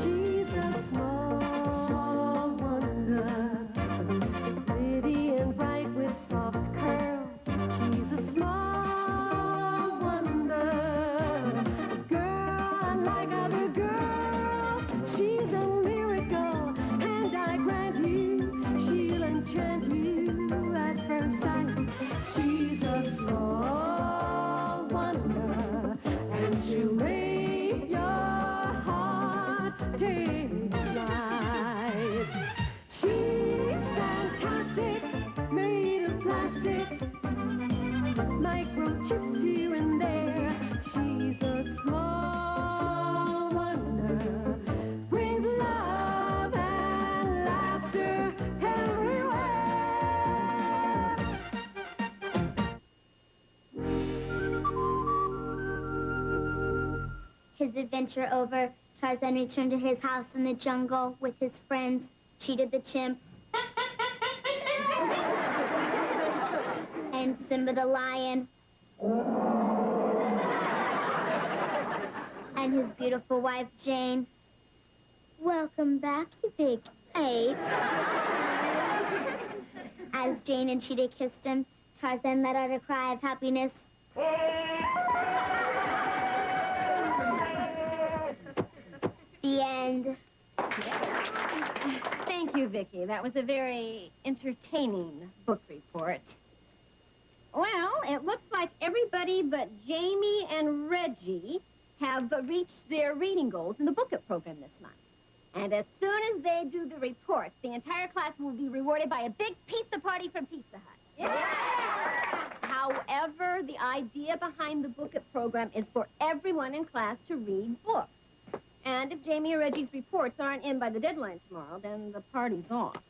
She's a small wonder, pretty and bright with soft curls. She's a small wonder, a girl unlike other girls. She's a miracle, and I grant you, she'll enchant you at first sight. She's a small wonder, and she'll make your heart take flight. She's fantastic, made of plastic, microchips here and there. She's a small wonder, with love and laughter everywhere. His adventure over, Tarzan returned to his house in the jungle with his friends, Cheetah the chimp, and Simba the lion, and his beautiful wife, Jane. Welcome back, you big ape. As Jane and Cheetah kissed him, Tarzan let out a cry of happiness. The end. Thank you, Vicki. That was a very entertaining book report. Well, it looks like everybody but Jamie and Reggie have reached their reading goals in the Book It program this month. And as soon as they do the reports, the entire class will be rewarded by a big pizza party from Pizza Hut. Yeah! However, the idea behind the Book It program is for everyone in class to read books. And if Jamie or Reggie's reports aren't in by the deadline tomorrow, then the party's off.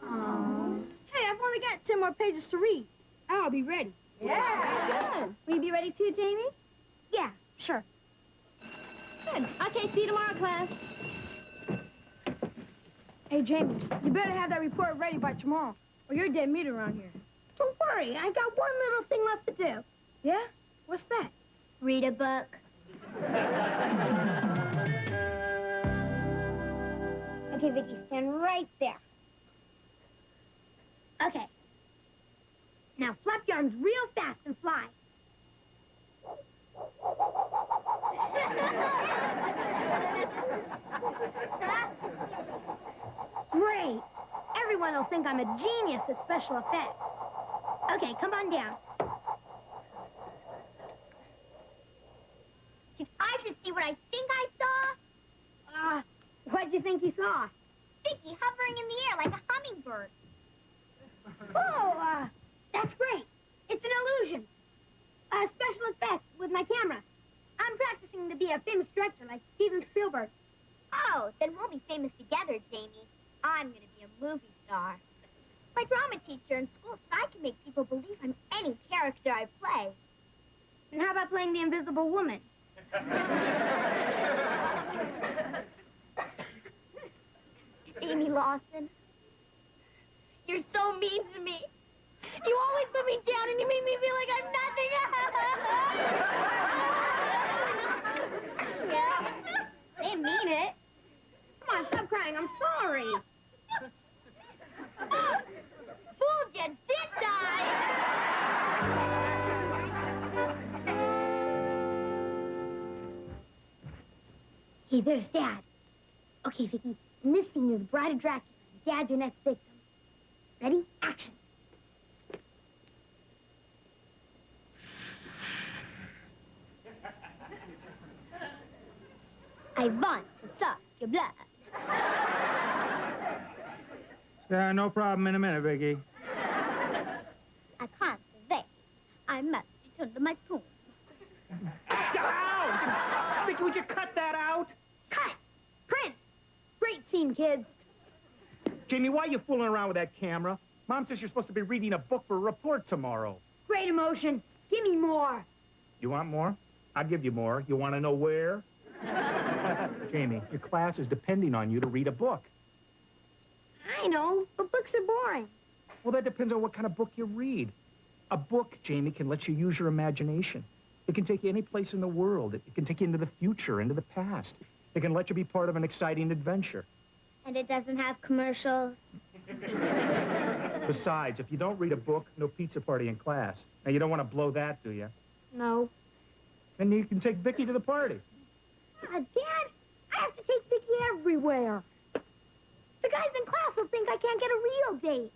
Aww. Hey, I've only got 10 more pages to read. I'll be ready. Yeah. Good. Will you be ready too, Jamie? Yeah, sure. Good. Okay, see you tomorrow, class. Hey, Jamie, you better have that report ready by tomorrow, or you're dead meat around here. Don't worry, I've got one little thing left to do. Yeah? What's that? Read a book. Okay, Vicky, stand right there. Okay. Now flap your arms real fast and fly. Great. Everyone will think I'm a genius at special effects. Okay, come on down. If I should see what I think I saw. What'd you think you saw? Vicky hovering in the air like a hummingbird. Oh, that's great. It's an illusion. Special effects with my camera. I'm practicing to be a famous director like Steven Spielberg. Oh, then we'll be famous together, Jamie. I'm going to be a movie star. My drama teacher in school said I can make people believe I'm any character I play. And how about playing the Invisible Woman? Amy Lawson, you're so mean to me. You always put me down and you make me feel like I'm nothing. Yeah. Didn't mean it. Come on, stop crying. I'm sorry. Fooled you, didn't I? Hey, there's Dad. Okay, Vicky, in this scene, you're the bride of Dracula, and Dad's your next victim. Ready? Action. I want to suck your blood. Yeah, no problem in a minute, Vicky. I can't wait. I must return to my tomb. Out! Vicky, would you cut that out? Cut! Print! Great scene, kids. Jamie, why are you fooling around with that camera? Mom says you're supposed to be reading a book for a report tomorrow. Great emotion. Give me more. You want more? I'll give you more. You want to know where? Jamie, your class is depending on you to read a book. I know, but books are boring. Well, that depends on what kind of book you read. A book, Jamie, can let you use your imagination. It can take you any place in the world. It can take you into the future, into the past. It can let you be part of an exciting adventure. And it doesn't have commercials? Besides, if you don't read a book, no pizza party in class. Now, you don't want to blow that, do you? No. Then you can take Vicky to the party. Dad, I have to take Vicky everywhere. The guys in class will think I can't get a real date.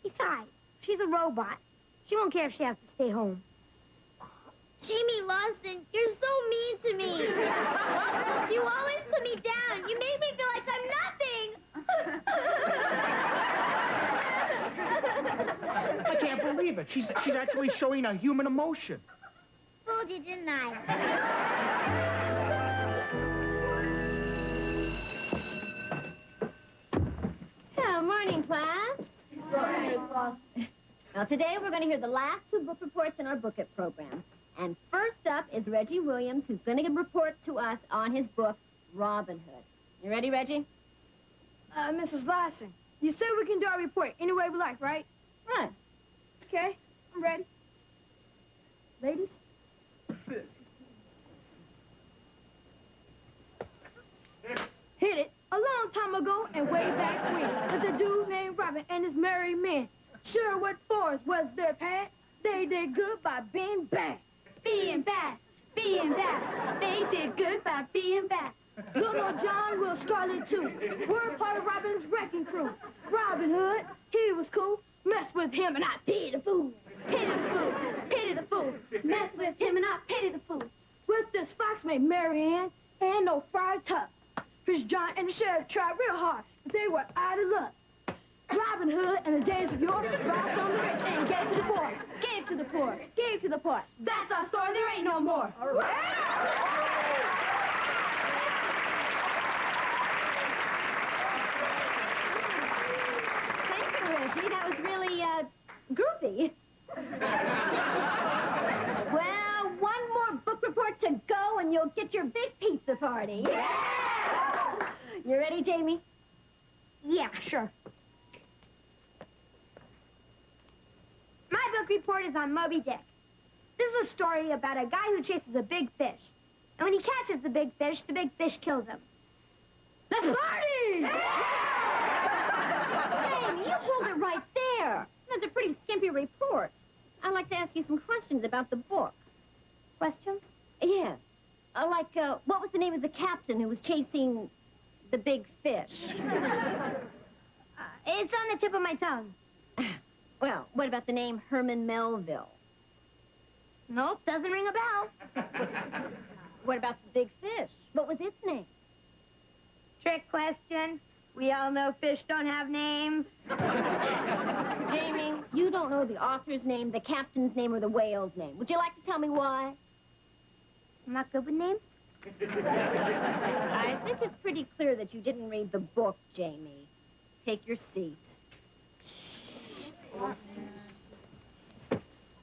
Besides, she's a robot. She won't care if she has to stay home. Jamie Lawson, you're so mean to me. You always put me down. You make me feel like I'm nothing. I can't believe it. She's actually showing a human emotion. Told you, didn't I? Good morning, class. Now, today we're going to hear the last two book reports in our Book It program. And first up is Reggie Williams, who's going to report to us on his book, Robin Hood. You ready, Reggie? Mrs. Larson, you said we can do our report any way we like, right? Right. Okay, I'm ready. Ladies? Hit it. A long time ago and way back when, there's a dude named Robin and his merry men. Sure what force was their path. They did good by being bad. Being bad. Being bad. They did good by being bad. Little John Will Scarlet too. We're part of Robin's wrecking crew. Robin Hood, he was cool. Mess with him and I pity the fool. Pity the fool. Pity the fool. Mess with him and I pity the fool. With this fox named Marianne and no Friar Tuck. Fish John and the sheriff tried real hard, but they were out of luck. Robin Hood in the days of yore robbed from the rich and gave to the poor. Gave to the poor. Gave to the poor. That's our story. There ain't no more. All right. Thank you, Reggie. That was really, groovy. Well, one more book report to go and you'll get your big pizza party. Yeah! You ready, Jamie? Yeah, sure. My book report is on Moby Dick. This is a story about a guy who chases a big fish. And when he catches the big fish kills him. Let's party! Jamie, you pulled it right there. That's a pretty skimpy report. I'd like to ask you some questions about the book. Questions? Yes. What was the name of the captain who was chasing the big fish? It's on the tip of my tongue. Well, what about the name Herman Melville? Nope, doesn't ring a bell. What about the big fish? What was its name? Trick question. We all know fish don't have names. Jamie, you don't know the author's name, the captain's name, or the whale's name. Would you like to tell me why? I'm not good with names. I think it's pretty clear that you didn't read the book, Jamie. Take your seat.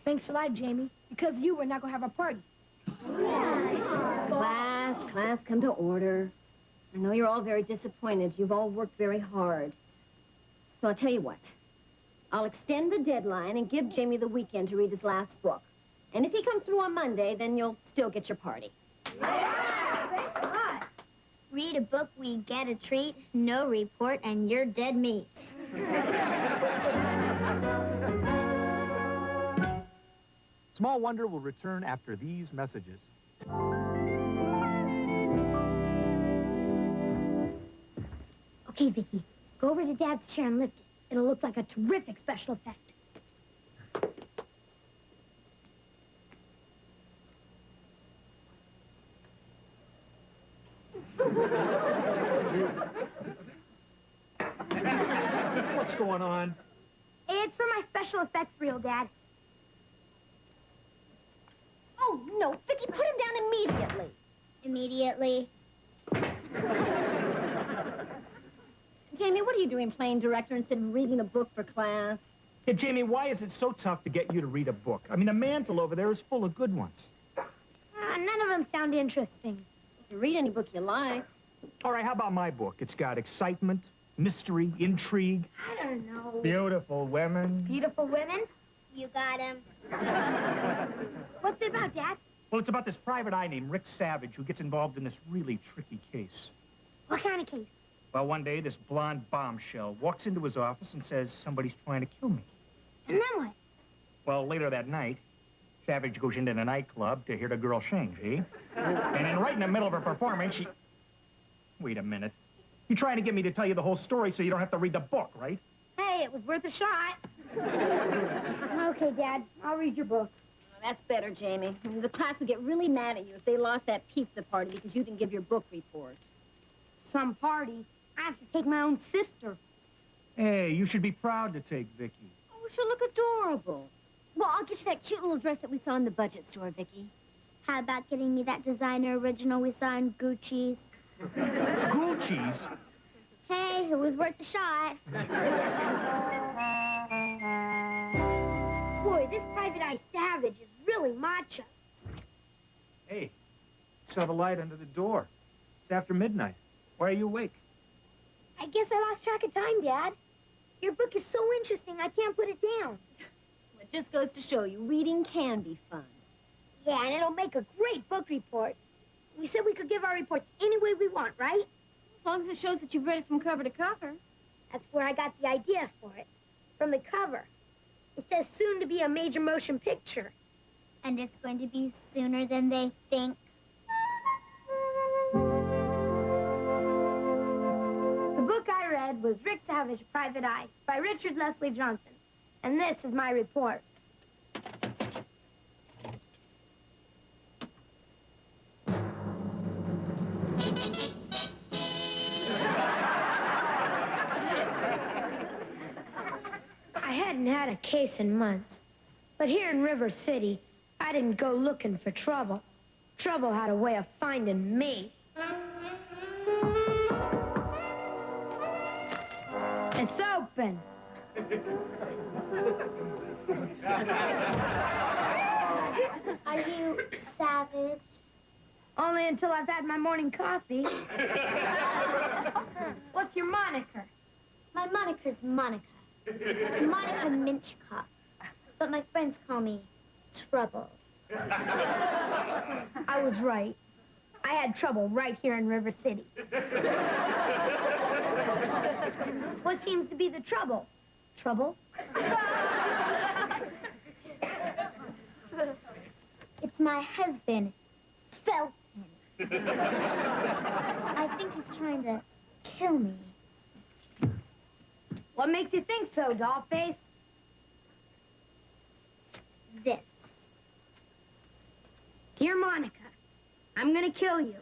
Thanks a lot, Jamie. Because of you, we're not going to have a party. Class, come to order. I know you're all very disappointed. You've all worked very hard. So I'll tell you what. I'll extend the deadline and give Jamie the weekend to read his last book. And if he comes through on Monday, then you'll still get your party. Thanks a lot. Read a book, we get a treat. No report, and you're dead meat. Small Wonder will return after these messages. Okay, Vicky, go over to Dad's chair and lift it. It'll look like a terrific special effect. What's going on? It's for my special effects reel, Dad. Oh, no, Vicky, put him down immediately. Immediately. Jamie, what are you doing playing director instead of reading a book for class? Hey, Jamie, why is it so tough to get you to read a book? I mean, the mantle over there is full of good ones. None of them sound interesting. You can read any book you like. All right, how about my book? It's got excitement, mystery, intrigue. I don't know. Beautiful women. Beautiful women? You got him. What's What's it about, Dad? Well, it's about this private eye named Rick Savage who gets involved in this really tricky case. What kind of case? Well, one day, this blonde bombshell walks into his office and says somebody's trying to kill me. And then what? Well, later that night, Savage goes into the nightclub to hear the girl sing, see? And then right in the middle of her performance, she... Wait a minute. You're trying to get me to tell you the whole story so you don't have to read the book, right? Hey, it was worth a shot. Okay, Dad. I'll read your book. Oh, that's better, Jamie. The class would get really mad at you if they lost that pizza party because you didn't give your book report. Some party. I have to take my own sister. Hey, you should be proud to take Vicky. Oh, she'll look adorable. Well, I'll get you that cute little dress that we saw in the budget store, Vicky. How about getting me that designer original we saw in Gucci's? Gucci's? Hey, it was worth a shot. Boy, this Private Eye Savage is really macho. Hey, saw the light under the door. It's after midnight. Why are you awake? I guess I lost track of time, Dad. Your book is so interesting, I can't put it down. It just goes to show you, reading can be fun. Yeah, and it'll make a great book report. We said we could give our reports any way we want, right? As long as it shows that you've read it from cover to cover. That's where I got the idea for it. From the cover. It says soon to be a major motion picture. And it's going to be sooner than they think. The book I read was Rick Savage, Private Eye, by Richard Leslie Johnson. And this is my report. I hadn't had a case in months. But here in River City, I didn't go looking for trouble. Trouble had a way of finding me. It's open. Are you Savage? Only until I've had my morning coffee. What's your moniker? My moniker's Monica. Monica Minchcock. But my friends call me Trouble. I was right. I had trouble right here in River City. What seems to be the trouble? Trouble? It's my husband, Felton. I think he's trying to kill me. What makes you think so, Dollface? This. Dear Monica, I'm gonna kill you.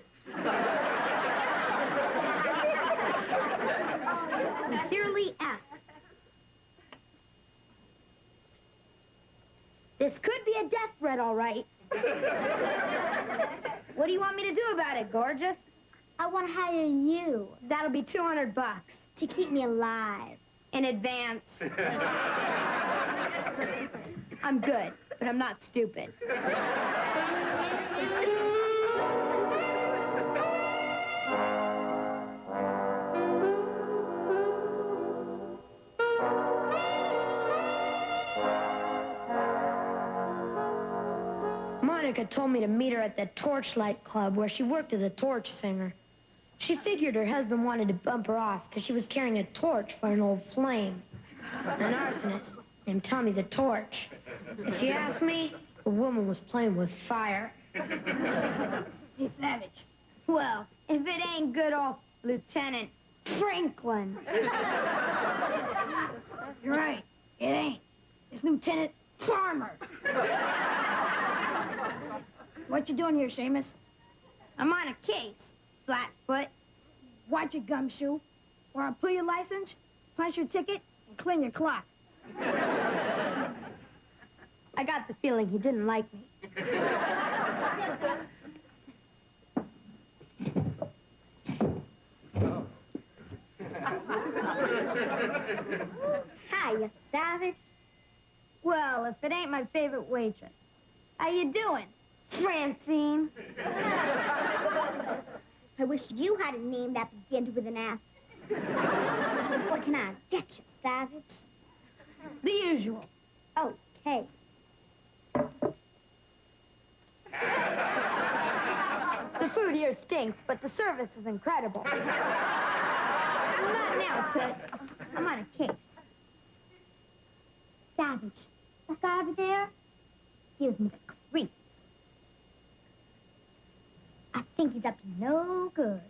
Sincerely, F. This could be a death threat, all right. What do you want me to do about it, gorgeous? I want to hire you That'll be $200 to keep me alive. in advance. I'm good, but I'm not stupid. Monica told me to meet her at the Torchlight Club where she worked as a torch singer. She figured her husband wanted to bump her off because she was carrying a torch for an old flame. An arsonist named Tommy the Torch. If you ask me, the woman was playing with fire. Hey, Savage. Well, if it ain't good old Lieutenant Franklin. You're right. It ain't. It's Lieutenant Farmer. What you doing here, Seamus? I'm on a case, Flatfoot. Watch it, Gumshoe. Or I'll pull your license, punch your ticket, and clean your clock. I got the feeling he didn't like me. Hi, you savage. Well, if it ain't my favorite waitress. How you doing, Francine? I wish you had a name that began with an S. What can I get you, Savage? The usual. Okay. food here stinks, but the service is incredible. I'm not now, Toots. I'm on a case. Savage, that guy over there gives me the creeps. I think he's up to no good.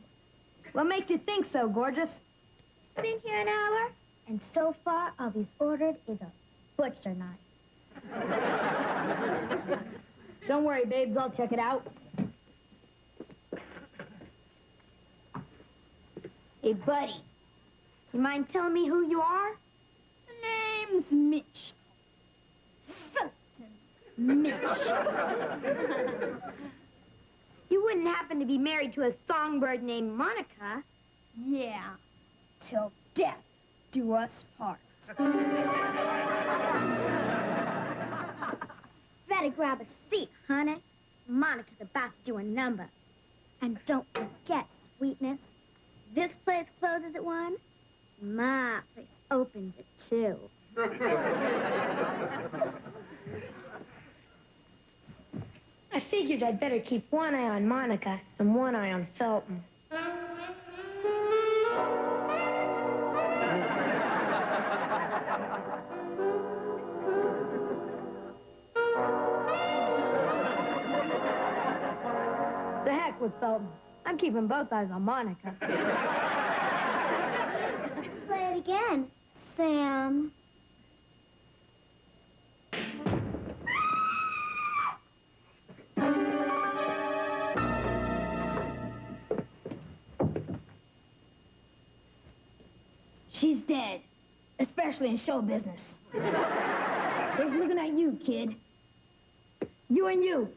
What makes you think so, gorgeous? Been here an hour, and so far all he's ordered is a butcher knife. Don't worry, babes. I'll check it out. Hey, buddy. You mind telling me who you are? The name's Mitch. Felton Mitch. You wouldn't happen to be married to a songbird named Monica? Yeah. Till death do us part. Better grab a seat, honey. Monica's about to do a number. And don't forget, sweetness, this place closes at 1. My place opens at 2. I figured I'd better keep one eye on Monica and one eye on Felton. The heck with Felton. I'm keeping both eyes on Monica. Play it again, Sam. She's dead, especially in show business. He's looking at you, kid. You and you,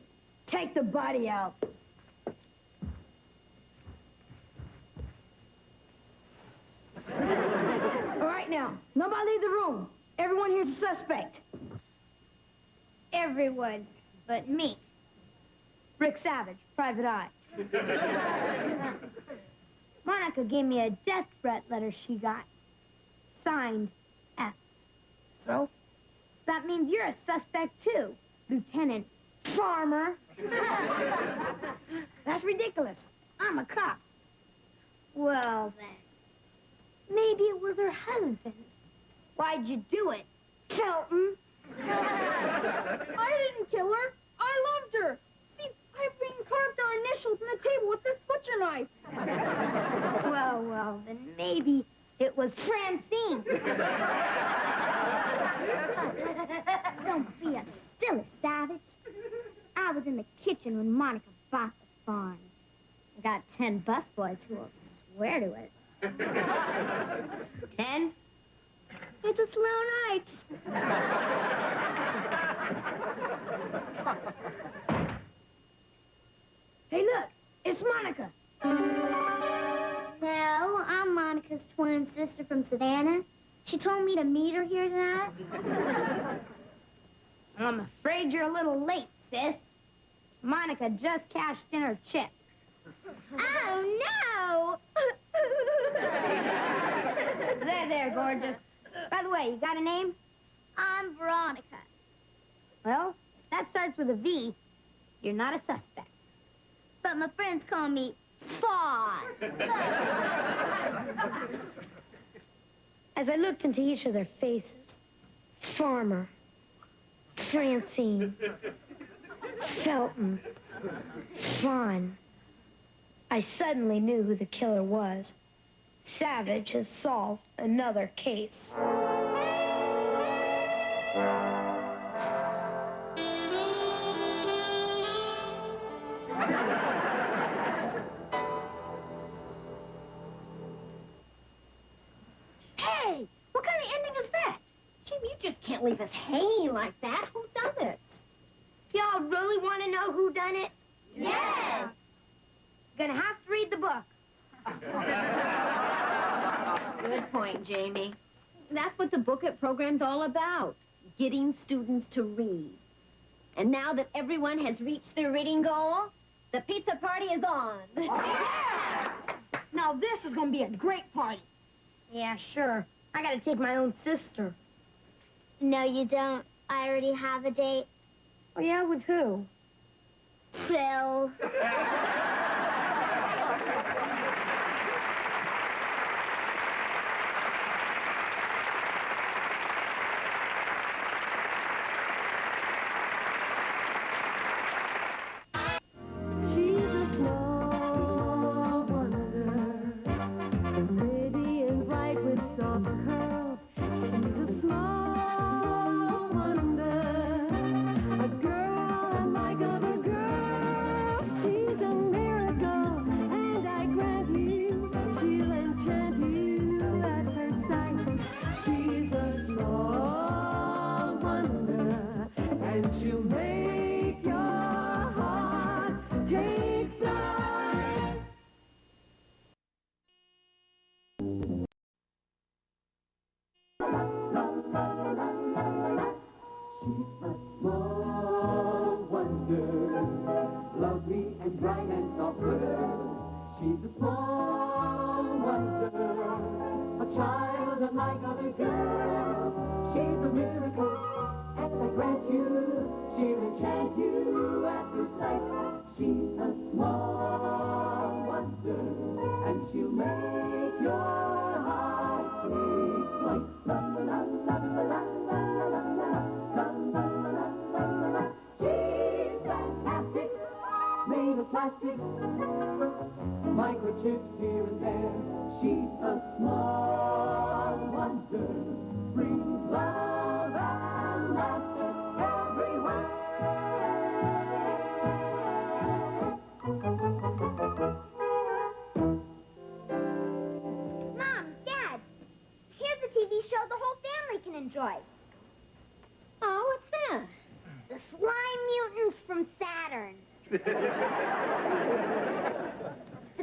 take the body out. All right, now, nobody leave the room. Everyone here's a suspect. Everyone but me. Rick Savage, private eye. Monica gave me a death threat letter she got. Signed, F. So? That means you're a suspect, too, Lieutenant Farmer. That's ridiculous. I'm a cop. Well, then. Maybe it was her husband. Why'd you do it, Felton? I didn't kill her. I loved her. See, I've been carved our initials on the table with this butcher knife. Well, then maybe it was Francine. Don't be a silly savage. I was in the kitchen when Monica bought the farm. I got 10 busboys who will swear to it. 10? It's a slow night. Hey, look, it's Monica. No, I'm Monica's twin sister from Savannah. She told me to meet her here tonight. I'm afraid you're a little late, sis. Monica just cashed in her check. Oh, no! There, gorgeous. By the way, you got a name? I'm Veronica. Well, if that starts with a V, you're not a suspect. But my friends call me Fawn. As I looked into each of their faces, Farmer, Francine, Felton, Fawn, I suddenly knew who the killer was. Savage has solved another case. Hey, what kind of ending is that? Jim, you just can't leave us hanging like that. Who does it? Y'all really want to know who done it? Yes! Gonna have to read the book. Good point, Jamie. That's what the book it program's all about. Getting students to read. And now that everyone has reached their reading goal, the pizza party is on. Now this is gonna be a great party. Yeah, sure. I gotta take my own sister. No, you don't. I already have a date. Oh, yeah, with who? Phil. bright and soft girl. She's a small wonder, a child unlike other girls. She's a miracle, and I grant you, she'll enchant you at first sight. She's a small wonder, and she'll make your heart take flight. La la la la la la la la la la la la la. She's fantastic, made of plastic, microchips here and there. She's a small wonder, brings love and laughter everywhere. Mom, Dad, here's a TV show the whole family can enjoy. Oh, what's that? The Slime Mutants from Saturn. It's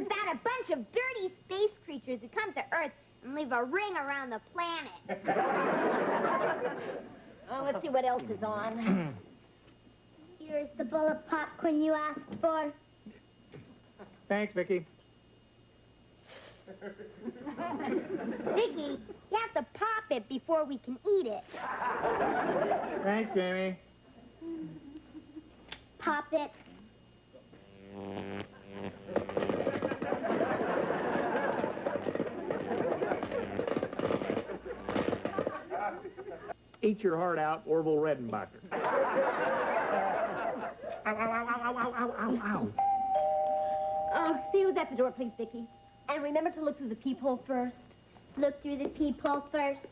about a bunch of dirty space creatures who come to Earth and leave a ring around the planet. Oh, let's see what else is on. Here's the bowl of popcorn you asked for. Thanks, Vicky. Vicky, you have to pop it before we can eat it. Thanks, Jamie. Pop it. Eat your heart out, Orville Redenbacher. Ow, ow, ow, ow, ow, ow, ow, ow, ow. Oh, see who's at the door, please, Vicky. And remember to look through the peephole first. Look through the peephole first.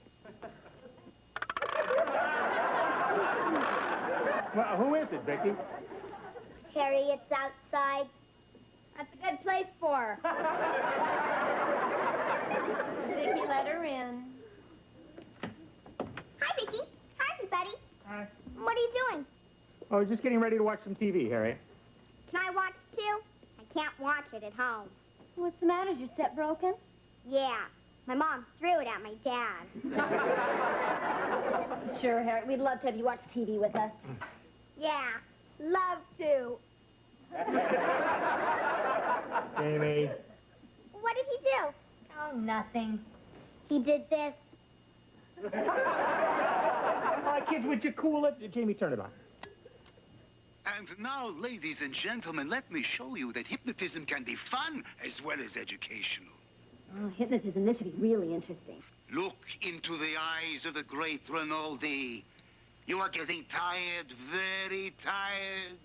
Well, who is it, Vicky? Harriet's outside. That's a good place for her. Vicky, let her in. Hi, Vicky. Hi, everybody. Hi. What are you doing? Oh, just getting ready to watch some TV, Harriet. Can I watch too? I can't watch it at home. What's the matter? Is your set broken? Yeah, my mom threw it at my dad. Sure, Harriet. We'd love to have you watch TV with us. Yeah, love to. Jamie. What did he do? Oh, nothing. He did this. All right, kids, would you cool it? Jamie, turn it on. And now, ladies and gentlemen, let me show you that hypnotism can be fun as well as educational. Oh, hypnotism. This should be really interesting. Look into the eyes of the great Rinaldi. You are getting tired, very tired.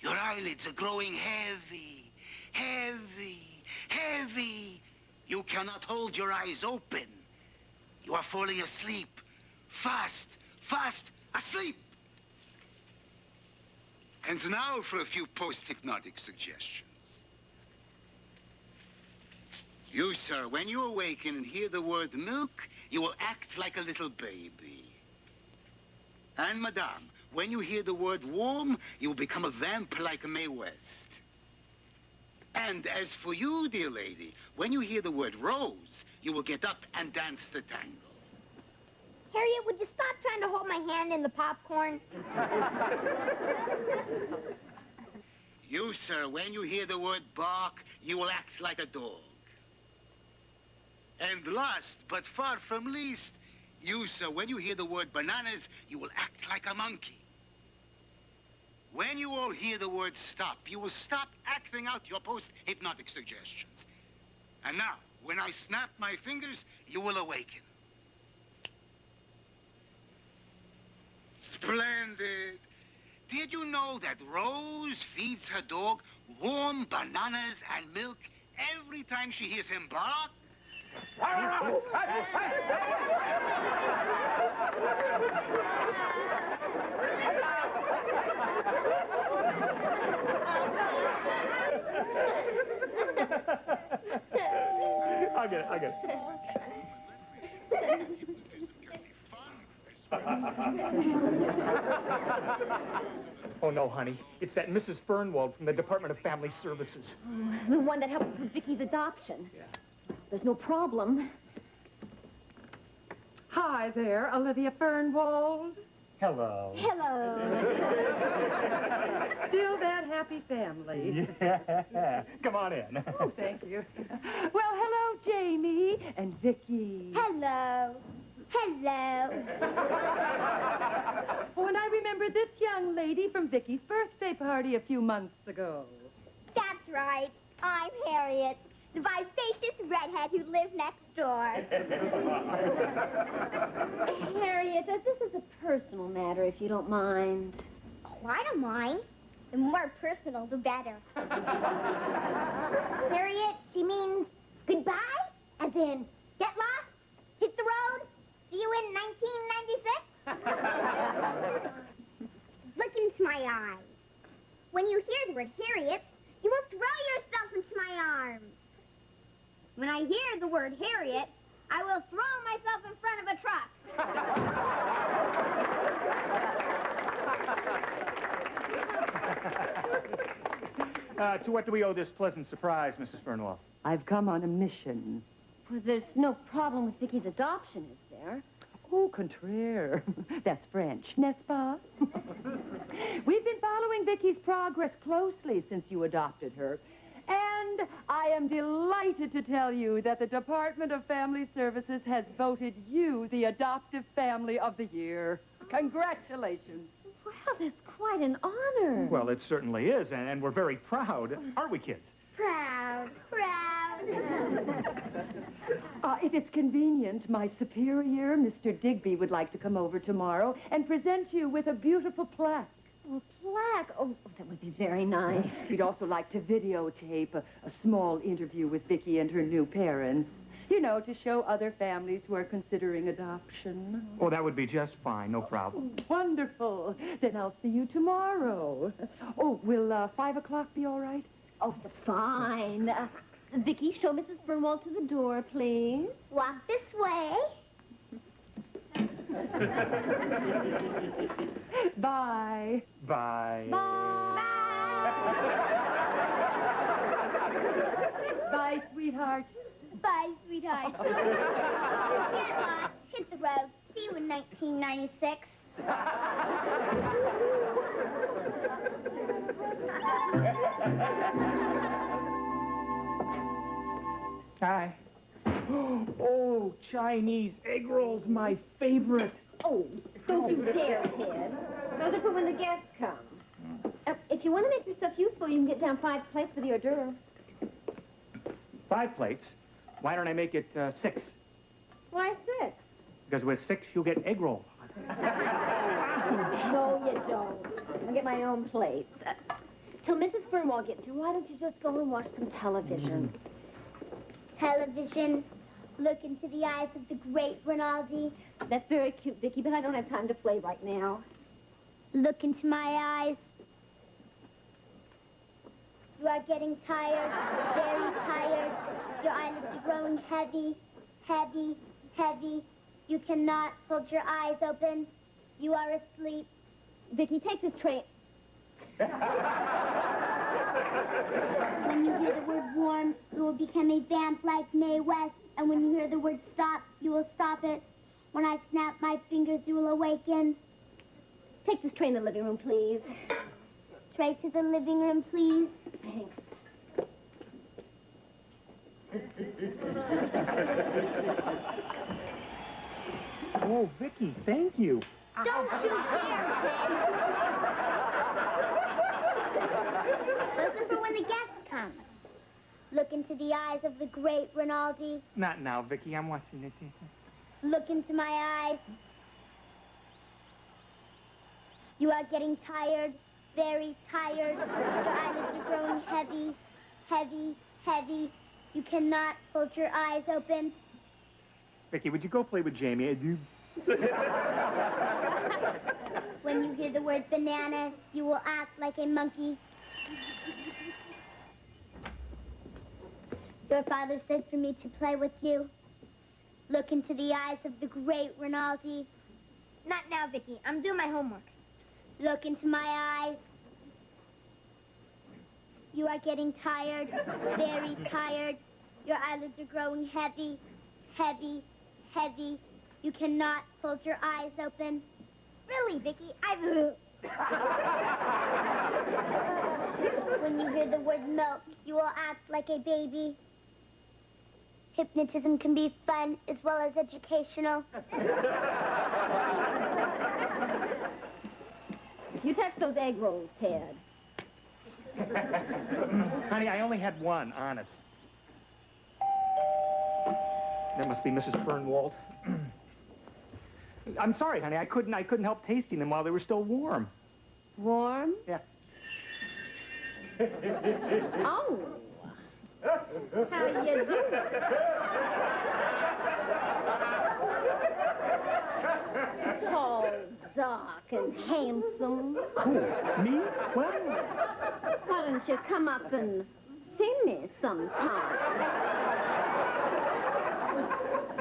Your eyelids are growing heavy, heavy, heavy. You cannot hold your eyes open. You are falling asleep. Fast, fast, asleep. And now for a few post-hypnotic suggestions. You, sir, when you awaken and hear the word milk, you will act like a little baby. And, madame, when you hear the word warm, you will become a vamp like Mae West. And as for you, dear lady, when you hear the word rose, you will get up and dance the tango. Harriet, would you stop trying to hold my hand in the popcorn? You, sir, when you hear the word bark, you will act like a dog. And last, but far from least, you, sir, when you hear the word bananas, you will act like a monkey. When you all hear the word stop, you will stop acting out your post-hypnotic suggestions. And now, when I snap my fingers, you will awaken. Splendid. Did you know that Rose feeds her dog warm bananas and milk every time she hears him bark? I'll get it. Oh, no, honey. It's that Mrs. Fernwald from the Department of Family Services. The one that helped with Vicky's adoption. Yeah. There's no problem. Hi there, Olivia Fernwald. Hello. Hello. Still that happy family. Yeah. Come on in. Oh, thank you. Well, hello, Jamie and Vicky. Hello. Hello. Oh, and I remember this young lady from Vicky's birthday party a few months ago. That's right. I'm Harriet, the vivacious redhead who lives next door. Harriet, this is a personal matter, if you don't mind. Oh, I don't mind. The more personal, the better. Harriet, she means goodbye? As in, get lost, hit the road, see you in 1996? Look into my eyes. When you hear the word Harriet, you will throw yourself into my arms. When I hear the word Harriet, I will throw myself in front of a truck. To what do we owe this pleasant surprise, Mrs. Fernwell? I've come on a mission. Well, there's no problem with Vicky's adoption, is there? Oh, contraire. That's French, n'est-ce pas? We've been following Vicky's progress closely since you adopted her. And I am delighted to tell you that the Department of Family Services has voted you the Adoptive Family of the Year. Congratulations. Well, that's quite an honor. Well, it certainly is, and we're very proud. Aren't we, kids? Proud, proud. If it's convenient, my superior, Mr. Digby, would like to come over tomorrow and present you with a beautiful plaque. Oh, plaque. Oh, that would be very nice. We'd also like to videotape a small interview with Vicky and her new parents. You know, to show other families who are considering adoption. Oh, that would be just fine. No problem. Wonderful. Then I'll see you tomorrow. Oh, will 5 o'clock be all right? Oh, fine. Vicky, show Mrs. Fernwell to the door, please. Walk this way. Bye. Bye. Bye, sweetheart. Bye, sweetheart. Get lost, hit the road, see you in 1996. Hi. Oh, Chinese egg rolls, my favorite. Oh, don't you dare, kid. Those are for when the guests come. If you want to make yourself useful, you can get down 5 plates with the hors d'oeuvre. 5 plates? Why don't I make it 6? Why 6? Because with 6, you'll get egg roll. No, you don't. I'll get my own plates. Till Mrs. Fernwell gets here, why don't you just go and watch some television? Television, look into the eyes of the great Rinaldi. That's very cute, Vicky, but I don't have time to play right now. Look into my eyes. You are getting tired, very tired. Your eyelids are growing heavy, heavy, heavy. You cannot hold your eyes open. You are asleep. Vicky, take this train. When you hear the word warm, you will become a vamp like Mae West. And when you hear the word stop, you will stop it. When I snap my fingers, you will awaken. Take this train to the living room, please. Straight to the living room, please. Thanks. Oh, Vicky, thank you. Don't you dare, kid. Those are for when the guests come. Look into the eyes of the great Rinaldi. Not now, Vicky. I'm watching it. Look into my eyes. You are getting tired, very tired. Your eyelids are growing heavy, heavy, heavy. You cannot hold your eyes open. Vicky, would you go play with Jamie? When you hear the word banana, you will act like a monkey. Your father said for me to play with you. Look into the eyes of the great Rinaldi. Not now, Vicky. I'm doing my homework. Look into my eyes. You are getting tired, very tired. Your eyelids are growing heavy, heavy, heavy. You cannot hold your eyes open. Really, Vicky, when you hear the word milk, you will act like a baby. Hypnotism can be fun as well as educational. You touch those egg rolls, Ted. Honey, I only had one, honest. That must be Mrs. Fernwald. I'm sorry, honey. I couldn't help tasting them while they were still warm. Warm? Yeah. Oh. How you do? Tall, dark, and handsome. Who? Me? What? Why don't you come up and see me sometime?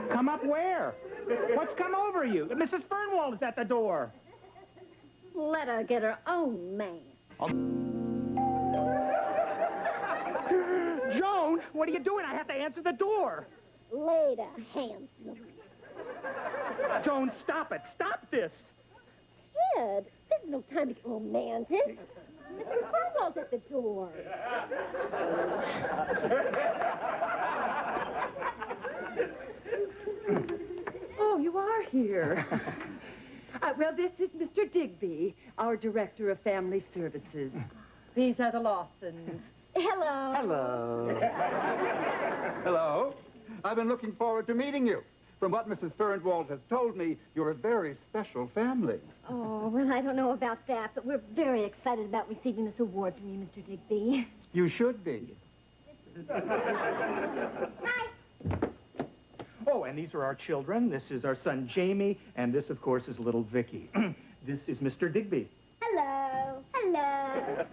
Come up where? What's come over you? Mrs. Fernwald is at the door. Let her get her own man. Joan, what are you doing? I have to answer the door. Later, handsome. Joan, stop it. Stop this. Ted, there's no time to get romantic. Mr. Fernwald's at the door. Oh, you are here. Well, this is Mr. Digby, our Director of Family Services. These are the Lawsons. Hello. Hello. Hello. I've been looking forward to meeting you. From what Mrs. Fernwald has told me, you're a very special family. Oh, well, I don't know about that, but we're very excited about receiving this award from you, Mr. Digby. You should be. Hi. Oh, and these are our children. This is our son, Jamie, and this, of course, is little Vicky. This is Mr. Digby. Hello. Hello.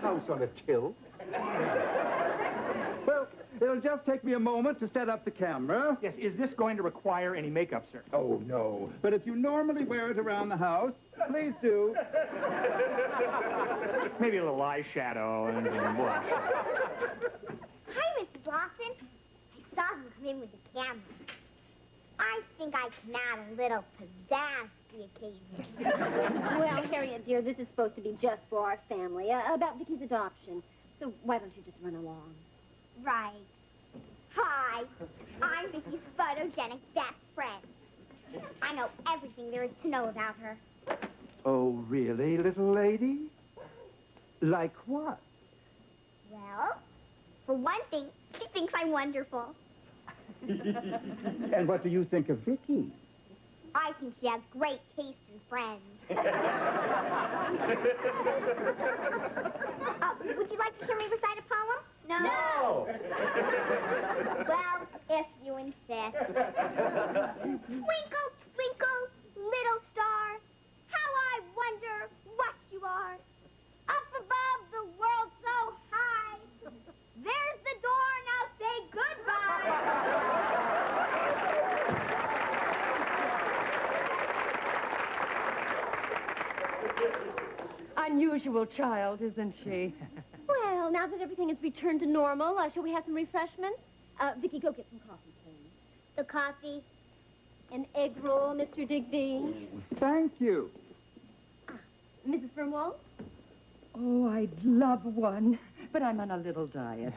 House on a tilt. Well, it'll just take me a moment to set up the camera. Yes, is this going to require any makeup, sir? Oh, no. But if you normally wear it around the house, please do. Maybe a little eyeshadow and blush. Hi, Mrs. Lawson. I saw him come in with the camera. I think I can add a little pizzazz to the occasion. Well, Harriet, dear, this is supposed to be just for our family, about Vicky's adoption. So why don't you just run along? Right. Hi. I'm Vicky's photogenic best friend. I know everything there is to know about her. Oh, really, little lady? Like what? Well, for one thing, she thinks I'm wonderful. And what do you think of Vicky? I think she has great taste in friends. Would you like to hear me recite a poem? No. Well, if you insist. Twinkle, twinkle, little star, how I wonder what you are. Up above the world so high, there's the door, now say goodbye. Unusual child, isn't she? Well, now that everything has returned to normal, shall we have some refreshments? Vicky, go get some coffee, please. The coffee. An egg roll, Mr. Digby. Thank you. Mrs. Fernwald? Oh, I'd love one, but I'm on a little diet.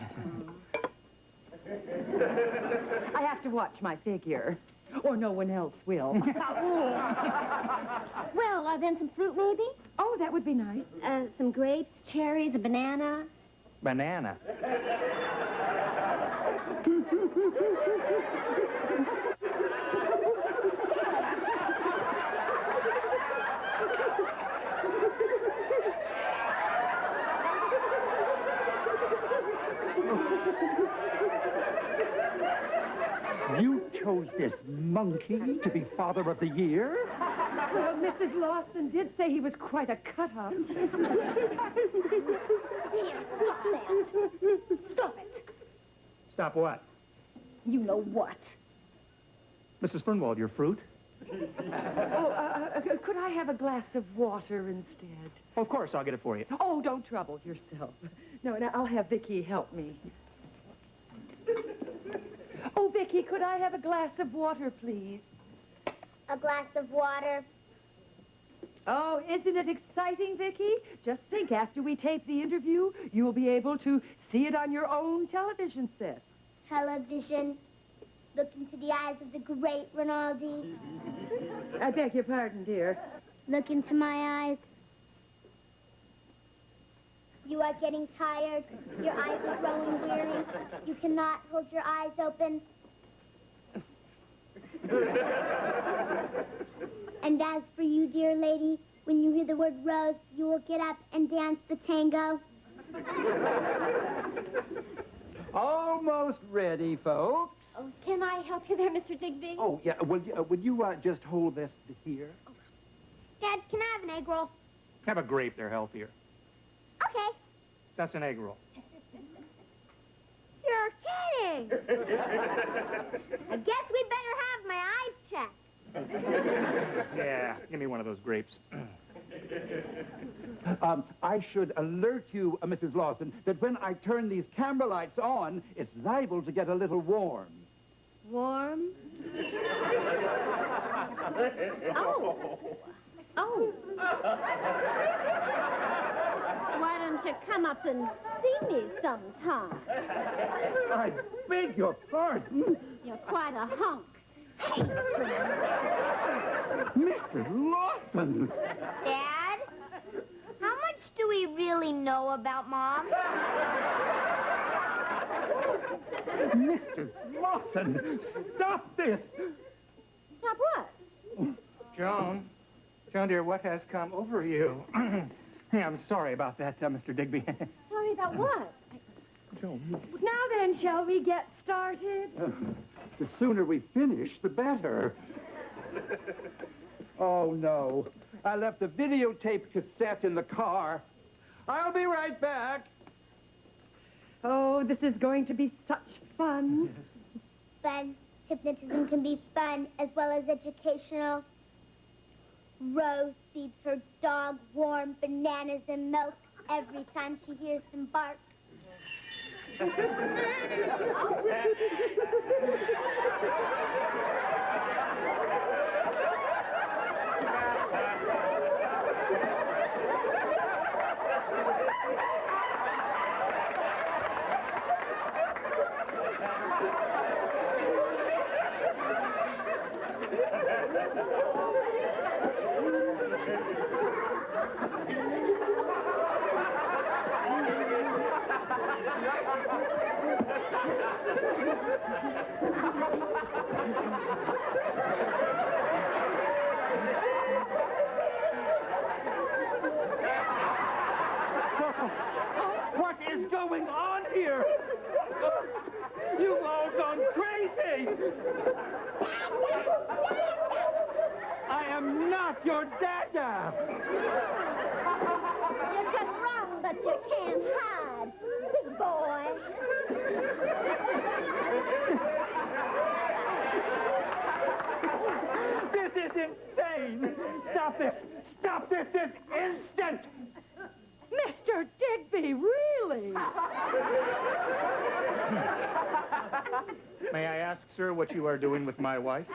I have to watch my figure, or no one else will. Well, then some fruit, maybe? Oh, that would be nice. Some grapes, cherries, a banana. Banana. You chose this monkey to be Father of the Year? Well, Mrs. Lawson did say he was quite a cut-up. Here, stop that. Stop it. Stop what? You know what? Mrs. Fernwald, your fruit? Could I have a glass of water instead? Of course, I'll get it for you. Oh, don't trouble yourself. No, I'll have Vicky help me. Oh, Vicky, could I have a glass of water, please? A glass of water. Oh, isn't it exciting, Vicki? Just think, after we tape the interview, you will be able to see it on your own television set. Television. Look into the eyes of the great Rinaldi. I beg your pardon, dear. Look into my eyes. You are getting tired. Your eyes are growing weary. You cannot hold your eyes open. And as for you, dear lady, when you hear the word rose, you will get up and dance the tango. Almost ready, folks. Oh, can I help you there, Mr. Digby? Oh, yeah. Would you just hold this here? Dad, can I have an egg roll? Have a grape, they're healthier. Okay. That's an egg roll. You're kidding. I guess we better have my eyes checked. Yeah, give me one of those grapes. I should alert you, Mrs. Lawson, that when I turn these camera lights on, it's liable to get a little warm. Warm? Oh. Oh. Why don't you come up and see me sometime? I beg your pardon. You're quite a hunk. Mrs. Lawson! Dad, how much do we really know about Mom? Mrs. Lawson, stop this! Stop what? Joan, dear, what has come over you? Hey, I'm sorry about that, Mr. Digby. Sorry about what? Joan, Now then, shall we get started? The sooner we finish, the better. Oh, no. I left the videotape cassette in the car. I'll be right back. Oh, this is going to be such fun. Fun. Hypnotism can be fun as well as educational. Rose feeds her dog warm bananas and milk every time she hears them bark. What is going on here? You've all gone crazy! I am not your dada! You've done wrong, but you can't hide, big boy. This is insane! Stop this! Stop this instant! Mr. Digby, really? may I ask, sir, what you are doing with my wife?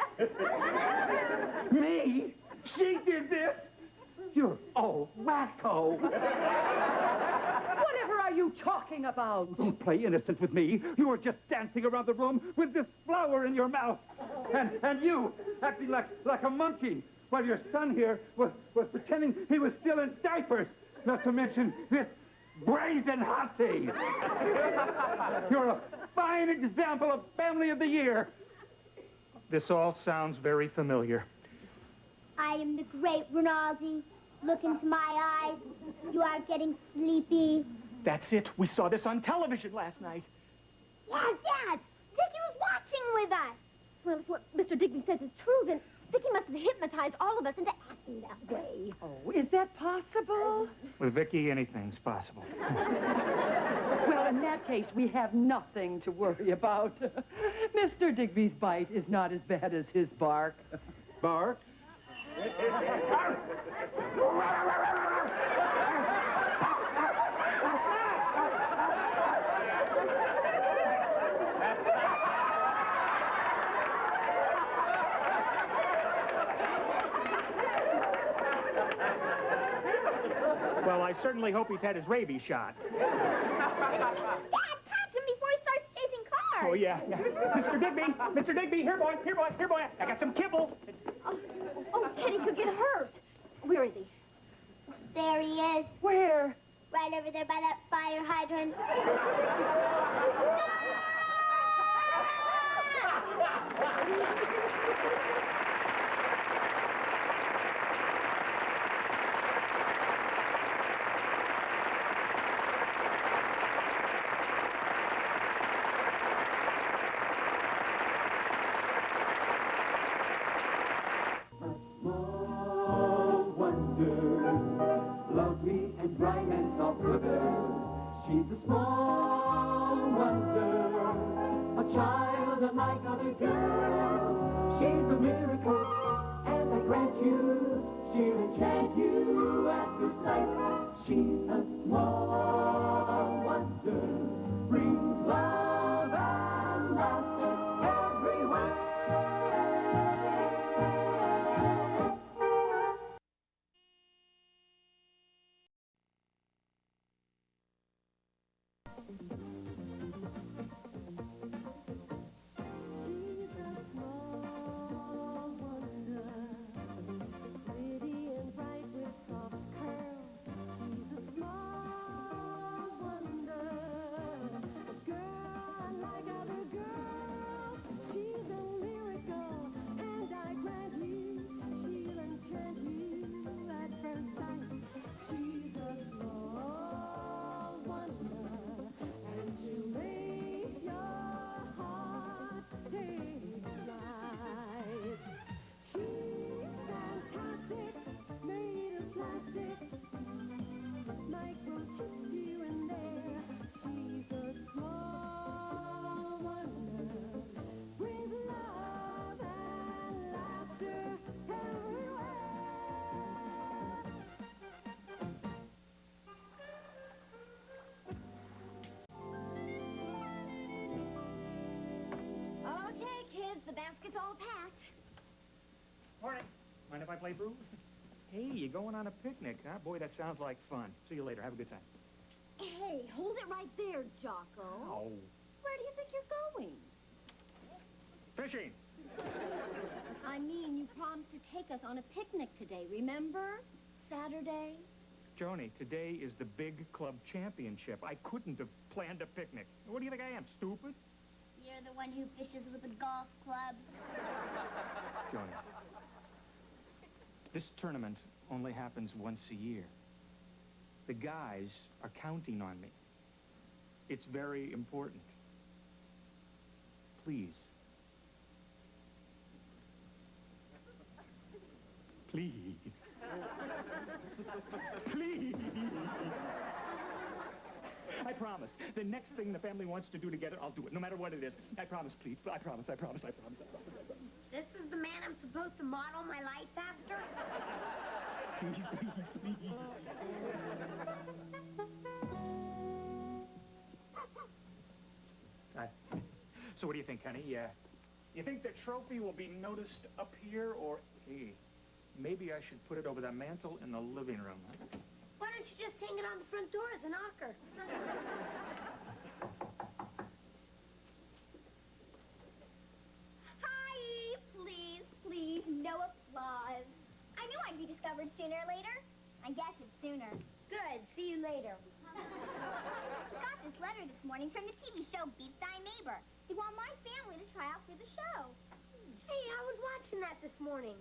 Me? She did this? You're all wacko! Whatever are you talking about? Don't play innocent with me. You were just dancing around the room with this flower in your mouth. And you, acting like a monkey, while your son here was pretending he was still in diapers. Not to mention this brazen hussy. You're a fine example of family of the year. This all sounds very familiar. I am the great Rinaldi. Look into my eyes. You are getting sleepy. That's it. We saw this on television last night. Yes, yes. Vicky was watching with us. Well, if what Mr. Digby says is true, then Vicky must have hypnotized all of us into acting that way. Oh, is that possible? With Vicky, anything's possible. Well, in that case, we have nothing to worry about. Mr. Digby's bite is not as bad as his bark. Bark? certainly hope he's had his rabies shot. Dad, catch him before he starts chasing cars. Oh, yeah. Mr. Digby, here, boy. I got some kibble. Oh, Teddy could get hurt. Where is he? There he is, Where? right over there by that fire hydrant. Small wonder, lovely and bright and soft girl. She's a small wonder, a child unlike other girls. She's a miracle, and I grant you, she'll enchant you at first sight. She's a small wonder, brings love and laughter everywhere. She's a small wonder, pretty and bright with soft curls. She's a small wonder, a girl unlike other girls. She's a miracle, and I grant you, she'll enchant you at first sight. She's a small wonder, and she'll make your heart take flight. She's fantastic, made of plastic, microchips here and there. She's a small wonder, with love and laughter everywhere. Okay, kids, the basket's all packed. Morning. Mind if I play boo? Hey, you going on a picnic, huh? Boy, that sounds like fun. See you later. Have a good time. Hey, hold it right there, Jocko. Oh. Where do you think you're going? Fishing. I mean, you promised to take us on a picnic today, remember? Saturday? Joni, today is the big club championship. I couldn't have planned a picnic. What do you think I am, stupid? You're the one who fishes with a golf club. Joni, this tournament only happens once a year. The guys are counting on me. It's very important. Please. Please. Please. I promise. The next thing the family wants to do together, I'll do it, no matter what it is. I promise, please. I promise. This is the man I'm supposed to model my life after? Please. So what do you think, honey? You think the trophy will be noticed up here, or, hey, maybe I should put it over the mantle in the living room, huh? Why don't you just hang it on the front door as an knocker? Hi, please, no applause. I knew I'd be discovered sooner or later. I guess it's sooner. Good. See you later. Got this letter this morning from the TV show Beat Thy Neighbor. They want my family to try out for the show. Hey, I was watching that this morning.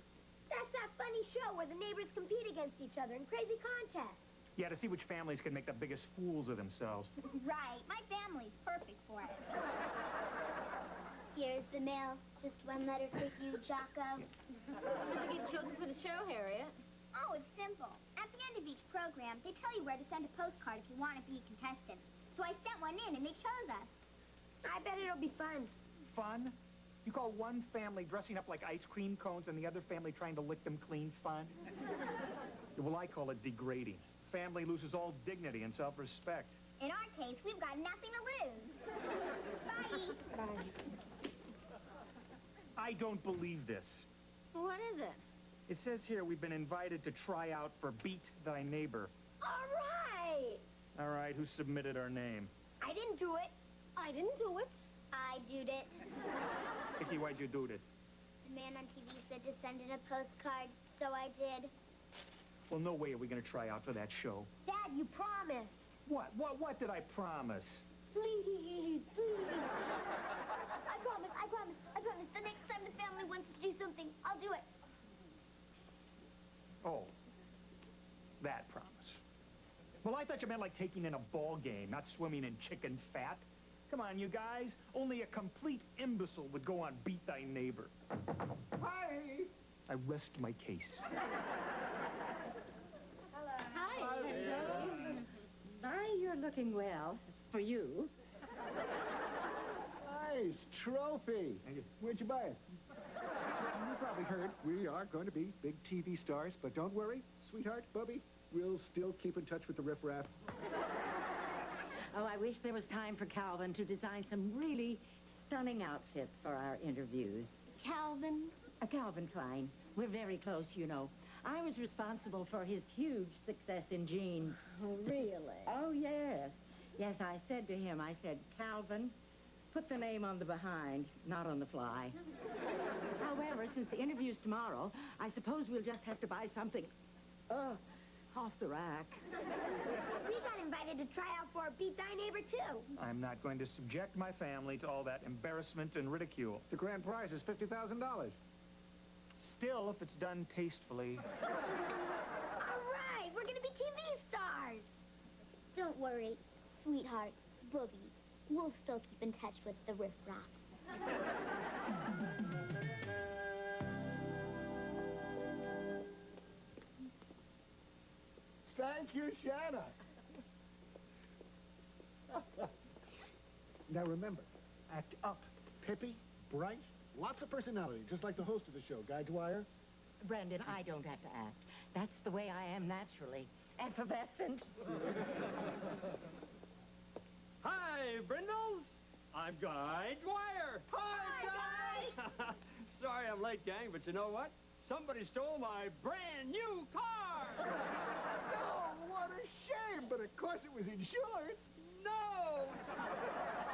That's that funny show where the neighbors compete against each other in crazy contests. Yeah, to see which families can make the biggest fools of themselves. Right. My family's perfect for it. Here's the mail. Just one letter for you, Jocko. How'd you get chosen for the show, Harriet? Oh, it's simple. At the end of each program, they tell you where to send a postcard if you want to be a contestant. So I sent one in, and they chose us. I bet it'll be fun. Fun? You call one family dressing up like ice cream cones and the other family trying to lick them clean fun? Well, I call it degrading. Family loses all dignity and self-respect. In our case, we've got nothing to lose. Bye. Bye. I don't believe this. What is it? It says here we've been invited to try out for Beat Thy Neighbor. All right. decide who submitted our name? I didn't do it. I didn't do it. I did it. Vicky, why'd you do this? The man on TV said to send in a postcard, so I did. Well, no way are we going to try out for that show. Dad, you promised. What did I promise? Please, please. I promise. The next time the family wants to do something, I'll do it. Oh, that promise. Well, I thought you meant like taking in a ball game, not swimming in chicken fat. Come on, you guys. Only a complete imbecile would go on Beat Thy Neighbor. Hi! I rest my case. My, you're looking well. For you. Nice trophy. Where'd you buy it? You probably heard we are going to be big TV stars, but don't worry, sweetheart, Bubby, we'll still keep in touch with the riffraff. Oh, I wish there was time for Calvin to design some really stunning outfits for our interviews. Calvin? Calvin Klein. We're very close, you know. I was responsible for his huge success in jeans. Oh, really? Oh, yes. Yes, I said to him, Calvin, put the name on the behind, not on the fly. However, since the interview's tomorrow, I suppose we'll just have to buy something, off the rack. We got invited to try out for Beat Thy Neighbor, too. I'm not going to subject my family to all that embarrassment and ridicule. The grand prize is $50,000. Still, if it's done tastefully. All right, we're going to be TV stars. Don't worry, sweetheart, Boogie. We'll still keep in touch with the riffraff. Thank you, Shanna. Now remember, act up. Pippy, bright, lots of personality, just like the host of the show, Guy Dwyer. Brendan, I don't have to act. That's the way I am naturally. Effervescent. Hi, Brindles. I'm Guy Dwyer. Hi, Guy. Sorry I'm late, gang, but you know what? Somebody stole my brand new car. Oh, what a shame, but of course it was insured. No.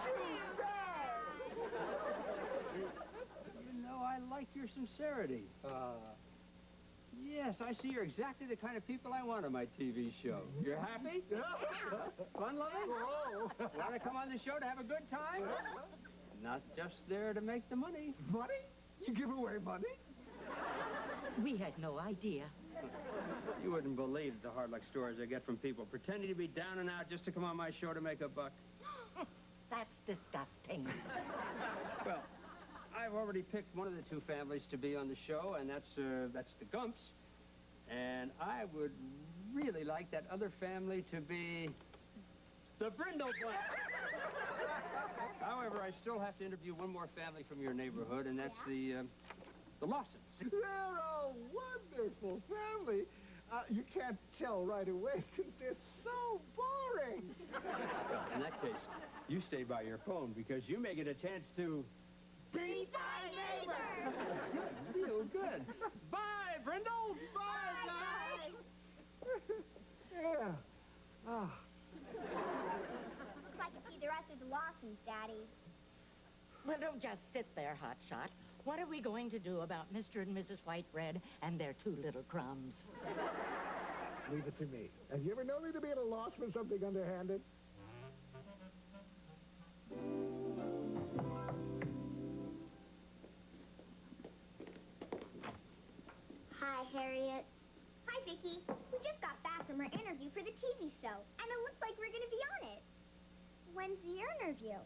Too bad. You know, I like your sincerity. Yes, I see you're exactly the kind of people I want on my TV show. You're happy? Fun-loving? Want to come on the show to have a good time? Not just there to make the money. Money? You give away money? We had no idea. You wouldn't believe the hard luck stories I get from people pretending to be down and out just to come on my show to make a buck. That's disgusting. Well, I've already picked one of the two families to be on the show, and that's the Gumps. And I would really like that other family to be the Brindle Clan. However, I still have to interview one more family from your neighborhood, and that's the Lawsons. They're a wonderful family. You can't tell right away because they're so boring. Well, in that case, you stay by your phone because you may get a chance to Beat Thy Neighbor! feel good. Bye, Brindle. Bye, guys! Yeah. Ah. Looks like it's either us or the Lawsons, Daddy. Well, don't just sit there, Hotshot. What are we going to do about Mr. and Mrs. Whitebread and their two little crumbs? Leave it to me. Have you ever known me to be at a loss for something underhanded? Hi, Harriet. Hi, Vicky. We just got back from our interview for the TV show, and it looks like we're going to be on it. When's the interview?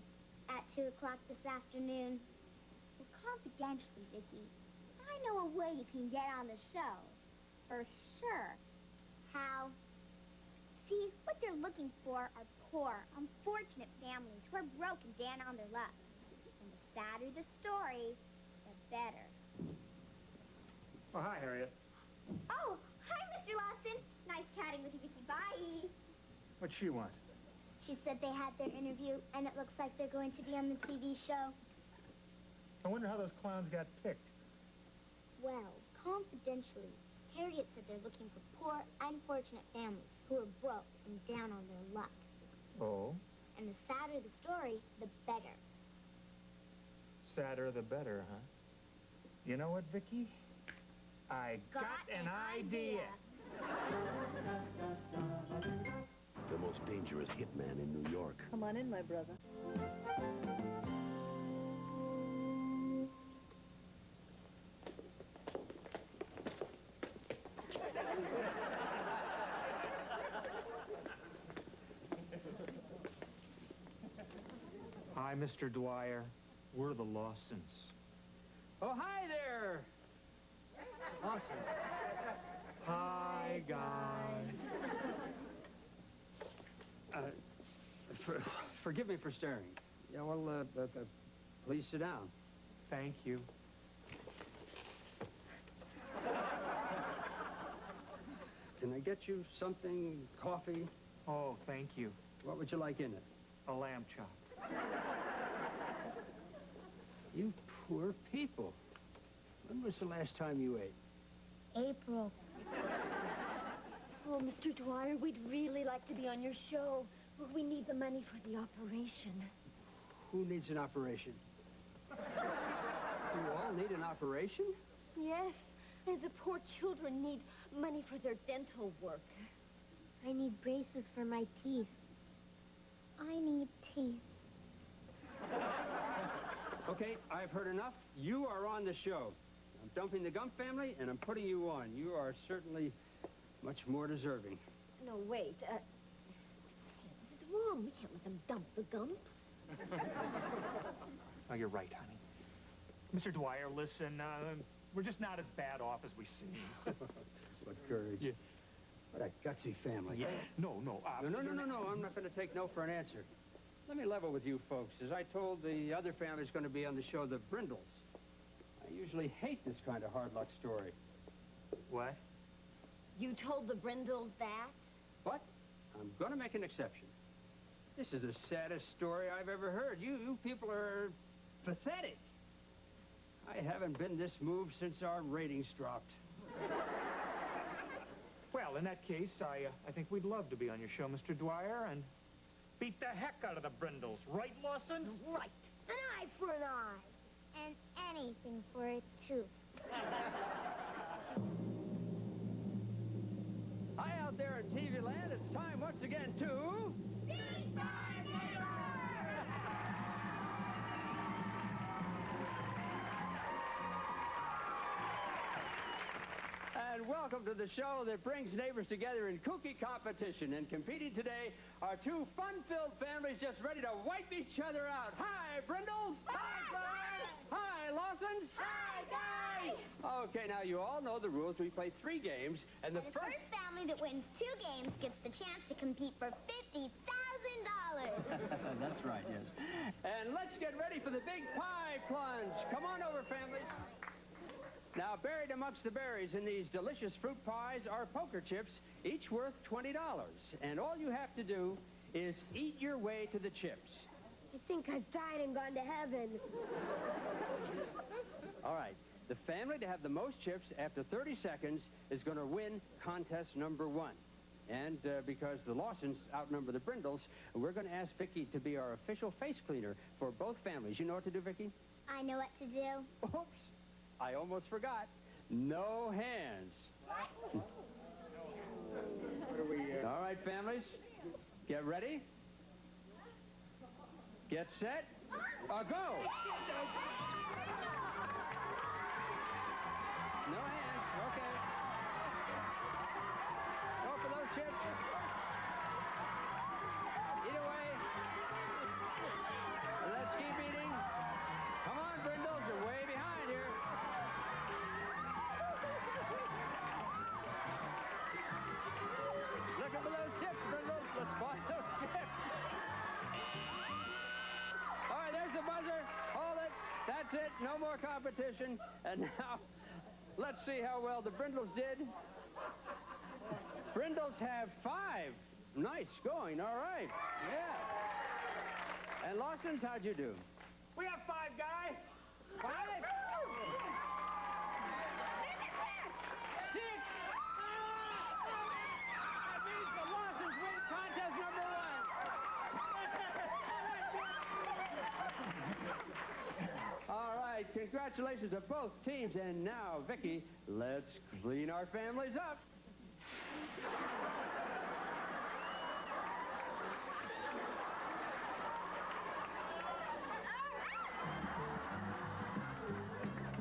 At 2 o'clock this afternoon. Well, confidentially, Vicky, I know a way you can get on the show. For sure. How? See, what they're looking for are poor, unfortunate families who are broken down on their luck. And the sadder the story, the better. Oh, hi, Harriet. Oh, hi, Mr. Lawson. Nice chatting with you, Vicky. Bye. What'd she want? She said they had their interview, and it looks like they're going to be on the TV show. I wonder how those clowns got picked. Well, confidentially, Harriet said they're looking for poor, unfortunate families who are broke and down on their luck. Oh? And the sadder the story, the better. Sadder the better, huh? You know what, Vicky? I got an idea. The most dangerous hitman in New York. Come on in, my brother. Hi, Mr. Dwyer. We're the Lawsons. Oh, hi there. Awesome. Hi, guys. Forgive me for staring. Yeah, well, please sit down. Thank you. Can I get you something, coffee? Oh, thank you. What would you like in it? A lamb chop. You poor people. When was the last time you ate? April. Oh, Mr. Dwyer, we'd really like to be on your show. But we need the money for the operation. Who needs an operation? You all need an operation? Yes, and the poor children need money for their dental work. I need braces for my teeth. I need teeth. Okay, I've heard enough. You are on the show. I'm dumping the Gump family, and I'm putting you on. You are certainly much more deserving. No, wait. This is wrong. We can't let them dump the Gump. Oh, you're right, honey. Mr. Dwyer, listen, we're just not as bad off as we seem. What courage. Yeah. What a gutsy family. Yeah. No. No. I'm not going to take no for an answer. Let me level with you folks. As I told the other families going to be on the show, the Brindles. I usually hate this kind of hard luck story. What? You told the Brindles that? But I'm going to make an exception. This is the saddest story I've ever heard. You people are pathetic. I haven't been this moved since our ratings dropped. Well, in that case, I think we'd love to be on your show, Mr. Dwyer, and beat the heck out of the Brindles. Right, Lawsons? Right. An eye for an eye. And anything for a tooth. Hi, out there in TV land. It's time once again to... Big Time Neighbor! And welcome to the show that brings neighbors together in kooky competition. And competing today are two fun-filled families just ready to wipe each other out. Hi, Brindles! Hi, Clyde! Hi, Lawsons! Hi, guys! Okay, now you all know the rules. We play 3 games, and the The first family that wins 2 games gets the chance to compete for $50,000. That's right, yes. And let's get ready for the big pie plunge. Come on over, families. Now, buried amongst the berries in these delicious fruit pies are poker chips, each worth $20. And all you have to do is eat your way to the chips. I think I've died and gone to heaven. All right. The family to have the most chips after 30 seconds is going to win contest number 1. And because the Lawsons outnumber the Brindles, we're going to ask Vicky to be our official face cleaner for both families. You know what to do, Vicky? I know what to do. Oops. I almost forgot. No hands. All right, families. Get ready. Get set. Go. No hands. Okay. Go for those chips. Eat away. Let's keep eating. Come on, Brindles. You're way behind here. Looking for those chips, Brindles. Let's find those chips. All right, there's the buzzer. Hold it. That's it. No more competition. And now, let's see how well the Brindles did. Brindles have 5. Nice going. All right. Yeah. And Lawsons, how'd you do? We have 5, guy. 5? 6. That means the Lawsons win contest number 1. congratulations to both teams. And now, Vicky, let's clean our families up.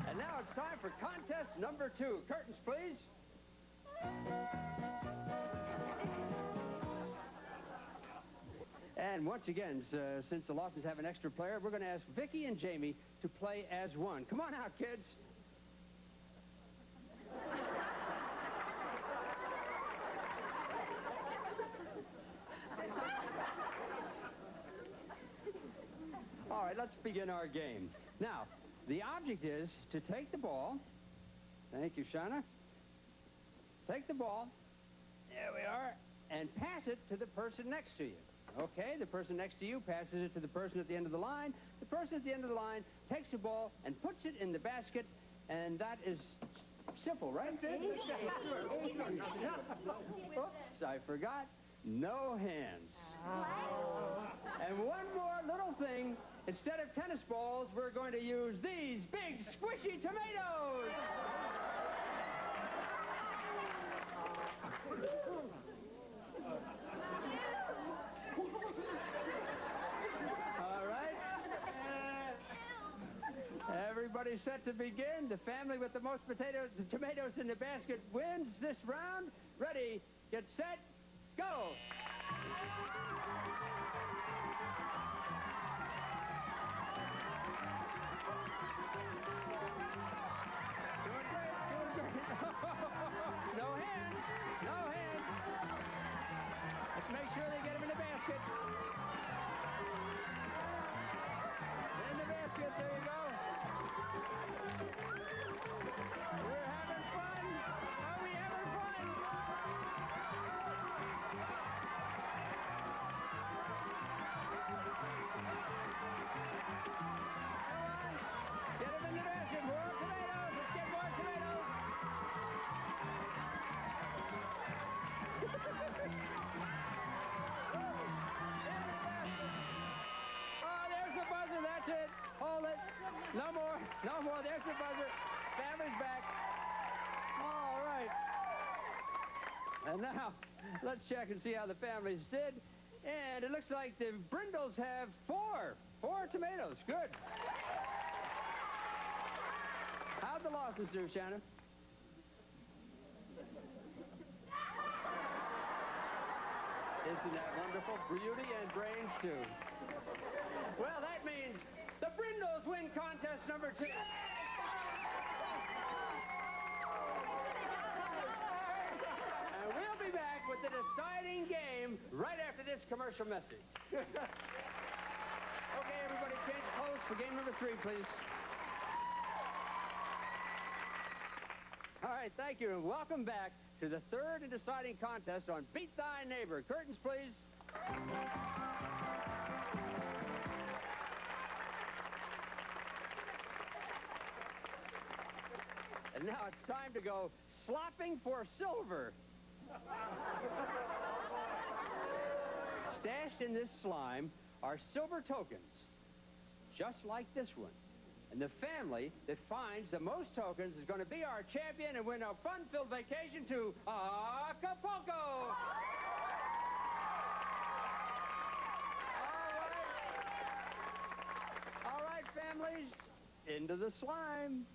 And now it's time for contest number 2. Curtains, please. And once again, since the Lawsons have an extra player, we're going to ask Vicky and Jamie to play as one. Come on out, kids. All right, let's begin our game. Now, the object is to take the ball. Thank you, Shauna. Take the ball. There we are. And pass it to the person next to you. Okay, the person next to you passes it to the person at the end of the line. The person at the end of the line takes the ball and puts it in the basket, and that is simple, right? Oops, I forgot. No hands. And one more little thing. Instead of tennis balls, we're going to use these big, squishy tomatoes. Everybody set to begin. The family with the most tomatoes in the basket wins this round. Ready, get set, go. Doing great, doing great. No hands, no hands. Let's make sure they get them in the basket. In the basket, there you go. We're having fun. Are we having fun? Come on. Get them in the basket. More tomatoes. Let's get more tomatoes. Oh, there's the buzzer. That's it. Hold it. No more. No more. There's the buzzer. Family's back. All right. And now, let's check and see how the families did. And it looks like the Brindles have 4 tomatoes. Good. How'd the Lawsons do, Shannon? Isn't that wonderful? Beauty and brains, too. Well, that means the Brindles win contest number 2. And we'll be back with the deciding game right after this commercial message. Okay, everybody, change clothes for game number 3, please. All right, thank you, and welcome back to the third and deciding contest on Beat Thy Neighbor. Curtains, please. And now it's time to go slopping for silver. Stashed in this slime are silver tokens, just like this one. And the family that finds the most tokens is going to be our champion and win a fun-filled vacation to Acapulco. All right, families, into the slime.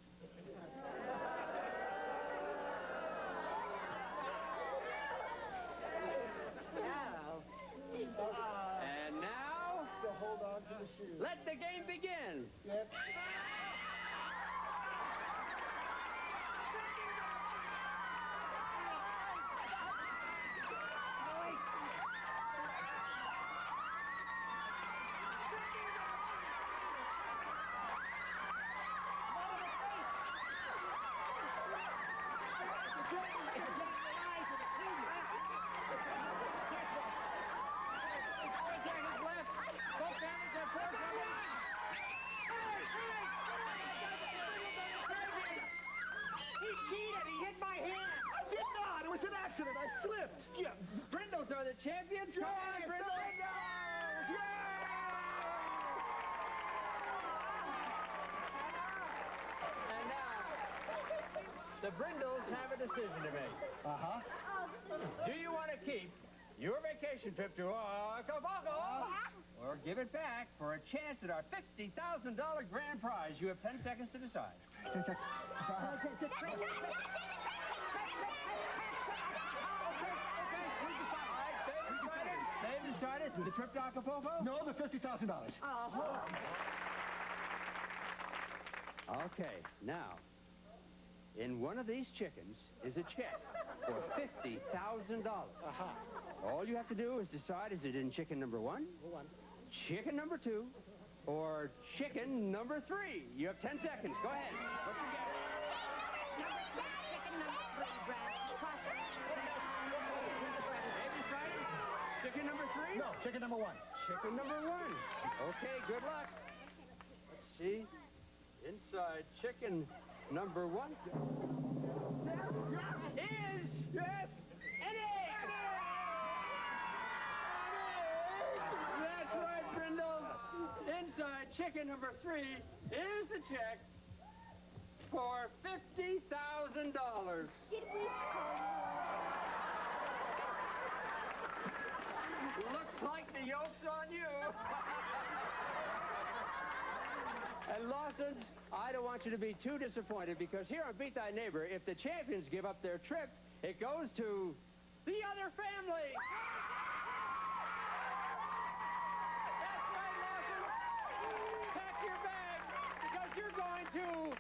And now, hold on to the shoe. Let the game begin. Yep. Brindles are the champions. Come on, Brindles! Yeah! the Brindles have a decision to make. Uh-huh. Do you want to keep your vacation trip to Acapulco? Or give it back for a chance at our $50,000 grand prize? You have 10 seconds to decide. They've decided. The trip to Acapulco? No, the $50,000. Okay, now, in one of these chickens is a check for $50,000. All you have to do is decide, is it in chicken number 1, chicken number 2, or chicken number 3? You have 10 seconds. Go ahead. What's your guess? Chicken number 3? No, chicken number 1. Chicken number 1. Okay, good luck. Let's see. Inside chicken number 1 is an egg. That's right, Brindle. Inside chicken number 3 is the check for $50,000. Looks like the yoke's on you. And Lawsons, I don't want you to be too disappointed, because here on Beat Thy Neighbor, if the champions give up their trip, it goes to the other family. That's right, Lawsons. Pack your bags, because you're going to...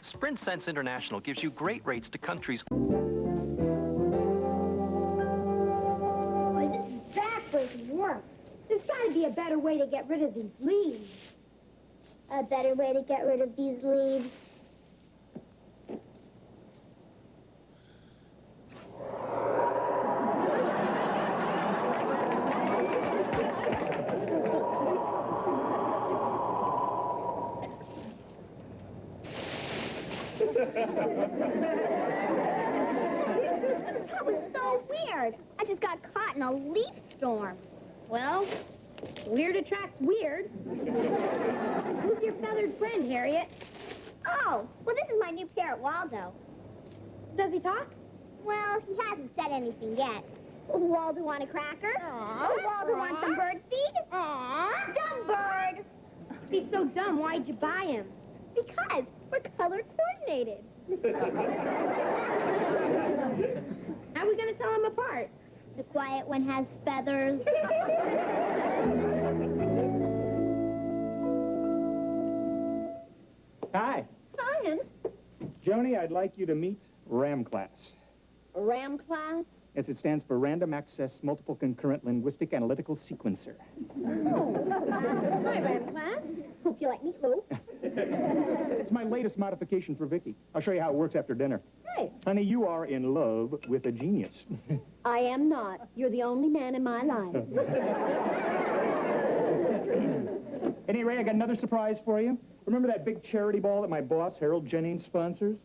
Sprint Sense International gives you great rates to countries. Boy, this is backwards work. There's got to be a better way to get rid of these leaves. A better way to get rid of these leaves? That was so weird. I just got caught in a leaf storm. Well, weird attracts weird. Who's your feathered friend, Harriet? Oh, well, this is my new parrot, Waldo. Does he talk? Well, he hasn't said anything yet. Waldo want a cracker? Aww. Waldo want some bird seed? Aww. Dumb bird. If he's so dumb, why'd you buy him? Because we're color coordinated. How are we going to tell him apart? The quiet one has feathers. Hi. Ryan, Joni, I'd like you to meet RAM class. RAM class? Yes, it stands for Random Access Multiple Concurrent Linguistic Analytical Sequencer. Oh. Hi, RAM class. Hope you like meatloaf. It's my latest modification for Vicky. I'll show you how it works after dinner. Hey. Honey, you are in love with a genius. I am not. You're the only man in my life. Anyway, I got another surprise for you. Remember that big charity ball that my boss, Harold Jennings, sponsors?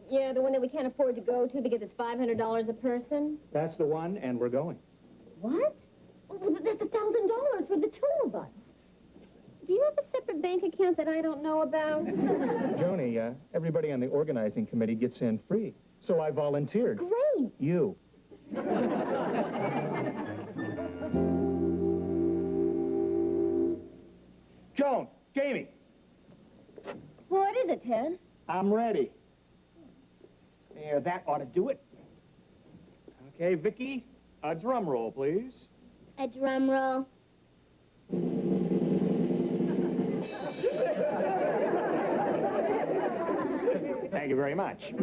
Yeah, the one that we can't afford to go to because it's $500 a person? That's the one, and we're going. What? Well, that's $1,000 for the two of us. Do you have a separate bank account that I don't know about? Joni, everybody on the organizing committee gets in free, so I volunteered. Great. You. Joan, Jamie. What is it, Ted? I'm ready. There, that ought to do it. Okay, Vicky, a drum roll, please. A drum roll. Thank you very much.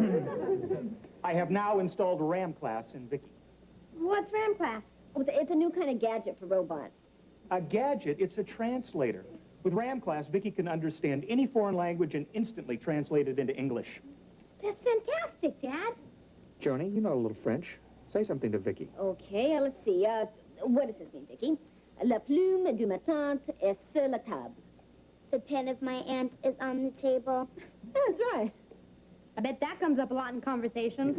I have now installed RAM class in Vicky. What's RAM class? Oh, it's a new kind of gadget for robots. A gadget, it's a translator. With RAM class, Vicky can understand any foreign language and instantly translate it into English. That's fantastic, Dad. Joni, you know a little French. Say something to Vicky. Okay, let's see. What does this mean, Vicky? La plume de ma tante est sur la table. The pen of my aunt is on the table. That's right. I bet that comes up a lot in conversations.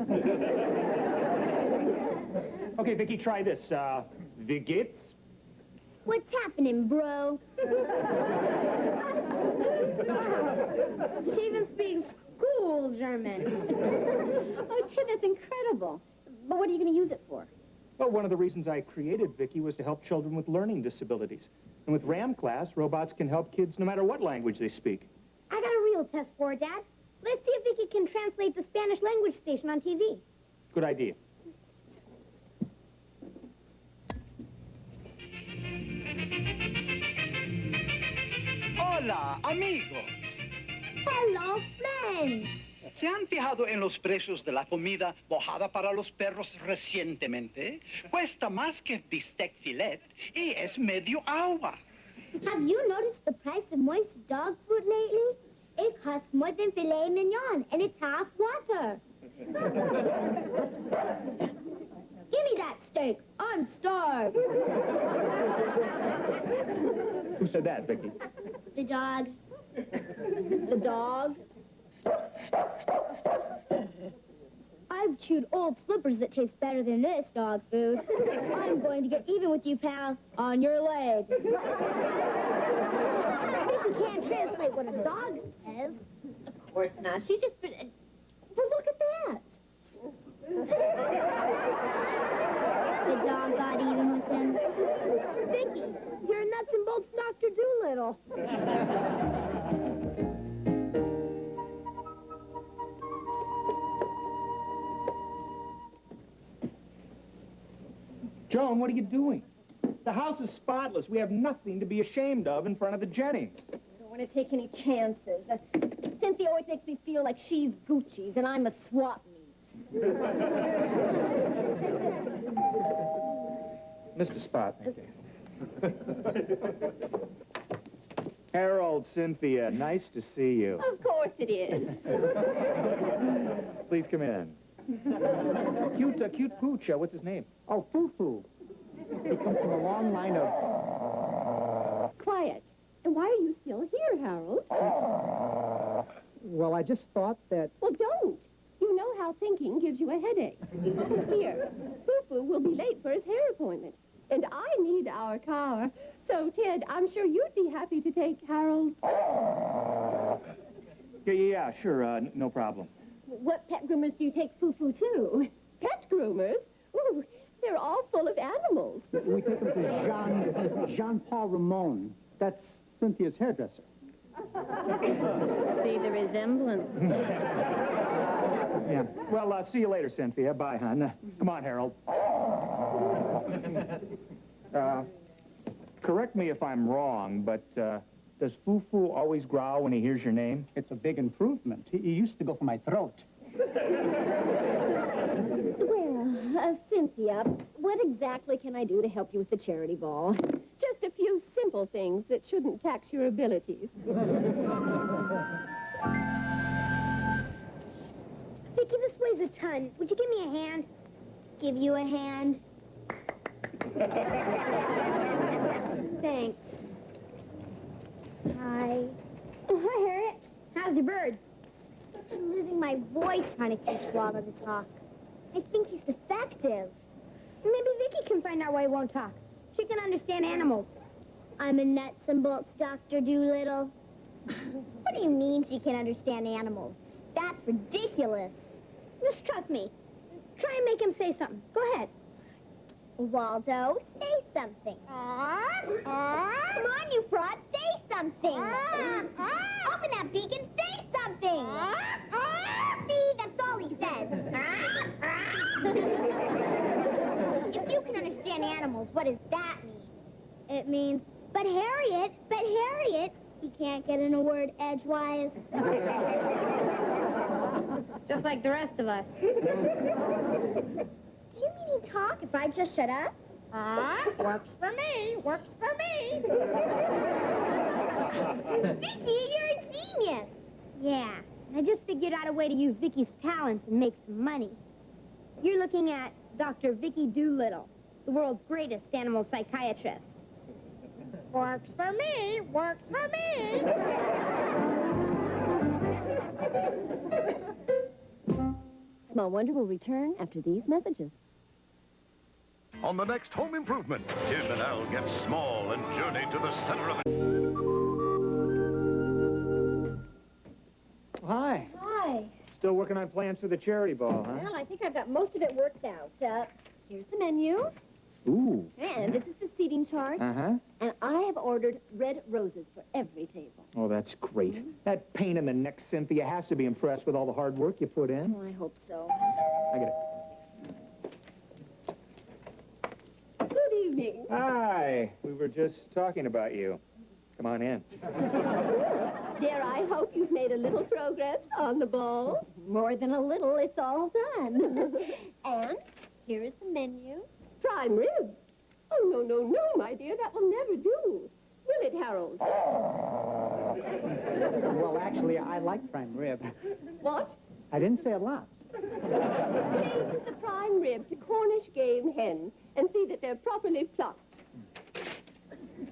Okay, Vicky, try this. Wie geht's? What's happening, bro? She even speaks school German. Oh, Ted, that's incredible. But what are you going to use it for? Well, one of the reasons I created Vicky was to help children with learning disabilities. And with RAM class, robots can help kids no matter what language they speak. I got a real test for her, Dad. Let's see if Vicky can translate the Spanish language station on TV. Good idea. Hola, amigos. Hello, friends. ¿Se han fijado en los precios de la comida mojada para los perros recientemente? Cuesta más que bistec filet y es medio agua. Have you noticed the price of moist dog food lately? It costs more than filet mignon, and it's half water. Give me that steak. I'm starved. Who said that, Vicky? The dog. The dog? I've chewed old slippers that taste better than this dog food. I'm going to get even with you, pal, on your leg. Vicky can't translate what a dog says. Of course not. She's just... But look at that. The dog got even with him. Vicky, you're nuts and bolts Dr. Doolittle. Joan, what are you doing? The house is spotless. We have nothing to be ashamed of in front of the Jennings. I don't want to take any chances. Cynthia always makes me feel like she's Gucci's and I'm a swap meet. Mr. Spot. Harold, Cynthia, nice to see you. Of course it is. Please come in. Cute pooch. What's his name? Oh, Foo-Foo. He comes from a long line of... Quiet. And why are you still here, Harold? Well, I just thought that... Well, don't. You know how thinking gives you a headache. Here, Foo-Foo will be late for his hair appointment. And I need our car. So, Ted, I'm sure you'd be happy to take Harold. Yeah, sure. No problem. What pet groomers do you take Foo-Foo to? Pet groomers? Ooh, they're all full of animals. We take him to Jean-Paul Ramon. That's Cynthia's hairdresser. See the resemblance. Yeah. Well, see you later, Cynthia. Bye, hon. Come on, Harold. Correct me if I'm wrong, but Does Foo-Foo always growl when he hears your name? It's a big improvement. He used to go for my throat. Well, Cynthia, what exactly can I do to help you with the charity ball? Just a few simple things that shouldn't tax your abilities. Vicky, this weighs a ton. Would you give me a hand? Give you a hand? Thanks. Hi. Oh, hi, Harriet. How's your bird? I'm losing my voice trying to teach Waldo to talk. I think he's defective. Maybe Vicky can find out why he won't talk. She can understand animals. I'm a nuts and bolts Dr. Doolittle. What do you mean she can understand animals? That's ridiculous. Just trust me. Try and make him say something. Go ahead. Waldo, say something. Come on, you fraud, say something. Open that beacon, say something. See, that's all he says. If you can understand animals, what does that mean? It means, but Harriet, he can't get in a word edgewise. Just like the rest of us. Do you mean he'd talk if I just shut up? Works for me, works for me. Vicky, you're a genius. Yeah, I just figured out a way to use Vicky's talents and make some money. You're looking at Dr. Vicky Doolittle, the world's greatest animal psychiatrist. Works for me, works for me. Small Wonder will return after these messages. On the next Home Improvement, Tim and Al get small and journey to the center of it. Hi. Hi. Still working on plans for the charity ball, huh? Well, I think I've got most of it worked out. Here's the menu. Ooh. And this is the seating chart. Uh-huh. And I have ordered red roses for every table. Oh, that's great. That pain in the neck, Cynthia, has to be impressed with all the hard work you put in. Oh, I hope so. I get it. Good evening. Hi. We were just talking about you. Come on in. Dear, I hope you've made a little progress on the ball. More than a little, it's all done. And here is the menu. Prime rib. Oh, no, no, no, my dear, that will never do. Will it, Harold? Well, actually, I like prime rib. What? I didn't say a lot. Change the prime rib to Cornish game hen and see that they're properly plucked.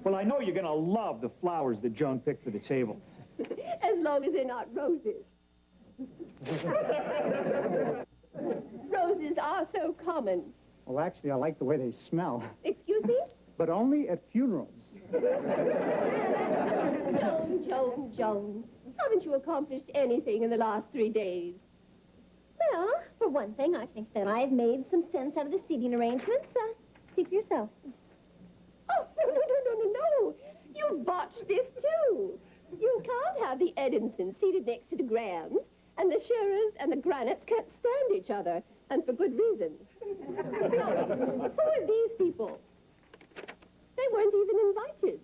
Well, I know you're going to love the flowers that Joan picked for the table. As long as they're not roses. Roses are so common. Well, actually, I like the way they smell. Excuse me? But only at funerals. Joan. Haven't you accomplished anything in the last 3 days? Well, for one thing, I think that I've made some sense out of the seating arrangements. See for yourself. Oh, no. You've botched this, too. You can't have the Edinsons seated next to the Grahams, and the Shearers and the Granites can't stand each other, and for good reason. Now, who are these people? They weren't even invited.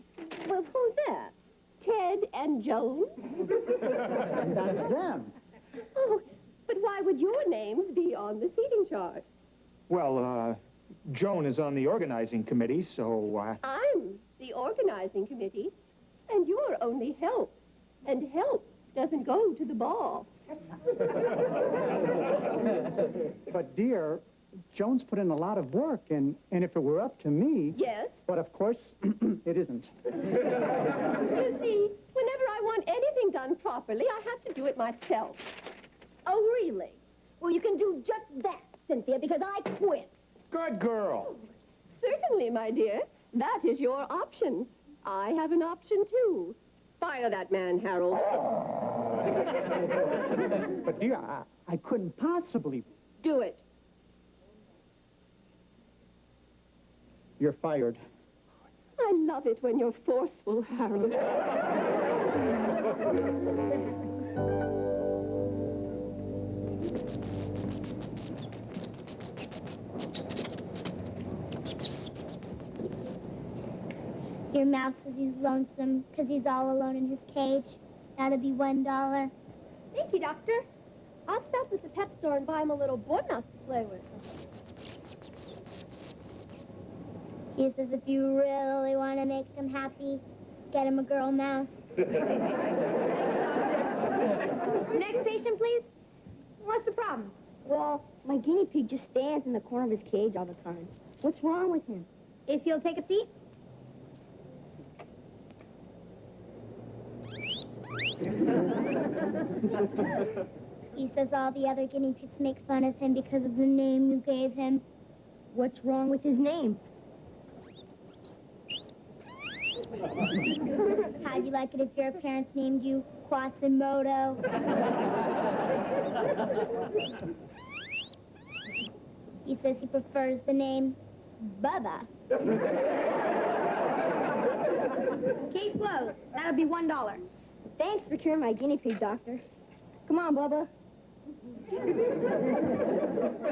Well, who's that? Ted and Joan? That's them. Oh, but why would your names be on the seating chart? Well, Joan is on the organizing committee, so, I'm the organizing committee, and you're only help. And help doesn't go to the ball. But, dear, Joan's put in a lot of work, and if it were up to me... Yes? But, of course, it isn't. You see, whenever I want anything done properly, I have to do it myself. Oh, really? Well, you can do just that, Cynthia, because I quit. Good girl. Certainly, my dear. That is your option. I have an option, too. Fire that man, Harold. But, dear, I couldn't possibly... Do it. You're fired. I love it when you're forceful, Harold. Your mouse says he's lonesome because he's all alone in his cage. That'll be $1. Thank you, Doctor. I'll stop at the pet store and buy him a little boy mouse to play with. He says if you really want to make him happy, get him a girl mouse. Next patient, please. What's the problem? Well, my guinea pig just stands in the corner of his cage all the time. What's wrong with him? If you'll take a seat. He says all the other guinea pigs make fun of him because of the name you gave him. What's wrong with his name? How'd you like it if your parents named you Quasimodo? He says he prefers the name Bubba. Case closed. That'll be $1. Thanks for curing my guinea pig, Doctor. Come on, Bubba.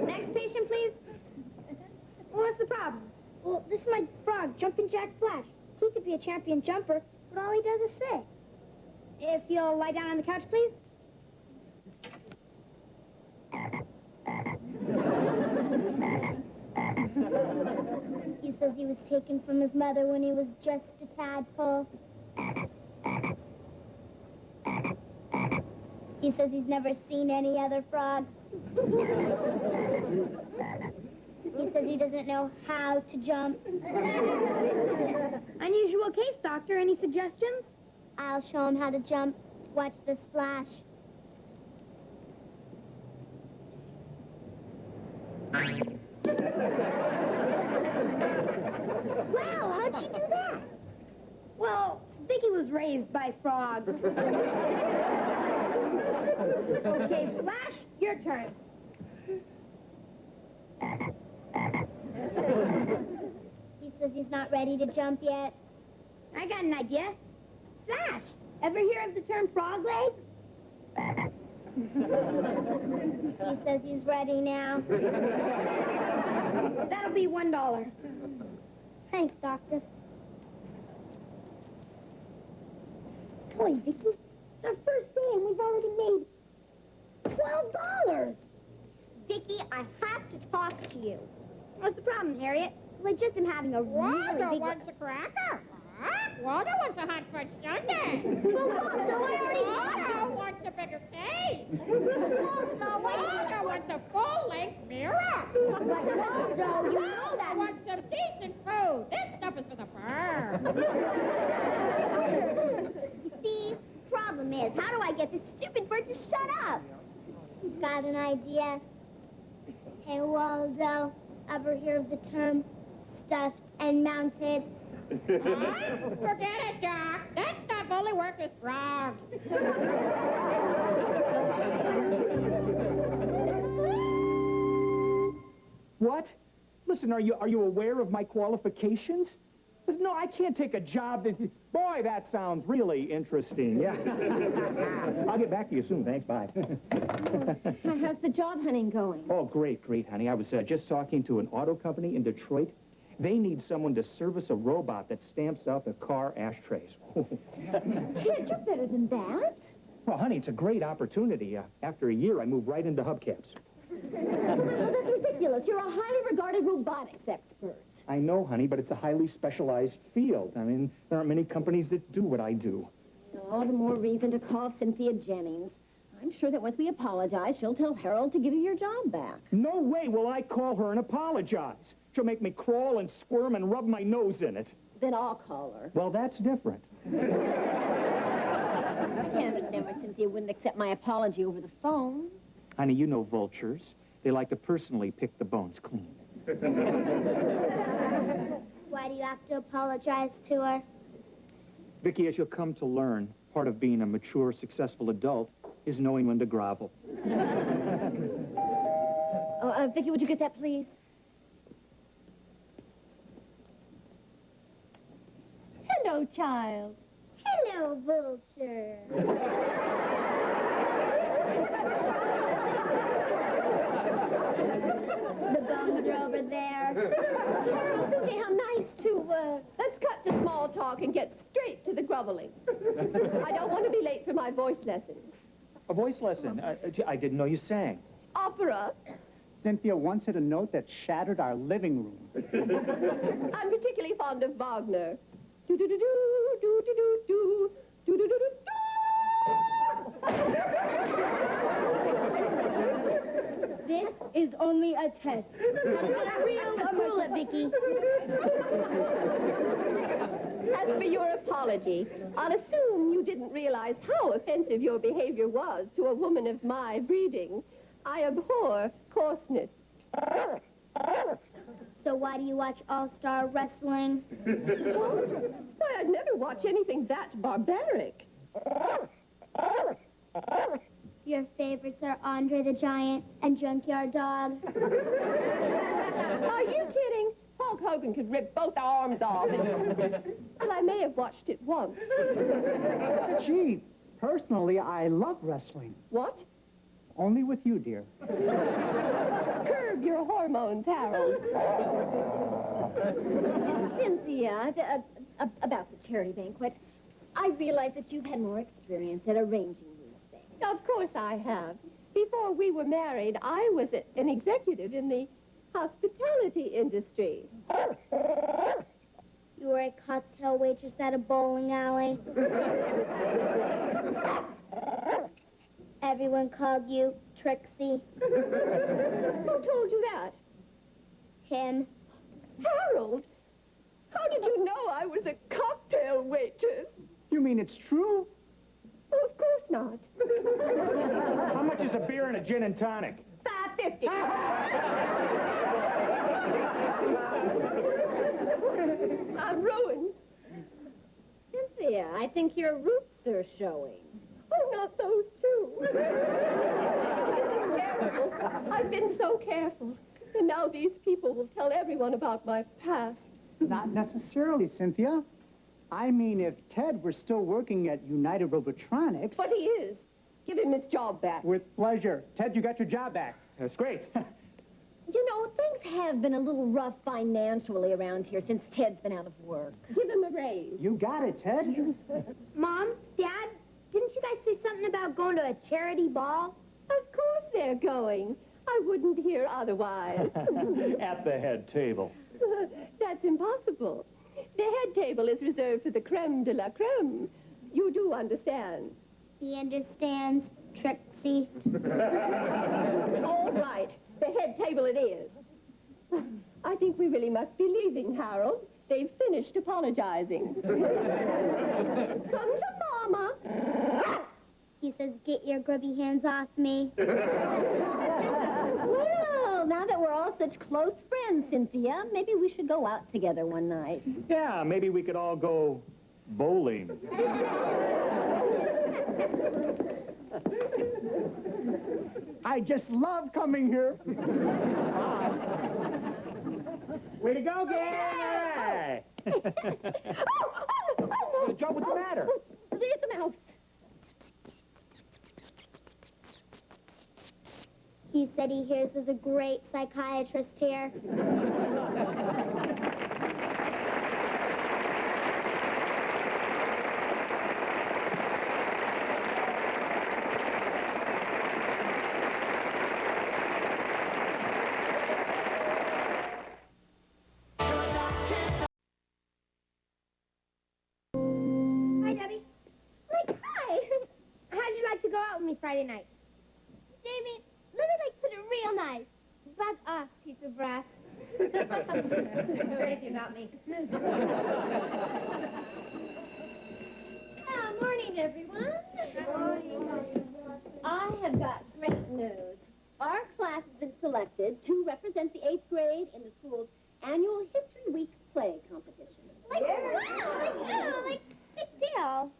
Next patient, please. What's the problem? Well, this is my frog, Jumping Jack Flash. He could be a champion jumper, but all he does is sit. If you'll lie down on the couch, please. He says he was taken from his mother when he was just a tadpole. He says he's never seen any other frogs. He says he doesn't know how to jump. Unusual case, Doctor. Any suggestions? I'll show him how to jump. Watch the splash. Wow, how'd she do that? Well, Vicky was raised by frogs. Okay, Flash, your turn. He says he's not ready to jump yet. I got an idea. Flash, ever hear of the term frog legs? He says he's ready now. That'll be $1. Thanks, Doctor. Boy, Vicky, it's our first day and we've already made $12. Vicky, I have to talk to you. What's the problem, Harriet? Well, I just am having a really big... wants a cracker. Huh? Waldo wants a hot fudge sundae. Well, Waldo, I already... Waldo wants a bigger cake. Waldo, Waldo wants a full-length mirror. But Waldo, you know Waldo that... wants some decent food. This stuff is for the birds. See, problem is, how do I get this stupid bird to shut up? Got an idea? Hey, Waldo, ever hear of the term stuffed and mounted? Forget it, Doc. That stuff only works with frogs. What? Listen, are you aware of my qualifications? Listen, no, I can't take a job that... Boy, that sounds really interesting. Yeah. I'll get back to you soon. Thanks. Bye. How's the job hunting going? Oh, great, honey. I was just talking to an auto company in Detroit. They need someone to service a robot that stamps out the car ashtrays. Ted, you're better than that. Well, honey, it's a great opportunity. After a year, I moved right into hubcaps. Well, that's ridiculous. You're a highly regarded robotics expert. I know, honey, but it's a highly specialized field. I mean, there aren't many companies that do what I do. All the more reason to call Cynthia Jennings. I'm sure that once we apologize, she'll tell Harold to give you your job back. No way will I call her and apologize. She'll make me crawl and squirm and rub my nose in it. Then I'll call her. Well, that's different. I can't understand why Cynthia wouldn't accept my apology over the phone. Honey, you know vultures. They like to personally pick the bones clean. Why do you have to apologize to her? Vicky, as you'll come to learn, part of being a mature, successful adult is knowing when to grovel. Vicky, would you get that, please? Hello, child. Hello, vulture. The bones are over there. Susie, how nice to, let's cut the small talk and get straight to the groveling. I don't want to be late for my voice lesson. A voice lesson? I didn't know you sang. Opera. Cynthia once hit a note that shattered our living room. I'm particularly fond of Wagner. Do-do-do-do, do-do-do-do, do-do-do-do-do. This is only a test. Not a real bullet, Vicky. As for your apology, I'll assume you didn't realize how offensive your behavior was to a woman of my breeding. I abhor coarseness. So why do you watch All-Star Wrestling? What? Why, I'd never watch anything that barbaric. Your favorites are Andre the Giant and Junkyard Dog. Are you kidding? Hulk Hogan could rip both arms off. Well, I may have watched it once. Gee, personally, I love wrestling. What? Only with you, dear. Curb your hormones, Harold. Cynthia, about the charity banquet, I realize that you've had more experience at arranging these things. Of course I have. Before we were married, I was an executive in the hospitality industry. You were a cocktail waitress at a bowling alley. Everyone called you Trixie. Who told you that? Him. Harold, how did you know I was a cocktail waitress? You mean it's true? Oh, of course not. How much is a beer and a gin and tonic? $5.50. I'm ruined. Cynthia, I think your roots are showing. Oh, not those two. Terrible. I've been so careful. And now these people will tell everyone about my past. Not necessarily, Cynthia. I mean, if Ted were still working at United Robotronics... But he is. Give him his job back. With pleasure. Ted, you got your job back. That's great. You know, things have been a little rough financially around here since Ted's been out of work. Give him a raise. You got it, Ted. Mom, Dad, didn't you guys say something about going to a charity ball? Of course they're going. I wouldn't hear otherwise. At the head table. That's impossible. The head table is reserved for the creme de la creme. You do understand. He understands, Trixie. All right. The head table it is. I think we really must be leaving, Harold. They've finished apologizing. Come to Mama. He says, get your grubby hands off me. Well, now that we're all such close friends, Cynthia, maybe we should go out together one night. Yeah, maybe we could all go bowling. I just love coming here. Way to go, gang! Joe, what's the matter? There's a mouse. He said he hears there's a great psychiatrist here. Hi, Debbie. Like, hi. How'd you like to go out with me Friday night? Davy, let me, put it real nice. Bug off, piece of brass. Crazy about me. Morning, everyone. I have got great news. Our class has been selected to represent the 8th grade in the school's annual History Week play competition. Wow, big deal.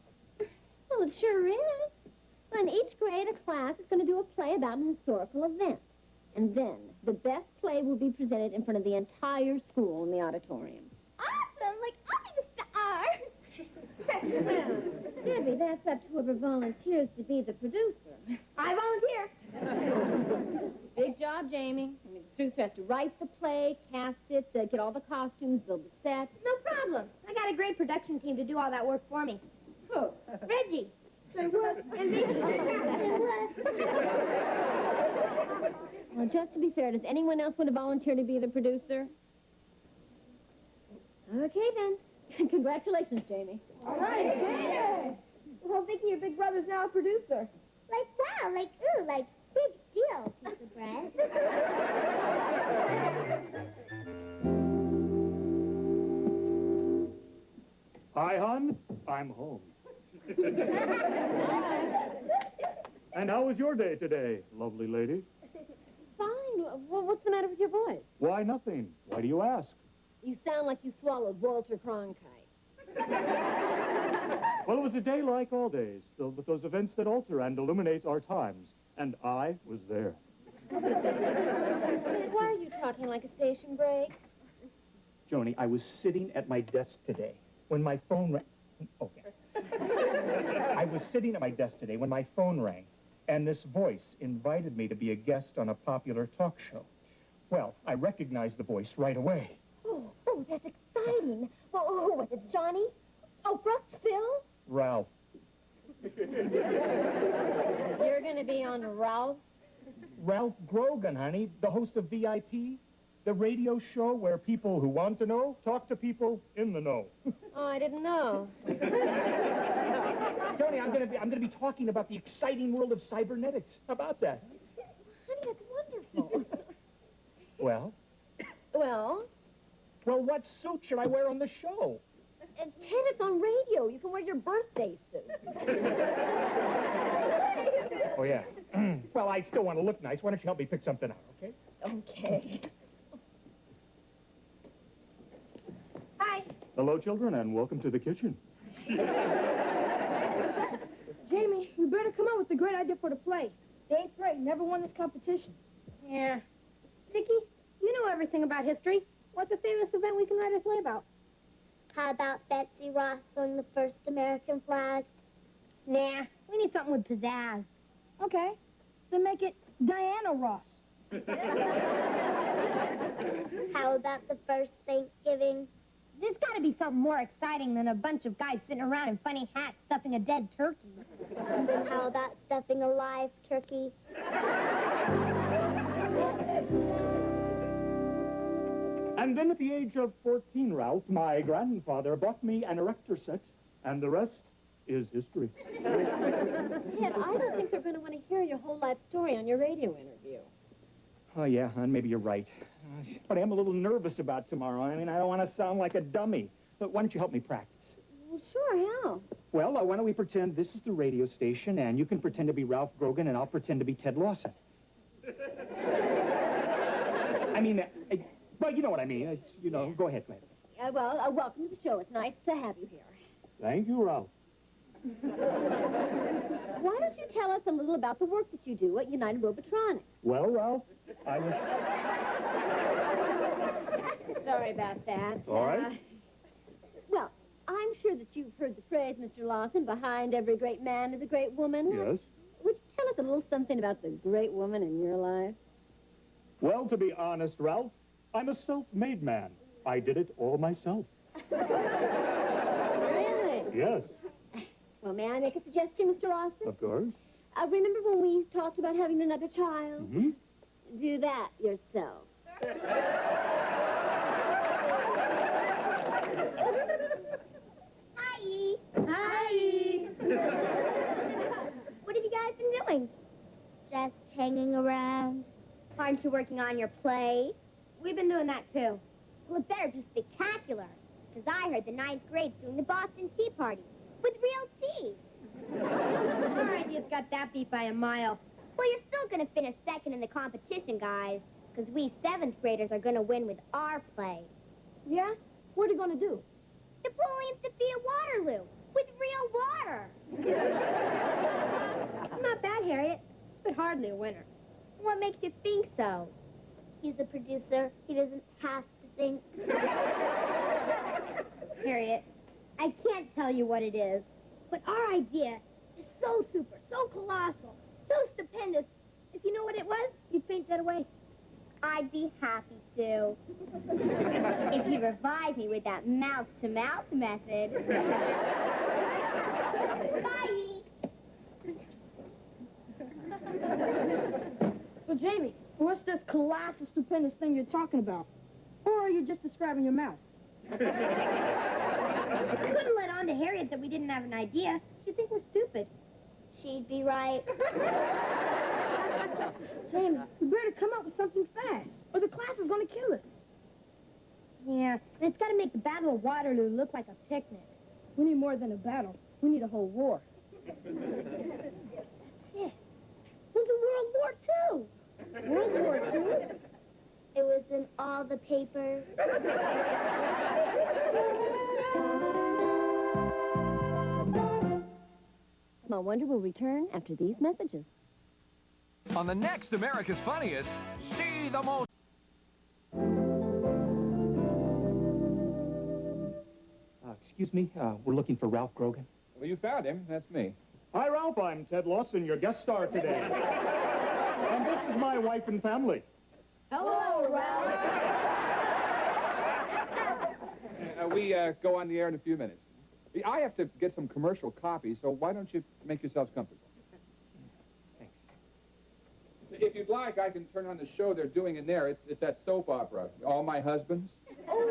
Well, it sure is. In each grade, a class is going to do a play about an historical event. And then the best play will be presented in front of the entire school in the auditorium. Awesome, I'll be the star. Well, Debbie, that's up to whoever volunteers to be the producer. I volunteer. Big job, Jamie. I mean, the producer has to write the play, cast it, get all the costumes, build the set. No problem. I got got a great production team to do all that work for me. Who? Reggie. Say what? And Vicky. Say what? Well, just to be fair, does anyone else want to volunteer to be the producer? Okay, then. Congratulations, Jamie. All right, yeah. Well, Vicky, your big brother's now a producer. Like, wow, like, ooh, like, big deal, piece of bread. Hi, hon. I'm home. And how was your day today, lovely lady? Fine. Well, what's the matter with your voice? Why, nothing. Why do you ask? You sound like you swallowed Walter Cronkite. Well, it was a day like all days, filled with those events that alter and illuminate our times. And I was there. Why are you talking like a station break? Joni, I was sitting at my desk today when my phone rang. Okay. I was sitting at my desk today when my phone rang, and this voice invited me to be a guest on a popular talk show. Well, I recognized the voice right away. Oh, that's exciting. Well, who was it, Johnny? Oprah? Phil? Ralph. You're going to be on Ralph? Ralph Grogan, honey, the host of VIP, the radio show where people who want to know talk to people in the know. Oh, I didn't know. Joni, I'm gonna be talking about the exciting world of cybernetics. How about that? Honey, that's wonderful. Well, Well, what suit should I wear on the show? and Ted, it's on radio. You can wear your birthday suit. Oh, yeah. Well, I still want to look nice. Why don't you help me pick something out, okay? Okay. Hi. Hello, children, and welcome to the kitchen. Jamie, we better come up with a great idea for the play. The 8th grade never won this competition. Yeah. Vicky, you know everything about history. What's a famous event we can write a play about? How about Betsy Ross on the first American flag? Nah, we need something with pizzazz. Okay, then make it Diana Ross. How about the first Thanksgiving? There's got to be something more exciting than a bunch of guys sitting around in funny hats stuffing a dead turkey. How about stuffing a live turkey? And then at the age of 14, Ralph, my grandfather bought me an erector set, and the rest is history. Ted, I don't think they're going to want to hear your whole life story on your radio interview. Oh, yeah, hon, maybe you're right. But I am a little nervous about tomorrow. I mean, I don't want to sound like a dummy. But why don't you help me practice? Well, sure, how? Well, why don't we pretend this is the radio station, and you can pretend to be Ralph Grogan, and I'll pretend to be Ted Lawson. I mean, well, you know what I mean. It's, you know, go ahead, go ahead. Well, welcome to the show. It's nice to have you here. Thank you, Ralph. Why don't you tell us a little about the work that you do at United Robotronics? Well, Ralph, I was... Sorry about that. All right. Well, I'm sure that you've heard the phrase, Mr. Lawson, behind every great man is a great woman. Yes? Would you tell us a little something about the great woman in your life? Well, to be honest, Ralph, I'm a self-made man. I did it all myself. Really? Yes, Well, may I make a suggestion, Mr. Lawson? of course. Remember when we talked about having another child? Mm-hmm. Do that yourself. Hi. Hi. What have you guys been doing? Just hanging around. Aren't you working on your play? We've been doing that, too. Well, it better be spectacular, because I heard the 9th grade's doing the Boston Tea Party with real tea. Our idea's got that beat by a mile. Well, you're still going to finish second in the competition, guys, because we 7th graders are going to win with our play. Yeah? What are you going to do? Napoleon's defeat at Waterloo with real water. Not bad, Harriet, but hardly a winner. What makes you think so? He's a producer. He doesn't have to think. Harriet, I can't tell you what it is, but our idea is so super, so colossal, so stupendous. If you know what it was, you'd faint that away. I'd be happy to. If you revive me with that mouth-to-mouth method. Bye! So, Jamie, what's this colossal, stupendous thing you're talking about? Or are you just describing your mouth? We couldn't let on to Harriet that we didn't have an idea. She'd think we're stupid. She'd be right. Jamie, we better come up with something fast, or the class is going to kill us. Yeah, and it's got to make the Battle of Waterloo look like a picnic. We need more than a battle. We need a whole war. Yeah. When's the World War II? World War II? It was in all the papers. Small Wonder will return after these messages. On the next America's Funniest, see the most... Excuse me, we're looking for Ralph Grogan. Well, you found him. That's me. Hi, Ralph. I'm Ted Lawson, your guest star today. And this is my wife and family. Hello, Ralph. We go on the air in a few minutes. I have to get some commercial copy, so why don't you make yourselves comfortable? Thanks. If you'd like, I can turn on the show they're doing in there. It's that soap opera, All My Husbands. Oh,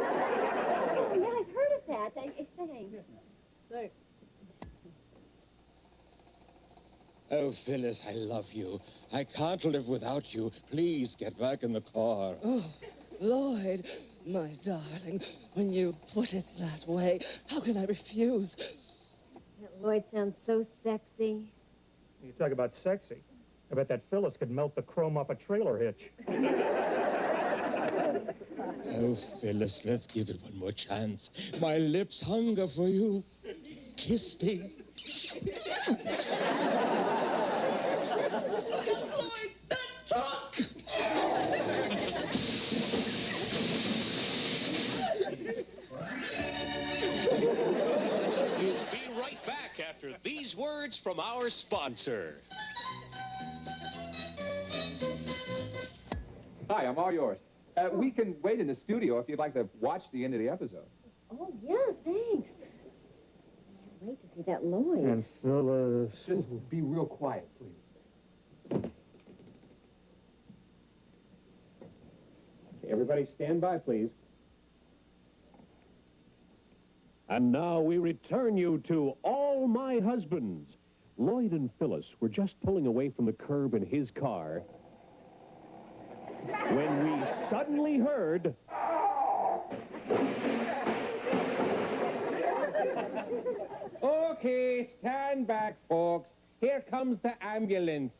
yeah, I've heard of that. Thanks. Oh, Phyllis, I love you. I can't live without you. Please get back in the car. Oh, Lloyd, my darling, when you put it that way, how can I refuse? That Lloyd sounds so sexy. You talk about sexy. I bet that Phyllis could melt the chrome off a trailer hitch. Oh, Phyllis, let's give it one more chance. My lips hunger for you. Kiss me. Lloyd, don't talk! We'll be right back after these words from our sponsor. Hi, I'm all yours. We can wait in the studio if you'd like to watch the end of the episode. Oh, yeah, thanks. Can't wait to see that Lloyd. And Phyllis... Just be real quiet, please. Everybody stand by, please. And now we return you to All My Husbands. Lloyd and Phyllis were just pulling away from the curb in his car when we suddenly heard... Okay, stand back, folks. Here comes the ambulance.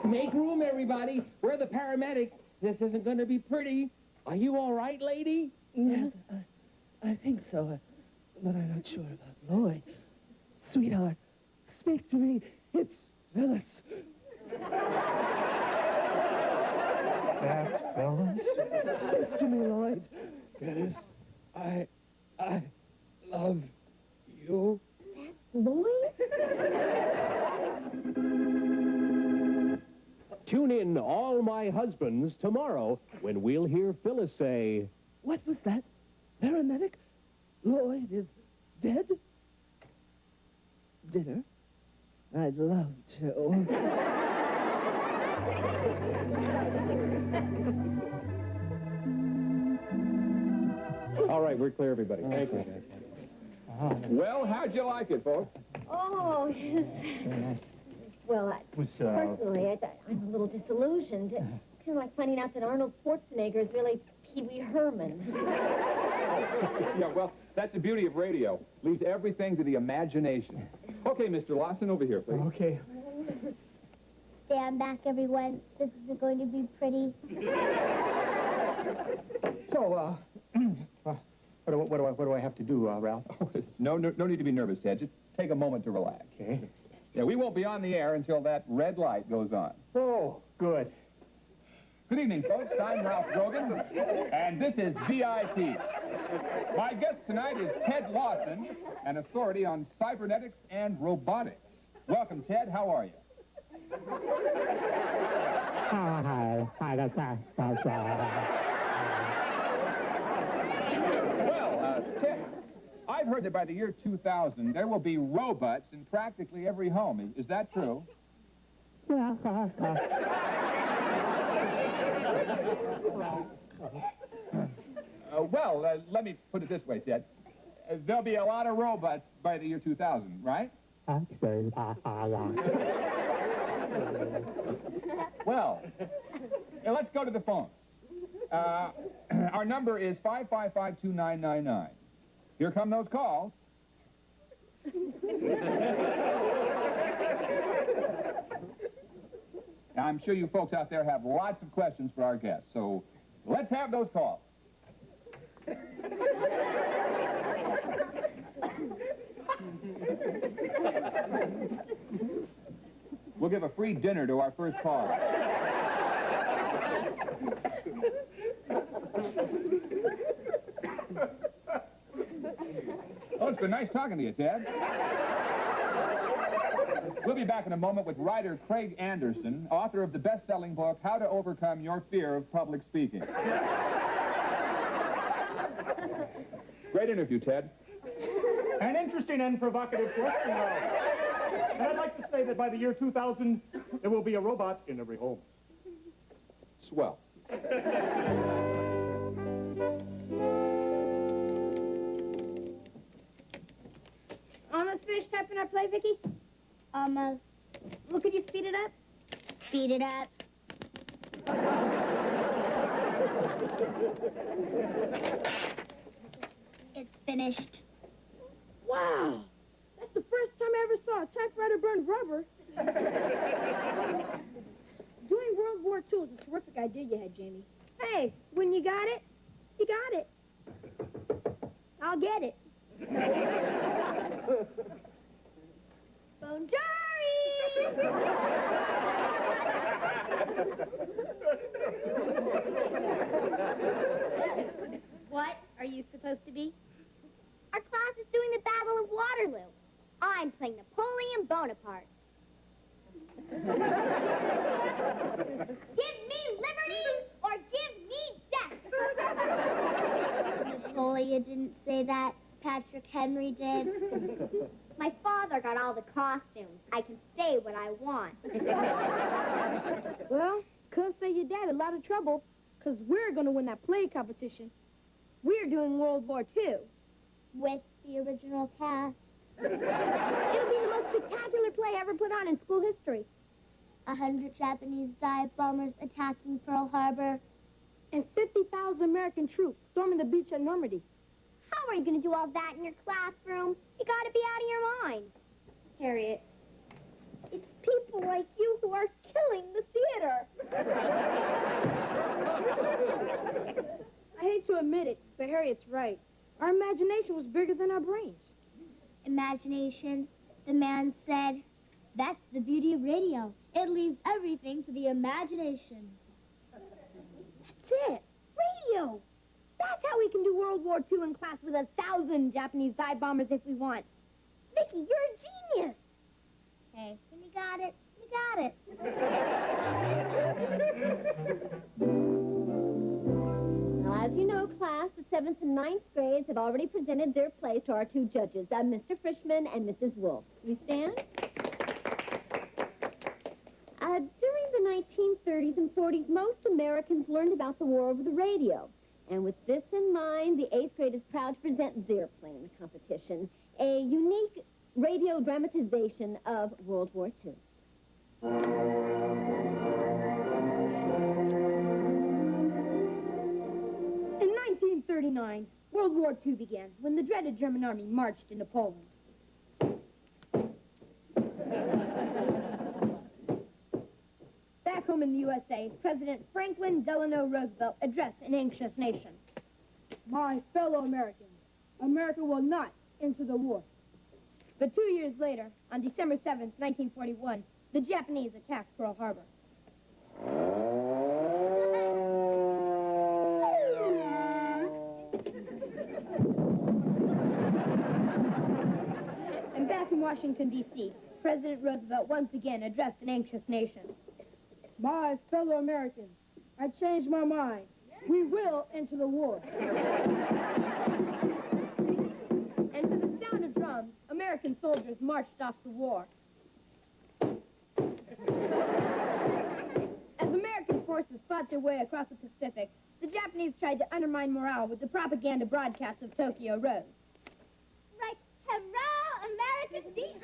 Make room, everybody. We're the paramedics. This isn't going to be pretty. Are you all right, lady? Yes, I think so, but I'm not sure about Lloyd. Sweetheart, speak to me. It's Phyllis. That's Phyllis? Speak to me, Lloyd. Phyllis, I love you. Lloyd? Tune in to All My Husbands tomorrow when we'll hear Phyllis say... What was that? Paramedic? Lloyd is dead? Dinner? I'd love to. All right, we're clear, everybody. Thank you. Well, how'd you like it, folks? Oh, well, personally, I'm a little disillusioned. Kind of like finding out that Arnold Schwarzenegger is really Pee Wee Herman. Yeah, well, that's the beauty of radio. Leaves everything to the imagination. Okay, Mr. Lawson, over here, please. Okay. Stand back, everyone. This isn't going to be pretty. So, what do I have to do, Ralph? No need to be nervous, Ted. Just take a moment to relax. Okay. Yeah, we won't be on the air until that red light goes on. Oh, good. Good evening, folks. I'm Ralph Grogan, and this is VIP. My guest tonight is Ted Lawson, an authority on cybernetics and robotics. Welcome, Ted. How are you? Well, Ted, I've heard that by the year 2000, there will be robots in practically every home. Is that true? Let me put it this way, Ted. There'll be a lot of robots by the year 2000, right? Well, let's go to the phones. Our number is 555-2999. Here come those calls. Now, I'm sure you folks out there have lots of questions for our guests, so let's have those calls. We'll give a free dinner to our first caller. Oh, it's been nice talking to you, Ted. We'll be back in a moment with writer Craig Anderson, author of the best-selling book, How to Overcome Your Fear of Public Speaking. Great interview, Ted. An interesting and provocative question, And I'd like to say that by the year 2000, there will be a robot in every home. Swell. Almost finished typing our play, Vicky? Almost. Well, could you speed it up? Speed it up. It's finished. Wow. That's the first time I ever saw a typewriter burn rubber. Doing World War II was a terrific idea you had, Jamie. Hey, when you got it, you got it. I'll get it. What are you supposed to be? Our class is doing the Battle of Waterloo. I'm playing Napoleon Bonaparte. Give me liberty or give me death. Napoleon didn't say that. Patrick Henry did. My father got all the costumes. I can say what I want. Well, couldn't say your dad a lot of trouble, because we're going to win that play competition. We're doing World War II. With the original cast. It'll be the most spectacular play ever put on in school history. 100 Japanese dive bombers attacking Pearl Harbor. And 50,000 American troops storming the beach at Normandy. How are you going to do all that in your classroom? You got to be out of your mind. Harriet, it's people like you who are killing the theater. I hate to admit it, but Harriet's right. Our imagination was bigger than our brains. Imagination, the man said, that's the beauty of radio. It leaves everything to the imagination. That's it. Radio. That's how we can do World War II in class with 1,000 Japanese dive bombers if we want. Vicky, you're a genius. Hey, when you got it, you got it. Now, as you know, class, the 7th and 9th grades have already presented their plays to our two judges, Mr. Frischman and Mrs. Wolf. We stand? During the 1930s and 40s, most Americans learned about the war over the radio. And with this in mind, the 8th grade is proud to present their play in the competition, a unique radio dramatization of World War II. In 1939, World War II began when the dreaded German army marched into Poland. Back home in the USA, President Franklin Delano Roosevelt addressed an anxious nation. My fellow Americans, America will not enter the war. But 2 years later, on December 7th, 1941, the Japanese attacked Pearl Harbor. And back in Washington, D.C., President Roosevelt once again addressed an anxious nation. My fellow Americans, I changed my mind. We will enter the war. And to the sound of drums, American soldiers marched off to war. As American forces fought their way across the Pacific, the Japanese tried to undermine morale with the propaganda broadcasts of Tokyo Rose. Right, hurrah, American GI!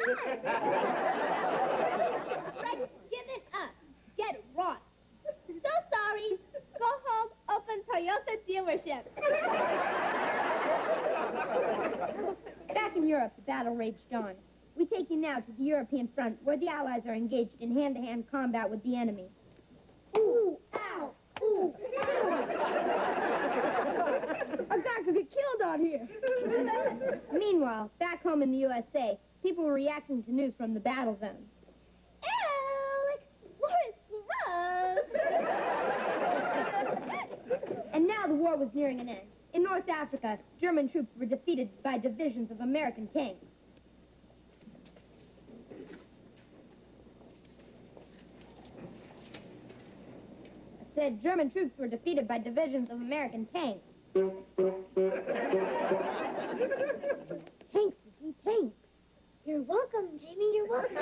Right, give it up. Get lost. So sorry. Go home, open Toyota dealership. Back in Europe, the battle raged on. We take you now to the European front, where the Allies are engaged in hand-to-hand combat with the enemy. Ooh, ow, ooh, ow. A guy could get killed out here. Meanwhile, back home in the USA, people were reacting to news from the battle zone. And now the war was nearing an end. In North Africa, German troops were defeated by divisions of American tanks. I said German troops were defeated by divisions of American tanks. Tanks, tanks. You're welcome, Jamie, you're welcome.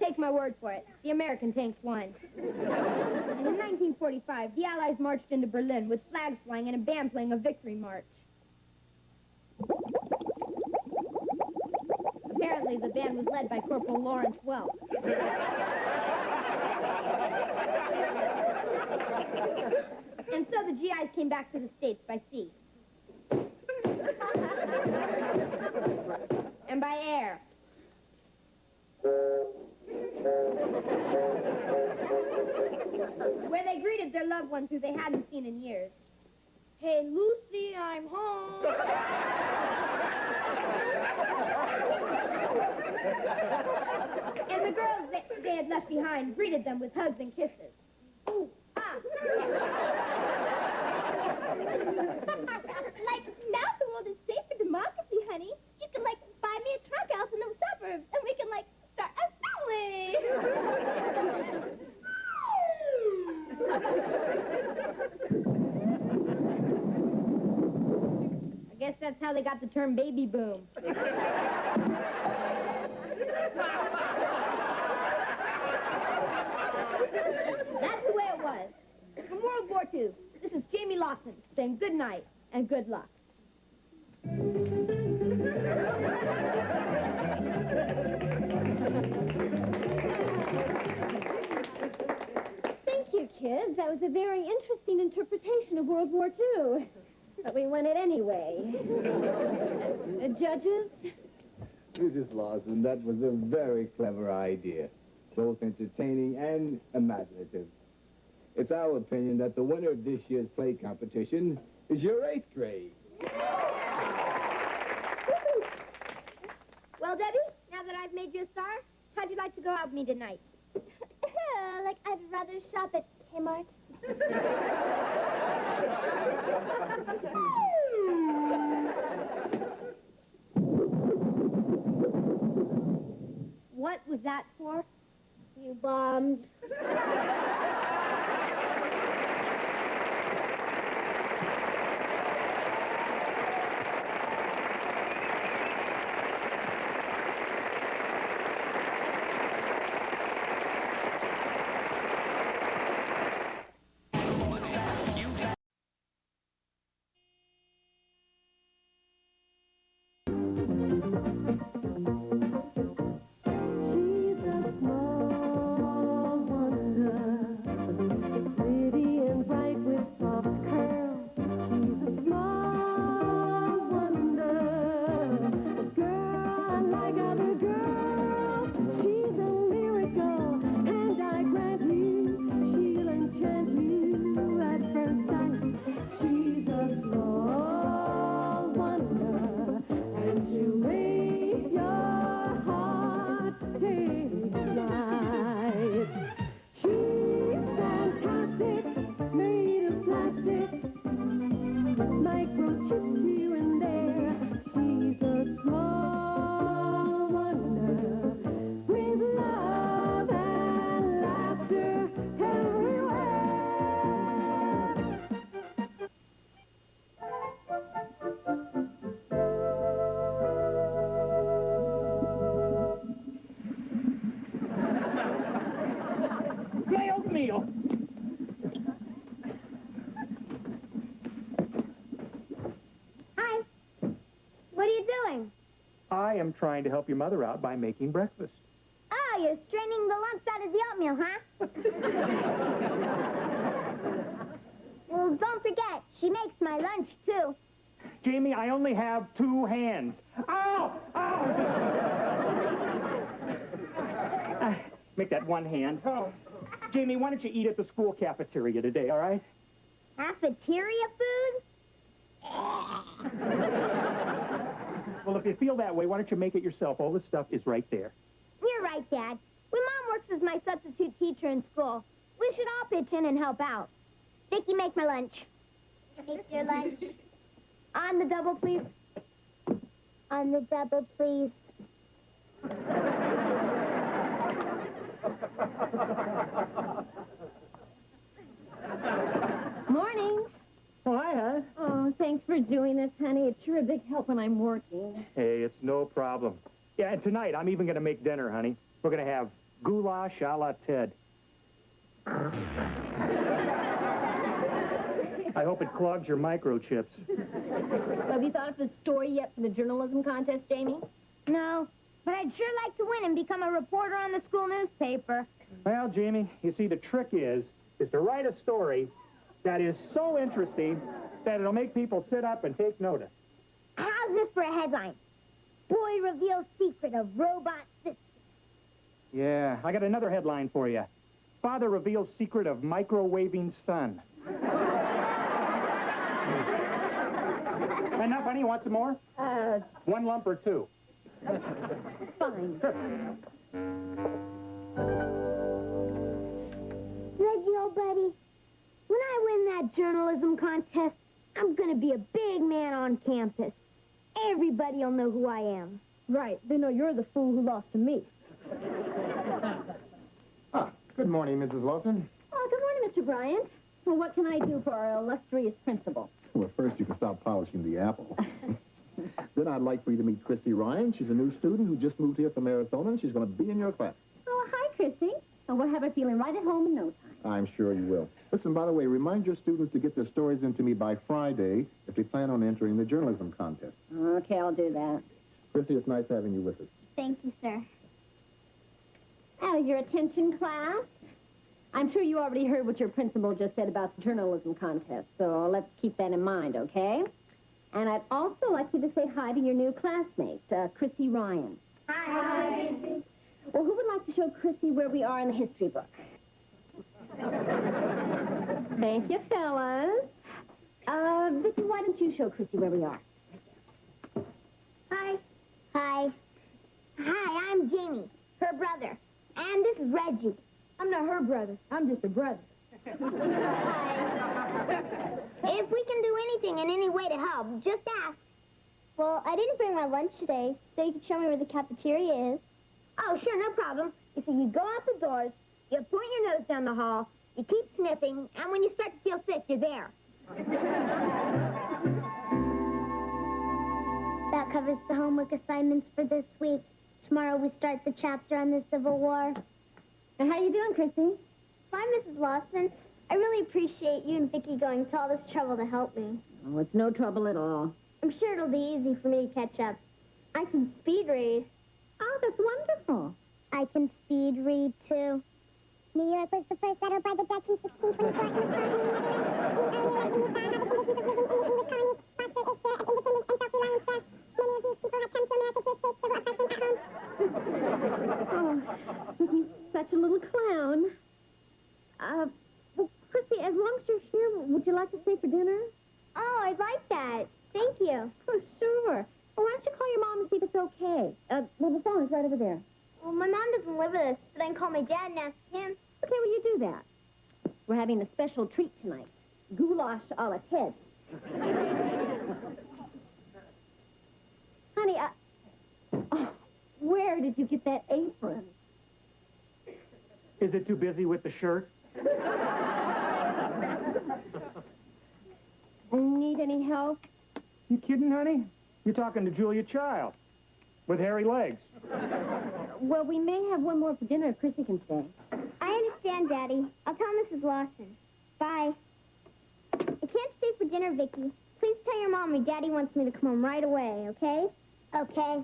Take my word for it. The American tanks won. And in 1945, the Allies marched into Berlin with flags flying and a band playing a victory march. Apparently, the band was led by Corporal Lawrence Welch. And so the GIs came back to the States by sea. And by air. Where they greeted their loved ones who they hadn't seen in years. Hey, Lucy, I'm home. And the girls they had left behind greeted them with hugs and kisses. Ooh, ah. Like, now the world is safe for democracy, honey. You can, like, buy me a trunk house in the suburbs, and we can, like, start a family. I guess that's how they got the term baby boom. That's the way it was. From World War II, this is Jamie Lawson saying good night and good luck. Thank you, kids. That was a very interesting interpretation of World War II. But we won it anyway. Judges? Mrs. Lawson, that was a very clever idea, both entertaining and imaginative. It's our opinion that the winner of this year's play competition is your 8th grade. Well, Debbie, now that I've made you a star, how'd you like to go out with me tonight? Like, I'd rather shop at Kmart. What was that for? You bombed. Microchipped here and there. She's a small I am trying to help your mother out by making breakfast. Oh, you're straining the lumps out of the oatmeal, huh? Well, don't forget, she makes my lunch, too. Jamie, I only have 2 hands. Ow! Ow! Make that 1 hand. Oh. Jamie, why don't you eat at the school cafeteria today, all right? Cafeteria food? Well, if you feel that way, why don't you make it yourself? All the stuff is right there. You're right, Dad. When Mom works as my substitute teacher in school, we should all pitch in and help out. Vicky, make my lunch. Make your lunch. On the double, please. On the double, please. Morning. Oh, hi, hon. Oh, thanks for doing this, honey. It's sure a big help when I'm working. Hey, it's no problem. Yeah, and tonight I'm even going to make dinner, honey. We're going to have goulash a la Ted. I hope it clogs your microchips. So have you thought of a story yet for the journalism contest, Jamie? No, but I'd sure like to win and become a reporter on the school newspaper. Well, Jamie, you see, the trick is to write a story that is so interesting that it'll make people sit up and take notice. How's this for a headline? Boy reveals secret of robot system. Yeah, I got another headline for you. Father reveals secret of microwaving son. Enough, honey? You want some more? 1 lump or 2? Fine. Reggie, old buddy, when I win that journalism contest, I'm gonna be a big man on campus. Everybody'll know who I am. Right. They know you're the fool who lost to me. Good morning, Mrs. Lawson. Oh, good morning, Mr. Bryant. Well, what can I do for our illustrious principal? Well, first you can stop polishing the apple. Then I'd like for you to meet Chrissy Ryan. She's a new student who just moved here from Arizona, and she's going to be in your class. Oh, hi, Chrissy. Oh, we'll have her feeling right at home in no time. I'm sure you will. Listen, by the way, remind your students to get their stories into me by Friday if they plan on entering the journalism contest. Okay, I'll do that. Chrissy, it's nice having you with us. Thank you, sir. Oh, your attention, class. I'm sure you already heard what your principal just said about the journalism contest, so let's keep that in mind, okay? And I'd also like you to say hi to your new classmate, Chrissy Ryan. Hi. Well, who would like to show Chrissy where we are in the history book? Thank you, fellas. Vicky, why don't you show Chrissy where we are? Hi. Hi. Hi, I'm Jamie, her brother. And this is Reggie. I'm not her brother. I'm just a brother. Hi. If we can do anything in any way to help, just ask. Well, I didn't bring my lunch today, so you can show me where the cafeteria is. Oh, sure, no problem. You see, you go out the doors, you point your nose down the hall, you keep sniffing, and when you start to feel sick, you're there. That covers the homework assignments for this week. Tomorrow we start the chapter on the Civil War. And how you doing, Chrissy? Fine, Mrs. Lawson. I really appreciate you and Vicky going to all this trouble to help me. Oh, it's no trouble at all. I'm sure it'll be easy for me to catch up. I can speed read. Oh, that's wonderful. I can speed read, too. New York was the first settled by the Dutch in 1624. Such a little clown. Well, Chrissy, as long as you're here, would you like to stay for dinner? Oh, I'd like that. Thank you. Oh, sure. Well, why don't you call your mom and see if it's okay? Well, the phone is right over there. Well, my mom doesn't live with us, but I can call my dad and ask him. Okay, well, you do that. We're having a special treat tonight. Goulash a la Ted. Honey, oh, where did you get that apron? Is it too busy with the shirt? Need any help? You kidding, honey? You're talking to Julia Child with hairy legs. Well, we may have one more for dinner if Chrissy can stay. I understand, Daddy. I'll tell Mrs. Lawson. Bye. I can't stay for dinner, Vicky. Please tell your mom your Daddy wants me to come home right away, okay? Okay.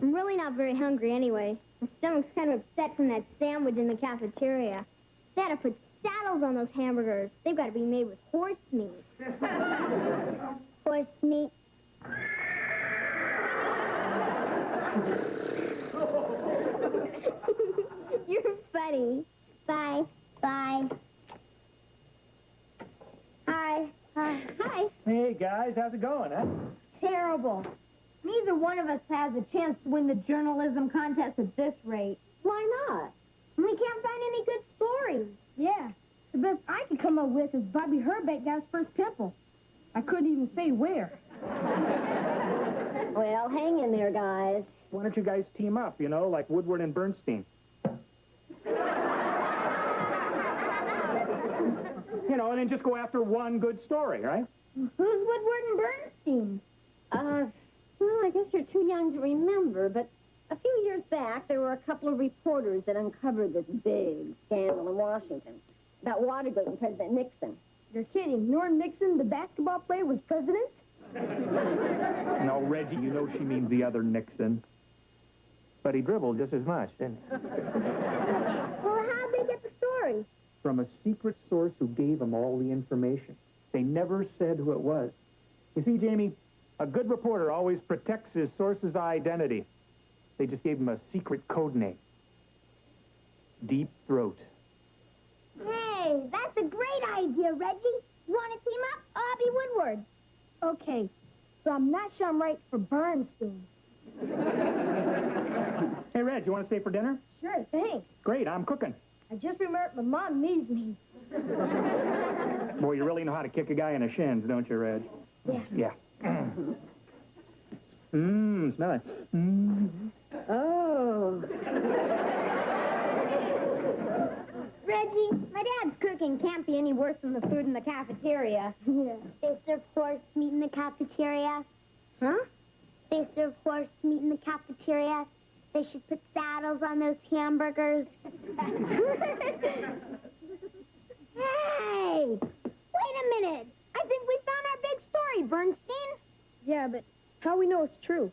I'm really not very hungry anyway. My stomach's kind of upset from that sandwich in the cafeteria. They had to put saddles on those hamburgers. They've got to be made with horse meat. Horse meat. You're funny. Bye. Bye. Hi. Hi. Hey, guys, how's it going, huh? Terrible. Neither one of us has a chance to win the journalism contest at this rate. Why not? We can't find any good stories. Yeah. The best I could come up with is Bobby Herbeck got his first pimple. I couldn't even say where. Well, hang in there, guys. Why don't you guys team up, you know, like Woodward and Bernstein? You know, and then just go after one good story, right? Who's Woodward and Bernstein? Well, I guess you're too young to remember, but a few years back, there were a couple of reporters that uncovered this big scandal in Washington about Watergate and President Nixon. You're kidding. Norm Nixon, the basketball player, was president? No, Reggie, you know she means the other Nixon. But he dribbled just as much, didn't he? Well, how'd they get the story? From a secret source who gave them all the information. They never said who it was. You see, Jamie, a good reporter always protects his source's identity. They just gave him a secret code name. Deep Throat. Hey, that's a great idea, Reggie. Want to team up? I'll be Woodward. Okay, so I'm not sure I'm right for Bernstein. Hey, Reg, you want to stay for dinner? Sure, thanks. Great, I'm cooking. I just remembered my mom needs me. Boy, you really know how to kick a guy in the shins, don't you, Reg? Yeah. Yeah. Smell it. Oh. Reggie, my dad's cooking can't be any worse than the food in the cafeteria. Yeah. They serve horse meat in the cafeteria. Huh? They serve horse meat in the cafeteria. They should put saddles on those hamburgers. Hey! Wait a minute! I think we found our big story, Bernstein. Yeah, but how we know it's true?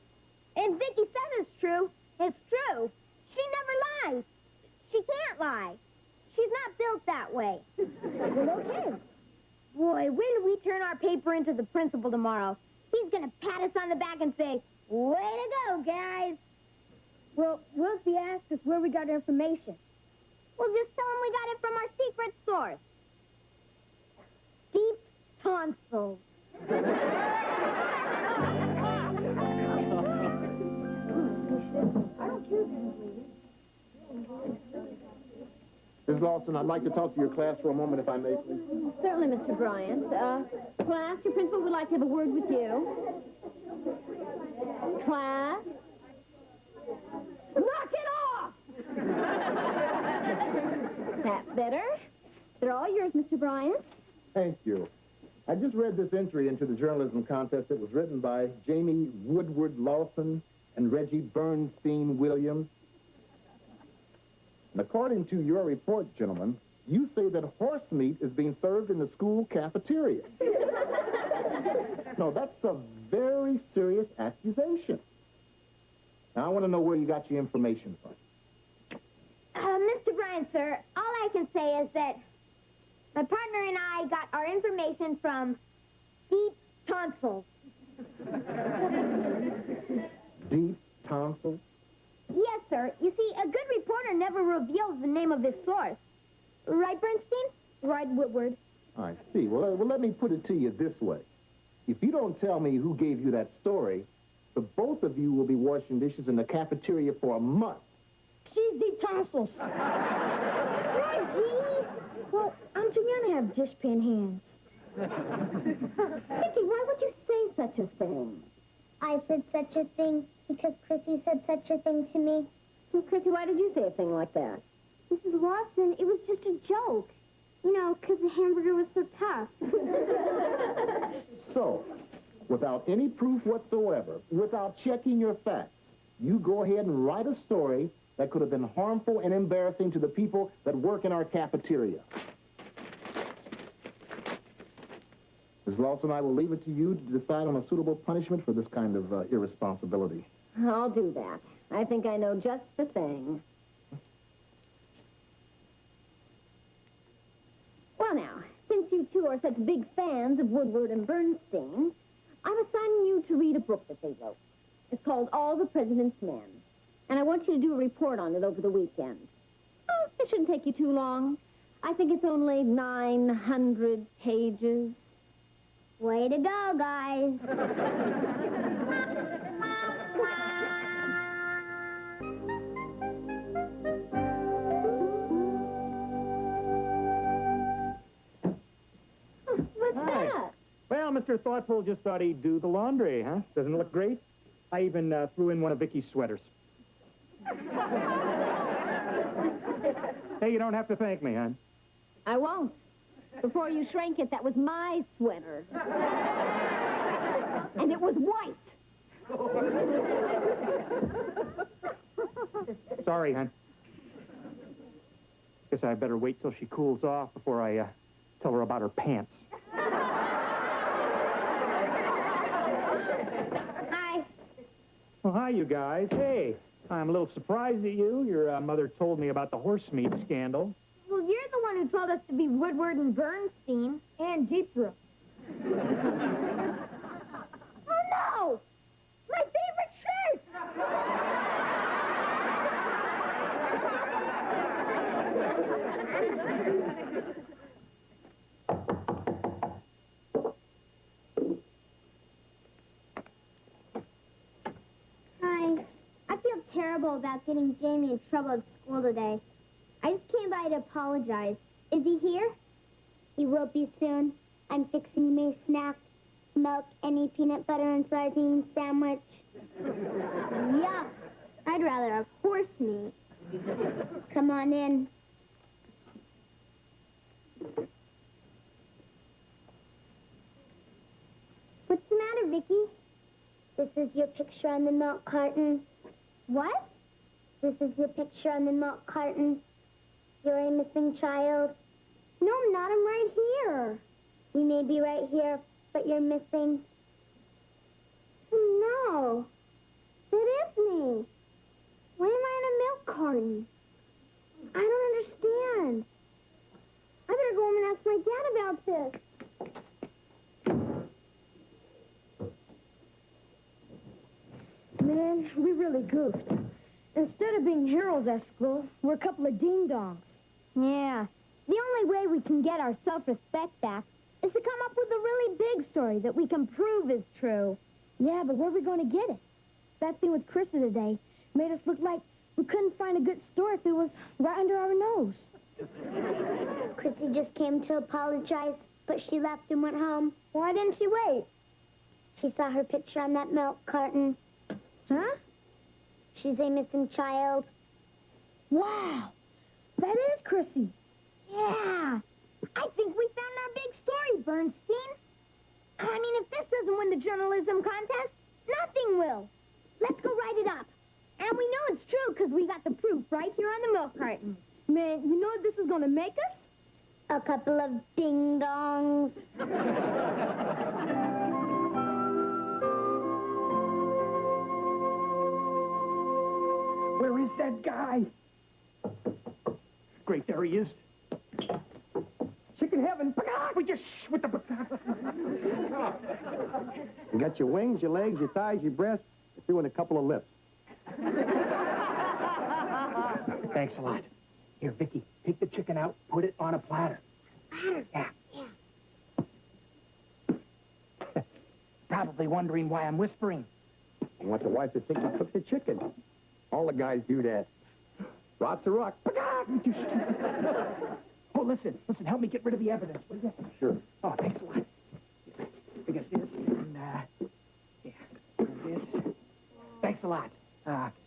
And Vicky says it's true. It's true. She never lies. She can't lie. She's not built that way. Well, okay. Boy, when we turn our paper into the principal tomorrow, he's going to pat us on the back and say, way to go, guys. Well, what if he asks us where we got our information? We'll just tell him we got it from our secret source. Deep tonsils. Ms. Lawson, I'd like to talk to your class for a moment, if I may, please. Certainly, Mr. Bryant. Class, your principal would like to have a word with you. Class? Knock it off! That's better. They're all yours, Mr. Bryant. Thank you. I just read this entry into the journalism contest that was written by Jamie Woodward Lawson and Reggie Bernstein Williams. And according to your report, gentlemen, you say that horse meat is being served in the school cafeteria. No, that's a very serious accusation. Now, I want to know where you got your information from. Mr. Bryant, sir, all I can say is that my partner and I got our information from Deep Tonsils. Deep tonsils? Yes, sir. You see, a good reporter never reveals the name of his source. Right, Bernstein? Right, Woodward. I see. Well, let me put it to you this way. If you don't tell me who gave you that story, the both of you will be washing dishes in the cafeteria for a month. She's Deep Tonsils. Reggie! Well, I'm too young to have dishpan hands. Vicky, why would you say such a thing? I said such a thing because Chrissy said such a thing to me. Well, Chrissy, why did you say a thing like that? Mrs. Lawson, it was just a joke. You know, because the hamburger was so tough. So, without any proof whatsoever, without checking your facts, you go ahead and write a story that could have been harmful and embarrassing to the people that work in our cafeteria. Ms. Lawson, I will leave it to you to decide on a suitable punishment for this kind of irresponsibility. I'll do that. I think I know just the thing. Well, now, since you two are such big fans of Woodward and Bernstein, I'm assigning you to read a book that they wrote. It's called All the President's Men, and I want you to do a report on it over the weekend. Oh, it shouldn't take you too long. I think it's only 900 pages. Way to go, guys. What's that? Well, Mr. Thoughtful just thought he'd do the laundry, huh? Doesn't it look great? I even threw in one of Vicky's sweaters. Hey, you don't have to thank me, hon. I won't. Before you shrank it, that was my sweater. And it was white. Sorry, hon. Guess I better wait till she cools off before I tell her about her pants. Hi. Oh, hi, you guys. Hey, I'm a little surprised at you. Your mother told me about the horse meat scandal. Well, you're the one who told us to be Woodward and Bernstein. And Deep Throat. Oh, no! My favorite shirt! Hi. I feel terrible about getting Jamie in trouble at school today. I just came by to apologize. Is he here? He will be soon. I'm fixing me a snack. Milk, any peanut butter and sardine sandwich. Yuck. I'd rather have horse meat. Come on in. What's the matter, Vicky? This is your picture on the milk carton. What? This is your picture on the milk carton. You're a missing child. No, I'm not. I'm right here. You may be right here, but you're missing. Oh, no. That is me. Why am I in a milk carton? I don't understand. I better go home and ask my dad about this. Man, we really goofed. Instead of being heroes at school, we're a couple of ding-dongs. Yeah. The only way we can get our self-respect back is to come up with a really big story that we can prove is true. Yeah, but where are we going to get it? That thing with Krista today made us look like we couldn't find a good story if it was right under our nose. Chrissy just came to apologize, but she left and went home. Why didn't she wait? She saw her picture on that milk carton. Huh? She's a missing child. Wow! That is Chrissy. Yeah. I think we found our big story, Bernstein. I mean, if this doesn't win the journalism contest, nothing will. Let's go write it up. And we know it's true because we got the proof right here on the milk carton. Man, you know what this is going to make us? A couple of ding-dongs. Where is that guy? Great, there he is. Chicken heaven. We just with the... You got your wings, your legs, your thighs, your breasts. You threw in a couple of lips. Thanks a lot. Here, Vicky, take the chicken out, put it on a platter. Yeah. Probably wondering why I'm whispering. You want the wife to think you cooked the chicken. All the guys do that. Rots a rock. Oh, listen, help me get rid of the evidence, will you? Sure. Oh, thanks a lot. I got this, and, yeah, this. Thanks a lot.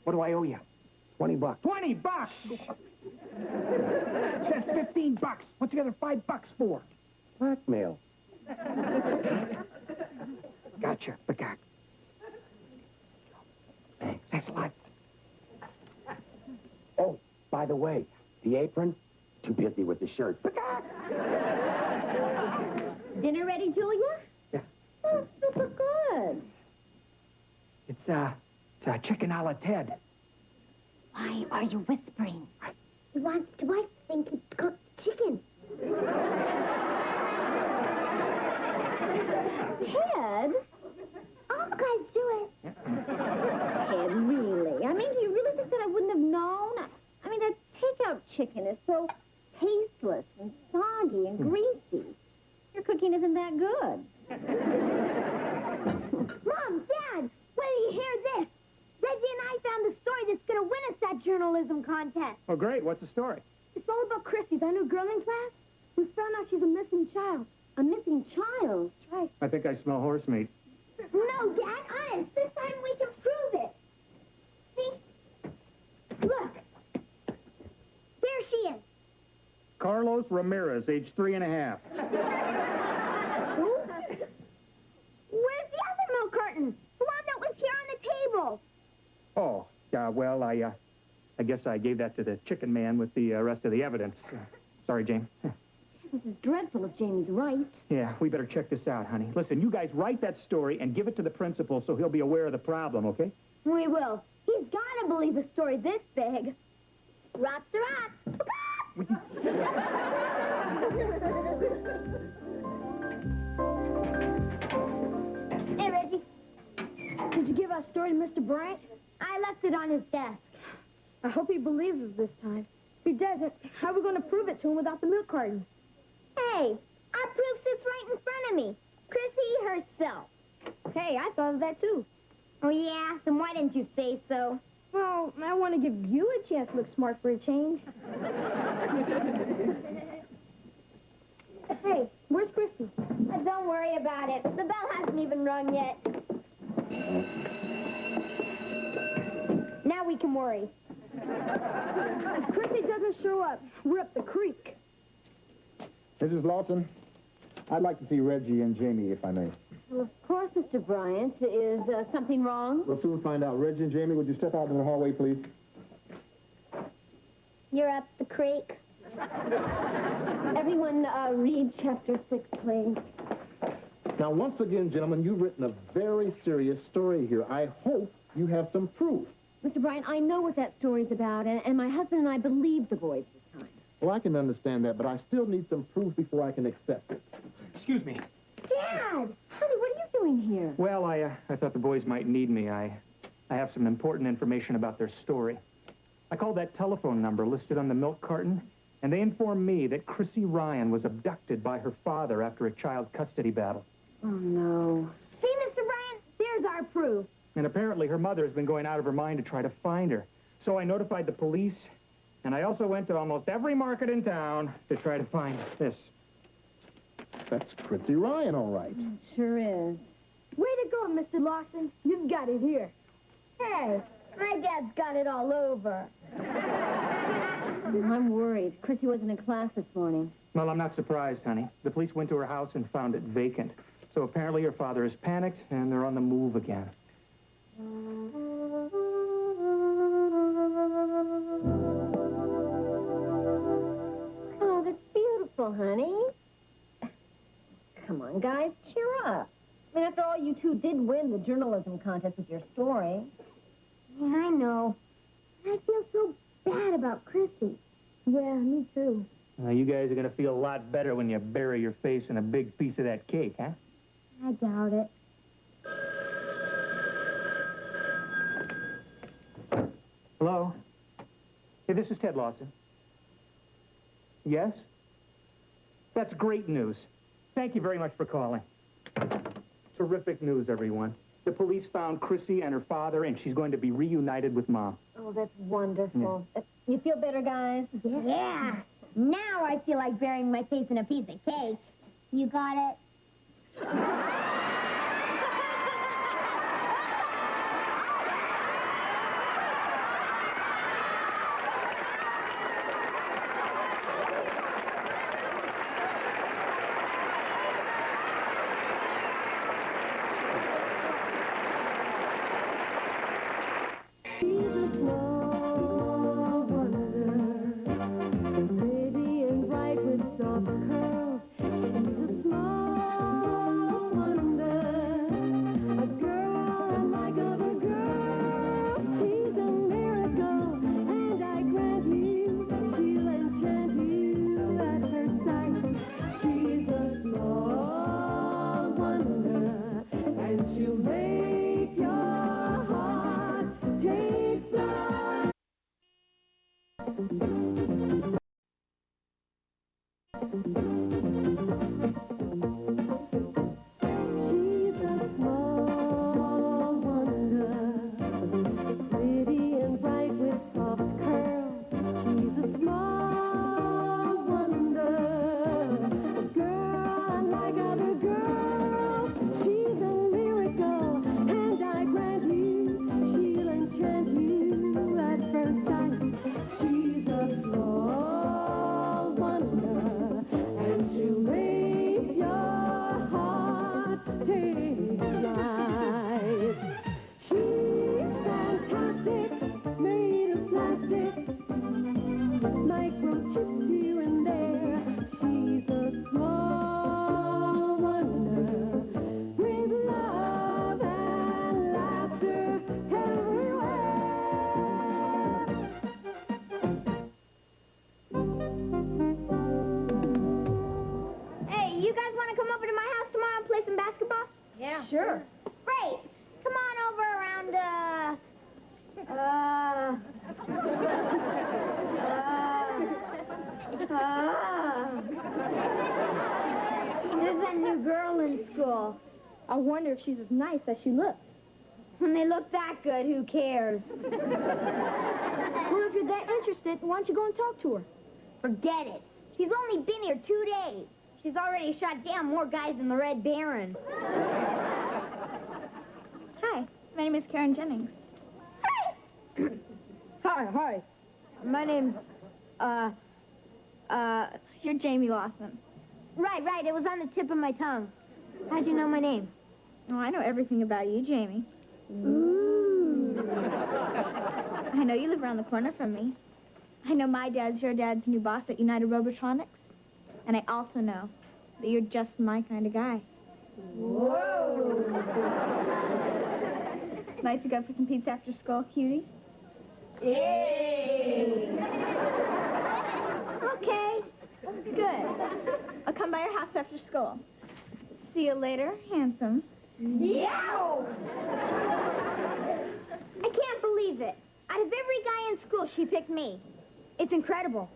What do I owe you? $20. $20! Says $15. What's the other $5 for? Blackmail. Gotcha, Bagak. Thanks a lot. Oh, by the way, the apron? Too busy with the shirt. Dinner ready, Julia? Yeah. Oh, super good. It's It's chicken a la Ted. Why are you whispering? He wants Dwight to think he cooked chicken. Ted? All guys do it. Ted, really? I mean, do you really think that I wouldn't have known? I mean, that takeout chicken is so tasteless and soggy and greasy. Your cooking isn't that good. Mom, Dad, wait till you hear this. Reggie and I found the story that's going to win us that journalism contest. Oh, great. What's the story? It's all about Chrissy, that new girl in class. We found out she's a missing child. A missing child? That's right. I think I smell horse meat. No, Dad, honest. This time we can prove it. See? Look. There she is. Carlos Ramirez, age 3.5. Who? Where's the other milk carton? The one that was here on the table. Oh, well, I guess I gave that to the chicken man with the rest of the evidence. Sorry, James. This is dreadful if Jamie's right. Yeah, we better check this out, honey. Listen, you guys write that story and give it to the principal so he'll be aware of the problem, okay? We will. He's got to believe a story this big. Rocks to rock. Hey, Reggie. Did you give our story to Mr. Bryant? I left it on his desk. I hope he believes us this time. If he doesn't, how are we going to prove it to him without the milk carton? Hey, our proof sits right in front of me. Chrissy herself. Hey, I thought of that too. Oh, yeah? Then why didn't you say so? Well, I want to give you a chance to look smart for a change. Hey, where's Chrissy? Don't worry about it. The bell hasn't even rung yet. Now we can worry. If Chrissy doesn't show up, we're up the creek. Mrs. Lawson, I'd like to see Reggie and Jamie, if I may. Well, of course, Mr. Bryant. Is something wrong? We'll soon find out. Reggie and Jamie, would you step out in the hallway, please? You're up the creek. Everyone, read chapter 6, please. Now, once again, gentlemen, you've written a very serious story here. I hope you have some proof. Mr. Bryant, I know what that story's about, and my husband and I believe the boys this time. Well, I can understand that, but I still need some proof before I can accept it. Excuse me. Dad! Honey, what are you doing here? Well, I thought the boys might need me. I have some important information about their story. I called that telephone number listed on the milk carton, and they informed me that Chrissy Ryan was abducted by her father after a child custody battle. Oh, no. See, Mr. Bryant? There's our proof. And apparently her mother has been going out of her mind to try to find her. So I notified the police, and I also went to almost every market in town to try to find this. That's Chrissy Ryan, all right. It sure is. Way to go, Mr. Lawson. You've got it here. Hey, my dad's got it all over. I'm worried. Chrissy wasn't in class this morning. Well, I'm not surprised, honey. The police went to her house and found it vacant. So apparently her father is panicked, and they're on the move again. Oh, that's beautiful, honey. Come on, guys, cheer up. I mean, after all, you two did win the journalism contest with your story. Yeah, I know. I feel so bad about Chrissy. Yeah, me too. You guys are going to feel a lot better when you bury your face in a big piece of that cake, huh? I doubt it. Hello? Hey, this is Ted Lawson. Yes? That's great news. Thank you very much for calling. Terrific news, everyone. The police found Chrissy and her father, and she's going to be reunited with Mom. Oh, that's wonderful. You feel better, guys? Yeah. Now I feel like burying my face in a piece of cake. You got it? Baby and bright with soft curls. She's a small Sure. Great. Come on over around, There's that new girl in school. I wonder if she's as nice as she looks. When they look that good, who cares? Well, if you're that interested, why don't you go and talk to her? Forget it. She's only been here 2 days. She's already shot down more guys than the Red Baron. Hi, my name is Karen Jennings. Hi. My name's, you're Jamie Lawson. Right. It was on the tip of my tongue. How'd you know my name? Oh, I know everything about you, Jamie. Ooh. I know you live around the corner from me. I know my dad's your dad's new boss at United Robotronics. And I also know that you're just my kind of guy. Whoa! Like to go for some pizza after school, cutie? Yay! Okay, good. I'll come by your house after school. See you later, handsome. Yow! I can't believe it. Out of every guy in school, she picked me. It's incredible.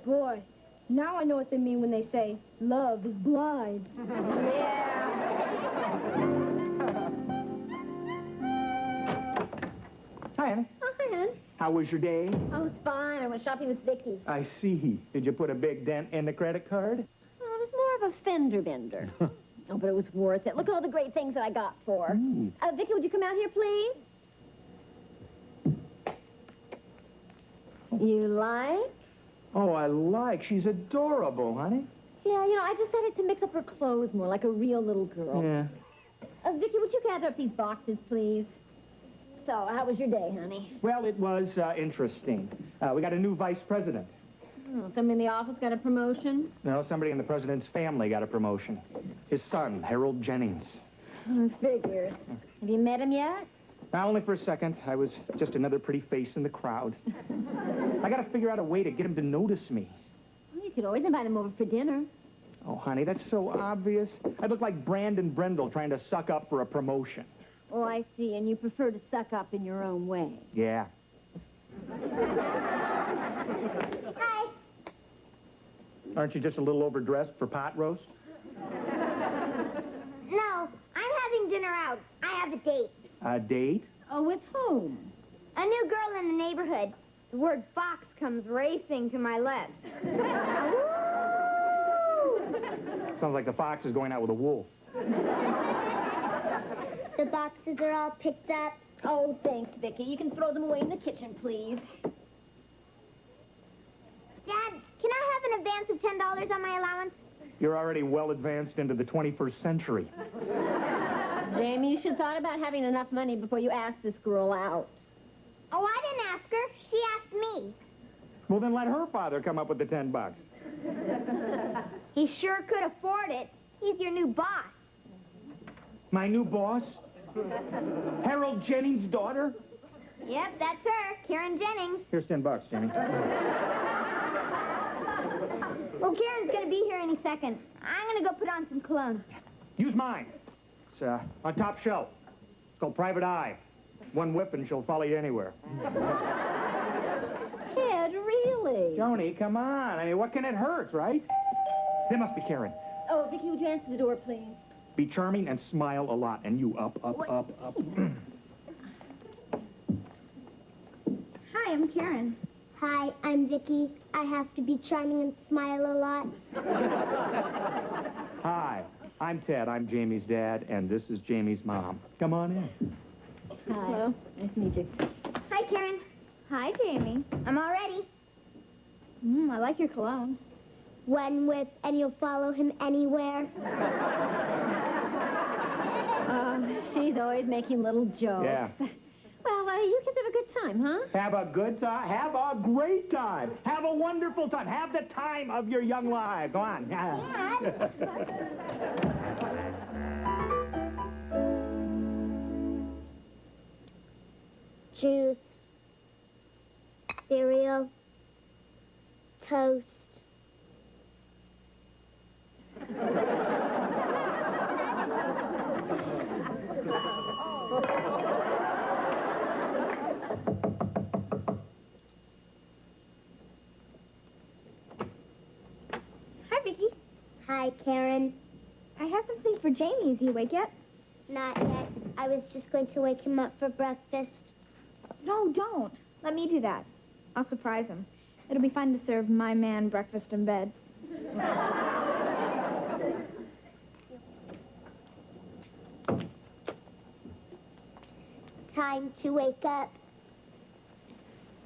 Boy, now I know what they mean when they say, love is blind. Hi, Annie. Oh, hi, hon. How was your day? Oh, it's fine. I went shopping with Vicky. I see. Did you put a big dent in the credit card? Well, it was more of a fender bender. Oh, but it was worth it. Look at all the great things that I got for her. Vicky, would you come out here, please? You like? Oh, I like. She's adorable, honey. Yeah, you know, I decided to mix up her clothes more, like a real little girl. Yeah. Vicky, would you gather up these boxes, please? So, how was your day, honey? Well, it was interesting. We got a new vice president. Oh, somebody in the office got a promotion? No, somebody in the president's family got a promotion. His son, Harold Jennings. Oh, figures. Have you met him yet? Now, only for a second. I was just another pretty face in the crowd. I got to figure out a way to get him to notice me. Well, you could always invite him over for dinner. Oh, honey, that's so obvious. I look like Brandon Brendel trying to suck up for a promotion. Oh, I see. And you prefer to suck up in your own way. Yeah. Hi. Aren't you just a little overdressed for pot roast? No, I'm having dinner out. I have a date. A date? Oh, with whom? A new girl in the neighborhood. The word fox comes racing to my lips. Sounds like the fox is going out with a wolf. The boxes are all picked up. Oh, thanks, Vicky. You can throw them away in the kitchen, please. Dad, can I have an advance of $10 on my allowance? You're already well advanced into the 21st century. Jamie, you should have thought about having enough money before you asked this girl out. Oh, I didn't ask her. She asked me. Well, then let her father come up with the $10. He sure could afford it. He's your new boss. My new boss? Harold Jennings' daughter? Yep, that's her, Karen Jennings. Here's $10, Jimmy. Well, Karen's gonna be here any second. I'm gonna go put on some cologne. Use mine. It's on top shelf. It's called Private Eye. One whiff and she'll follow you anywhere. Ted, really? Joni, come on. I mean, what can it hurt, right? That must be Karen. Oh, Vicky, would you answer the door, please? Be charming and smile a lot. And you up. Hi, I'm Karen. Hi, I'm Vicky. I have to be charming and smile a lot. Hi, I'm Ted. I'm Jamie's dad, and this is Jamie's mom. Come on in. Hi. Hello. Nice to meet you. Hi, Karen. Hi, Jamie. I'm all ready. I like your cologne. One whip, and you'll follow him anywhere. She's always making little jokes. Yeah. Well, you kids have a good time, huh? Have a good time. Have a great time. Have a wonderful time. Have the time of your young life. Go on. Juice. Cereal. Toast. Hi, Karen. I have something for Jamie. Is he awake yet? Not yet. I was just going to wake him up for breakfast. No, don't. Let me do that. I'll surprise him. It'll be fun to serve my man breakfast in bed. Time to wake up.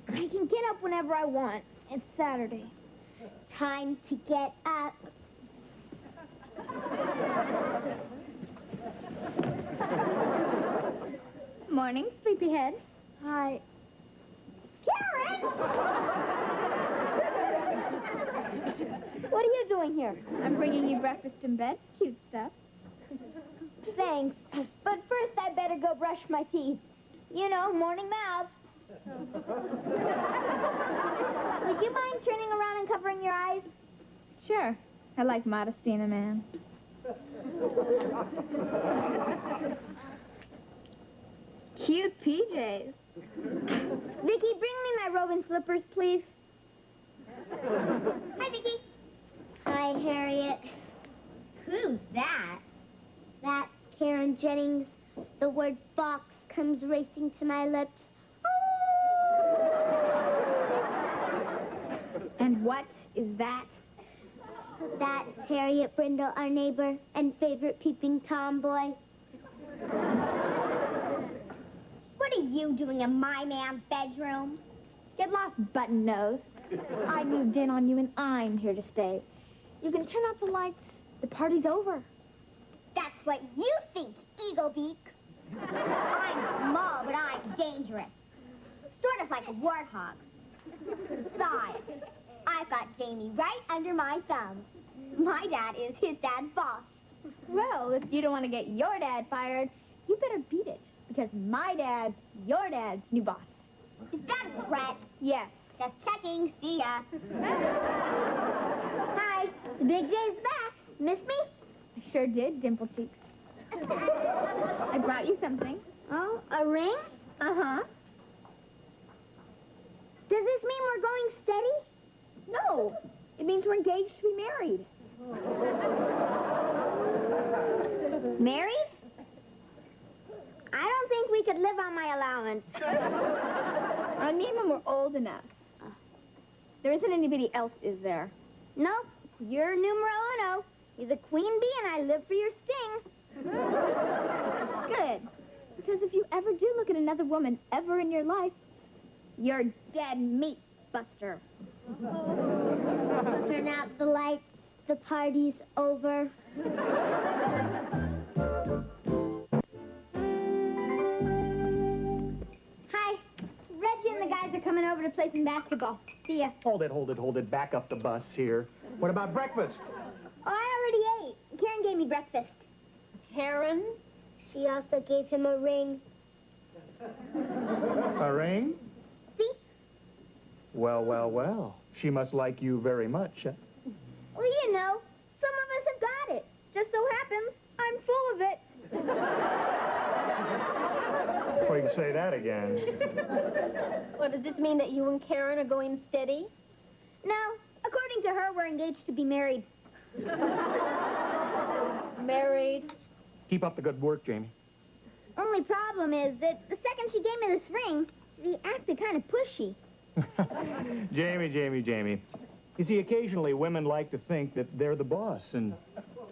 I can get up whenever I want. It's Saturday. Time to get up. Morning, sleepyhead. Hi. Karen! What are you doing here? I'm bringing you breakfast in bed. Cute stuff. Thanks. But first I better go brush my teeth. You know, morning mouth. Would you mind turning around and covering your eyes? Sure. I like modesty in a man. Cute PJs. Vicky, bring me my robe and slippers, please. Hi, Vicky. Hi, Harriet. Who's that? That's Karen Jennings. The word box comes racing to my lips. And what is that? That's Harriet Brindle, our neighbor and favorite peeping tomboy. What are you doing in my man's bedroom? Get lost, button nose. I moved in on you and I'm here to stay. You can turn out the lights. The party's over. That's what you think, Eaglebeak. I'm small, but I'm dangerous. Sort of like a warthog. Besides, I've got Jamie right under my thumb. My dad is his dad's boss. Well, if you don't want to get your dad fired, you better beat it. Because my dad's your dad's new boss. Is that a threat? Yes. Just checking. See ya. Hi. The Big J's back. Miss me? I sure did, dimple cheeks. I brought you something. Oh, a ring? Uh-huh. Does this mean we're going steady? No. It means we're engaged to be married. Married? I don't think we could live on my allowance. I mean when we're old enough. There isn't anybody else, is there? Nope. You're numero uno. You're the queen bee and I live for your sting. Good. Because if you ever do look at another woman ever in your life, you're dead meat, Buster. Turn out the lights. The party's over. Hi. Reggie and the guys are coming over to play some basketball. See ya. Hold it. Back up the bus here. What about breakfast? Oh, I already ate. Karen gave me breakfast. Karen? She also gave him a ring. A ring? See? Well. She must like you very much. Well, you know, some of us have got it. Just so happens, I'm full of it. Well, you can say that again. Well, does this mean that you and Karen are going steady? No. According to her, we're engaged to be married. Married? Keep up the good work, Jamie. Only problem is that the second she gave me this ring, she acted kind of pushy. Jamie. You see, occasionally women like to think that they're the boss, and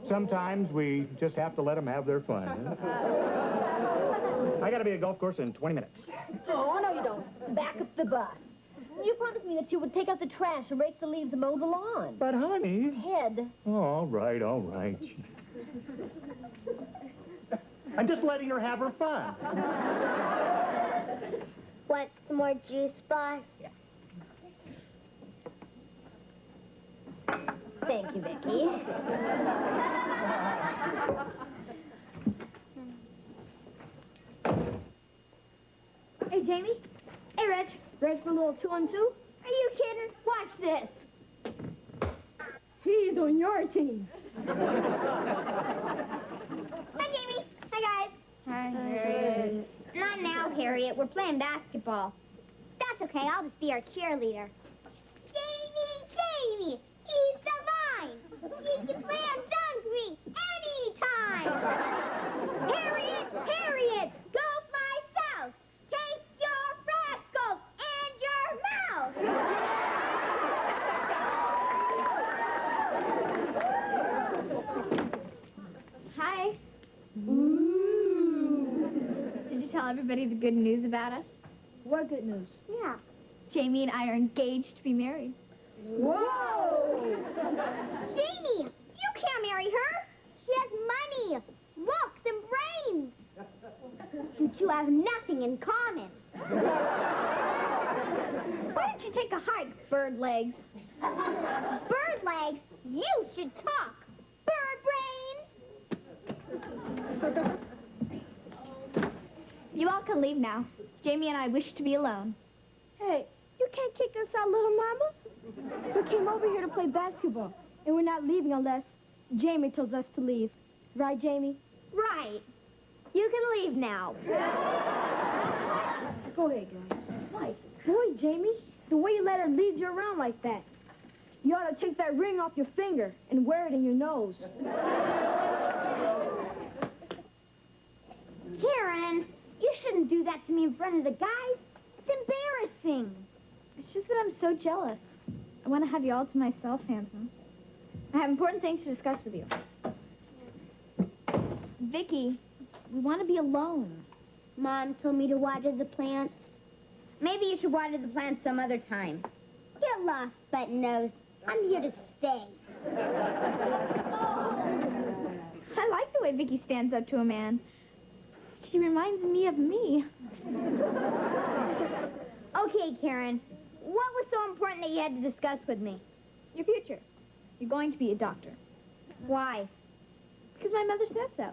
sometimes we just have to let them have their fun. I gotta be at a golf course in 20 minutes. Oh, no, you don't. Back up the bus. You promised me that you would take out the trash and rake the leaves and mow the lawn. But, honey... Ted. Oh, all right. I'm just letting her have her fun. Want some more juice, boss? Yeah. Thank you, Vicky. Hey, Jamie. Hey, Reg. Ready for a little 2-on-2? Are you kidding? Watch this. He's on your team. Hi, Jamie. Hi, guys. Hi, Harriet. Not now, Harriet. We're playing basketball. That's okay. I'll just be our cheerleader. Jamie! He's the vine! He can slam Did you tell everybody the good news about us? What good news? Yeah. Jamie and I are engaged to be married. Whoa! Jamie, you can't marry her. She has money, looks, and brains. You two have nothing in common. Why don't you take a hike, Bird Legs? Bird legs, you should talk. Bird brains. You all can leave now. Jamie and I wish to be alone. Hey, you can't kick us out, little mama. We came over here to play basketball, and we're not leaving unless Jamie tells us to leave. Right, Jamie? Right. You can leave now. Go ahead, guys. Why? Boy, Jamie, the way you let her lead you around like that. You ought to take that ring off your finger and wear it in your nose. Karen, you shouldn't do that to me in front of the guys. It's embarrassing. It's just that I'm so jealous. I want to have you all to myself, handsome. I have important things to discuss with you. Vicky, we want to be alone. Mom told me to water the plants. Maybe you should water the plants some other time. Get lost, button nose. I'm here to stay. I like the way Vicky stands up to a man. She reminds me of me. Okay, Karen. What was so important that you had to discuss with me? Your future. You're going to be a doctor. Why? Because my mother says so.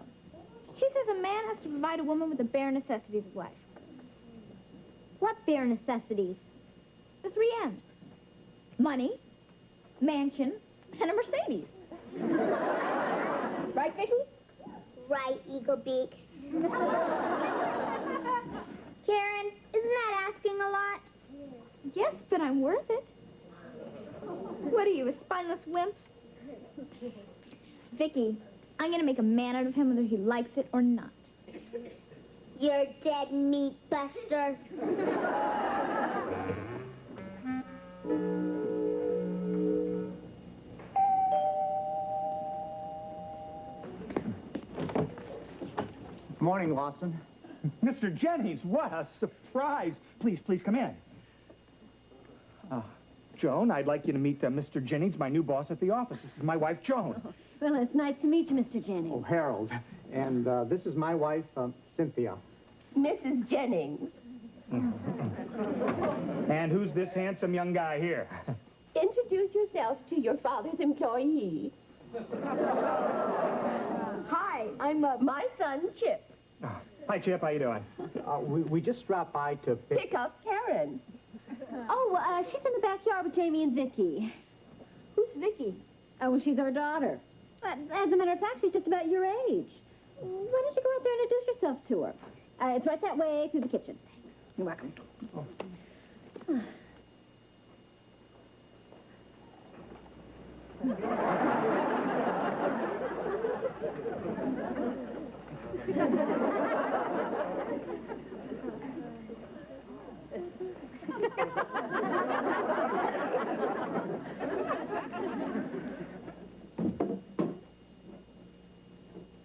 She says a man has to provide a woman with the bare necessities of life. What bare necessities? The 3 M's. Money, mansion, and a Mercedes. Right, Vicky? Right, Eaglebeak. Karen, isn't that asking a lot? Yes, but I'm worth it. What are you, a spineless wimp? Vicky, I'm going to make a man out of him whether he likes it or not. You're dead meat, Buster. Morning, Lawson. Mr. Jennings, what a surprise. Please, please come in. Joan, I'd like you to meet Mr. Jennings, my new boss at the office. This is my wife, Joan. Well, it's nice to meet you, Mr. Jennings. Oh, Harold. And this is my wife, Cynthia. Mrs. Jennings. And who's this handsome young guy here? Introduce yourself to your father's employee. Hi, I'm my son, Chip. Hi, Chip. How you doing? We just dropped by to Pick up Karen. Oh, she's in the backyard with Jamie and Vicky. Who's Vicky? Oh, well, she's our daughter. But as a matter of fact, she's just about your age. Why don't you go out there and introduce yourself to her? It's right that way through the kitchen. You're welcome.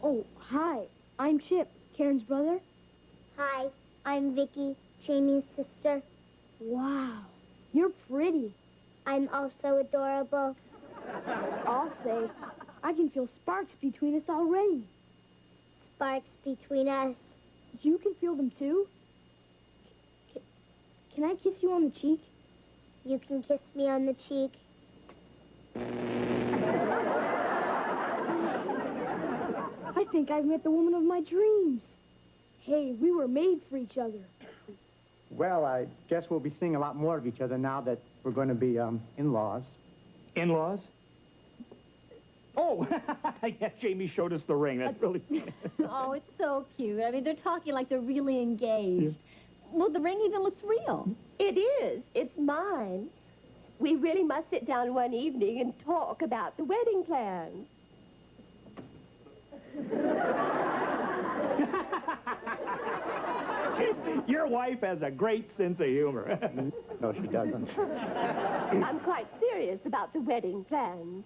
Oh, hi. I'm Chip, Karen's brother. Hi, I'm Vicky, Jamie's sister. Wow, you're pretty. I'm also adorable. I'll say, I can feel sparks between us already. Sparks between us. You can feel them too? Can I kiss you on the cheek? You can kiss me on the cheek. I think I've met the woman of my dreams. Hey, we were made for each other. Well, I guess we'll be seeing a lot more of each other now that we're going to be in-laws. In-laws? Oh, yeah, Jamie showed us the ring. That's really Oh, it's so cute. I mean, they're talking like they're really engaged. Well, the ring even looks real. It is. It's mine. We really must sit down one evening and talk about the wedding plans. Your wife has a great sense of humor. No, she doesn't. I'm quite serious about the wedding plans.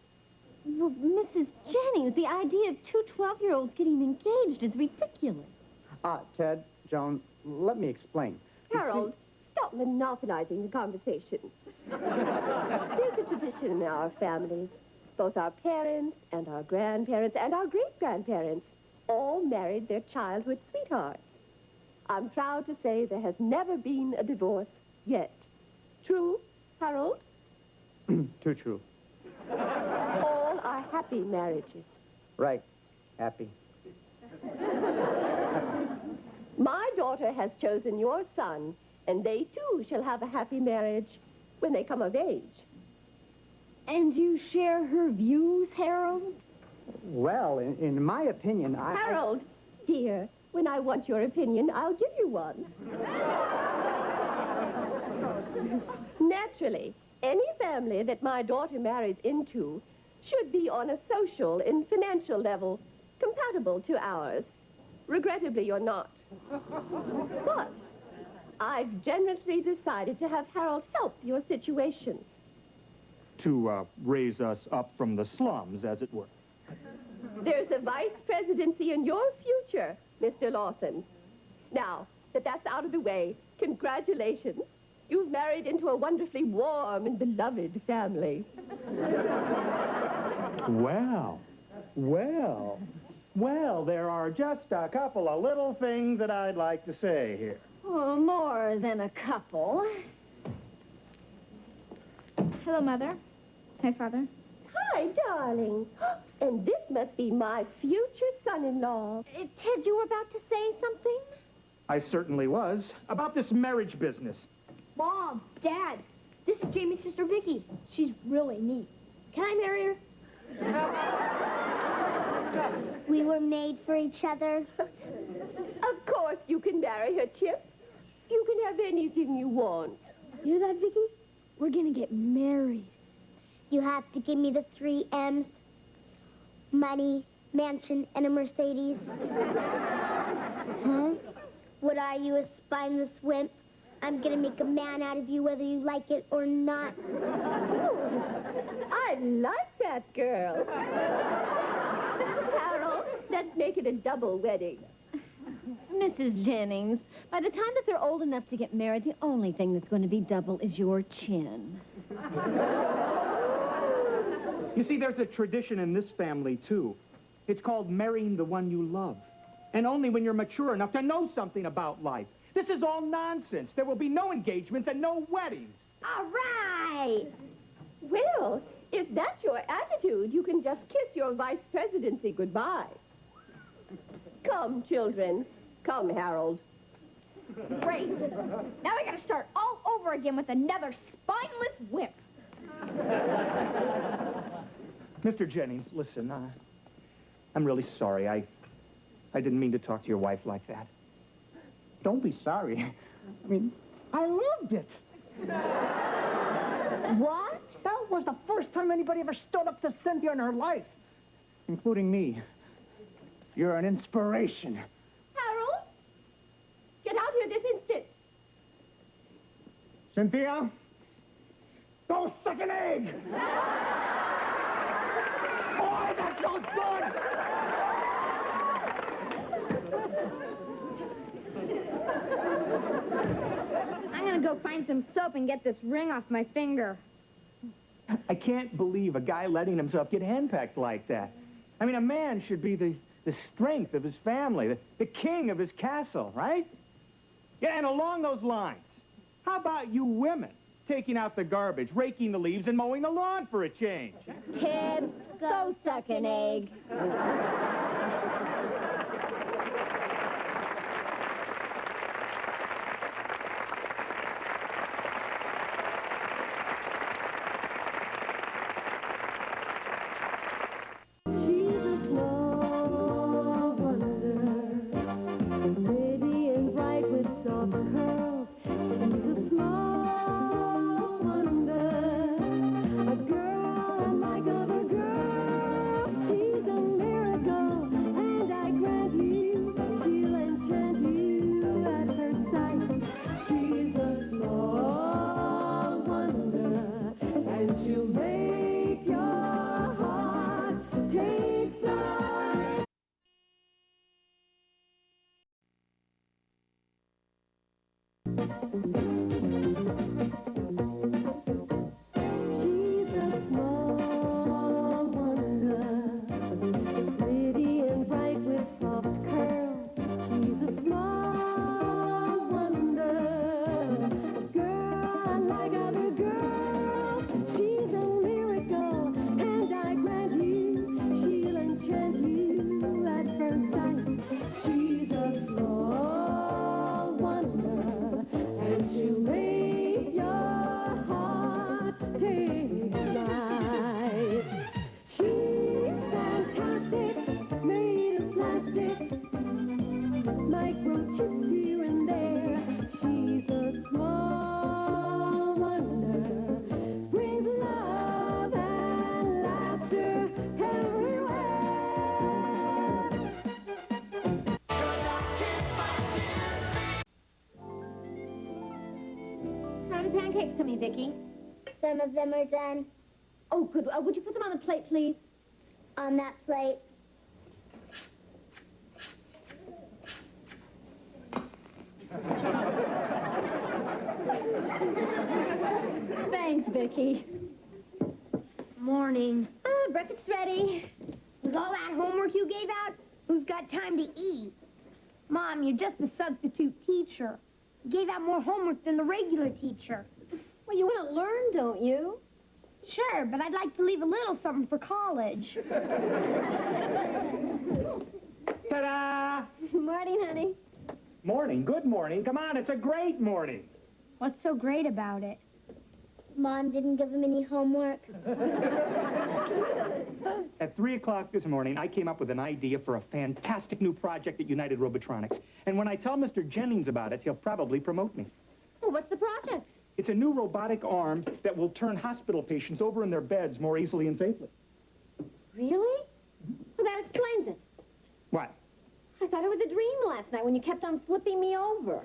Well, Mrs. Jennings, the idea of two 12-year-olds getting engaged is ridiculous. Ted, Joan, let me explain. Harold, stop monopolizing the conversation. There's a tradition in our families. Both our parents and our grandparents and our great-grandparents all married their childhood sweethearts. I'm proud to say there has never been a divorce yet. True, Harold? Too true. All are happy marriages. Right. Happy. My daughter has chosen your son, and they too shall have a happy marriage when they come of age. And you share her views, Harold? Well, in my opinion, Harold, dear, when I want your opinion, I'll give you one. Naturally, any family that my daughter marries into should be on a social and financial level compatible to ours. Regrettably, you're not. But I've generously decided to have Harold help your situation. To raise us up from the slums, as it were. There's a vice presidency in your future, Mr. Lawson. Now that that's out of the way, congratulations. You've married into a wonderfully warm and beloved family. Well, there are just a couple of little things that I'd like to say here. Oh, more than a couple. Hello, Mother. Hi, Father. Hi, darling. And this must be my future son-in-law. Ted, you were about to say something? I certainly was. About this marriage business. Mom, Dad, this is Jamie's sister, Vicky. She's really neat. Can I marry her? We were made for each other. Of course you can marry her, Chip. You can have anything you want. You hear that, Vicky? We're gonna get married. You have to give me the 3 M's. Money, mansion, and a Mercedes. Huh? What are you, a spineless wimp? I'm gonna make a man out of you whether you like it or not. I like that girl. Harold, let's make it a double wedding. Mrs. Jennings, by the time that they're old enough to get married, the only thing that's going to be double is your chin. You see, there's a tradition in this family, too. It's called marrying the one you love. And only when you're mature enough to know something about life. This is all nonsense. There will be no engagements and no weddings. All right. Well, if that's your attitude, you can just kiss your vice presidency goodbye. Come, children. Come, Harold. Great. Now we gotta start all over again with another spineless wimp. Mr. Jennings, listen, I'm really sorry. I didn't mean to talk to your wife like that. Don't be sorry. I mean, I loved it. What? That was the first time anybody ever stood up to Cynthia in her life. Including me. You're an inspiration. Harold, get out here this instant. Cynthia, go suck an egg. Boy, that feels good. I'm gonna go find some soap and get this ring off my finger. I can't believe a guy letting himself get henpecked like that. I mean, a man should be the strength of his family, the king of his castle, right? Yeah, and along those lines, how about you women taking out the garbage, raking the leaves, and mowing the lawn for a change? Ted, go suck an egg. She's a miracle, and She's a small wonder, pretty and bright with soft curls. She's a small wonder, girl unlike other girls. She's a miracle, and I grant you, she'll enchant you at first sight. She's a small wonder, and she'll make your heart take flight. She's fantastic, made of plastic, microchipped here and there. She's a small wonder, brings love and laughter everywhere. How do pancakes to me, Vicky? Some of them are done. Oh, good. Would you put them on the plate, please? On that plate. Thanks, Vicky. Morning. Breakfast's ready. With all that homework you gave out, who's got time to eat? Mom, you're just a substitute teacher. You gave out more homework than the regular teacher. Well, you want to learn, don't you? Sure, but I'd like to leave a little something for college. Ta-da! Morning, honey. Morning, good morning. Come on, it's a great morning. What's so great about it? Mom didn't give him any homework. At 3 o'clock this morning, I came up with an idea for a fantastic new project at United Robotronics. And when I tell Mr. Jennings about it, he'll probably promote me. Well, what's the project? It's a new robotic arm that will turn hospital patients over in their beds more easily and safely. Really? Well, that explains it. What? I thought it was a dream last night when you kept on flipping me over.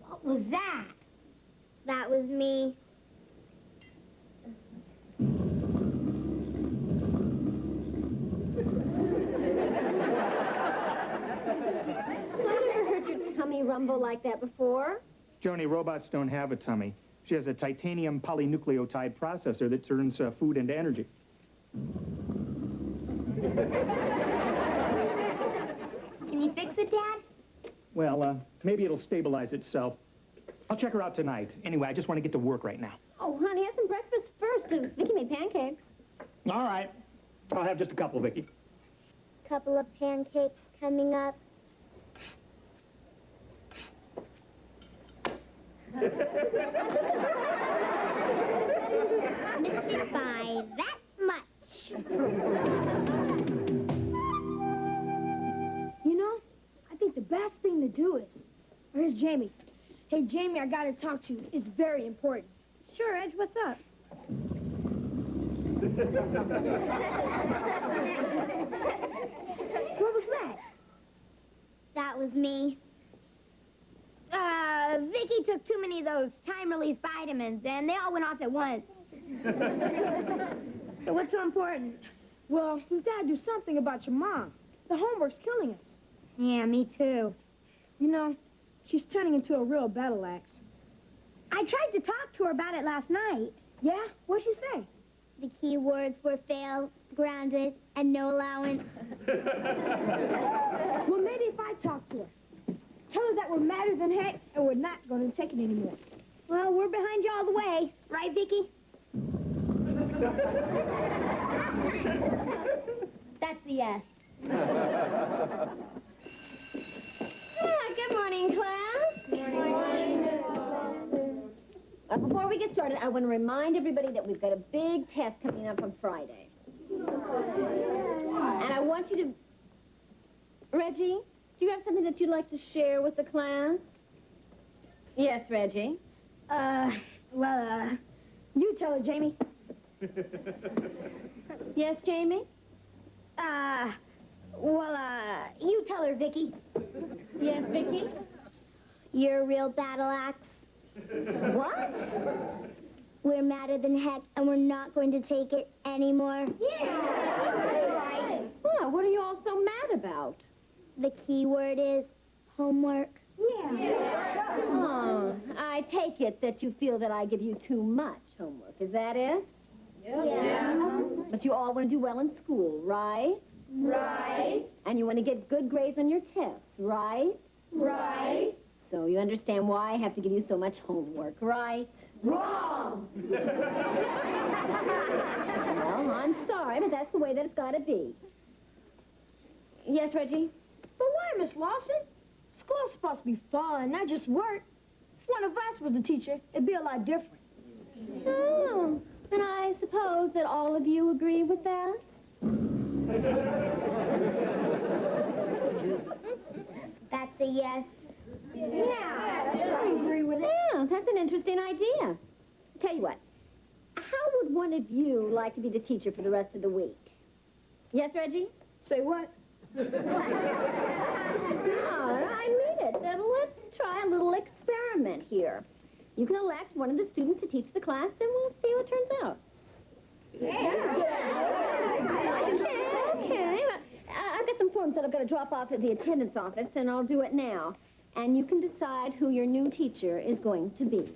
What was that? That was me. I've never heard your tummy rumble like that before. Joni, robots don't have a tummy. She has a titanium polynucleotide processor that turns food into energy. Can you fix it, Dad? Well, maybe it'll stabilize itself. I'll check her out tonight. Anyway, I just want to get to work right now. Oh, honey, have some breakfast first. Vicky made pancakes. All right. I'll have just a couple, Vicky. Couple of pancakes coming up. Missed it by that much. You know, I think the best thing to do is... Where's Jamie? Hey, Jamie, I gotta talk to you. It's very important. Sure, Edge, what's up? What was that? That was me. Vicky took too many of those time-release vitamins, and they all went off at once. So what's so important? Well, you gotta do something about your mom. The homework's killing us. Yeah, me too. You know, she's turning into a real battle axe. I tried to talk to her about it last night. Yeah? What'd she say? The key words were fail, grounded, and no allowance. Well, maybe if I talk to her. Tell her that we're madder than heck, and we're not going to take it anymore. Well, we're behind you all the way. Right, Vicky? That's a yes. Good morning, class. Good morning. Before we get started, I want to remind everybody that we've got a big test coming up on Friday. And I want you to... Reggie, do you have something that you'd like to share with the class? Yes, Reggie. You tell her, Jamie. Yes, Jamie? You tell her, Vicky. Yes, Vicky? You're a real battle axe. What? We're madder than heck, and we're not going to take it anymore. Yeah! Right. Well, Yeah, what are you all so mad about? The key word is homework. Oh, I take it that you feel that I give you too much homework. Is that it? Yeah. But you all want to do well in school, right? Right. And you want to get good grades on your tests, right? Right. So you understand why I have to give you so much homework, right? Wrong. Well, I'm sorry, but that's the way that it's got to be. Yes, Reggie? But why, Miss Lawson? School's supposed to be fun, not just work. If one of us was the teacher, it'd be a lot different. Oh, and I suppose that all of you agree with that? That's a yes. Yeah, I agree with it. Yeah, that's an interesting idea. Tell you what, how would one of you like to be the teacher for the rest of the week? Yes, Reggie? Say what? No, I mean it. Let's try a little experiment here. You can elect one of the students to teach the class, and we'll see what turns out. Okay. I've got some forms that I've got to drop off at the attendance office, and I'll do it now. And you can decide who your new teacher is going to be.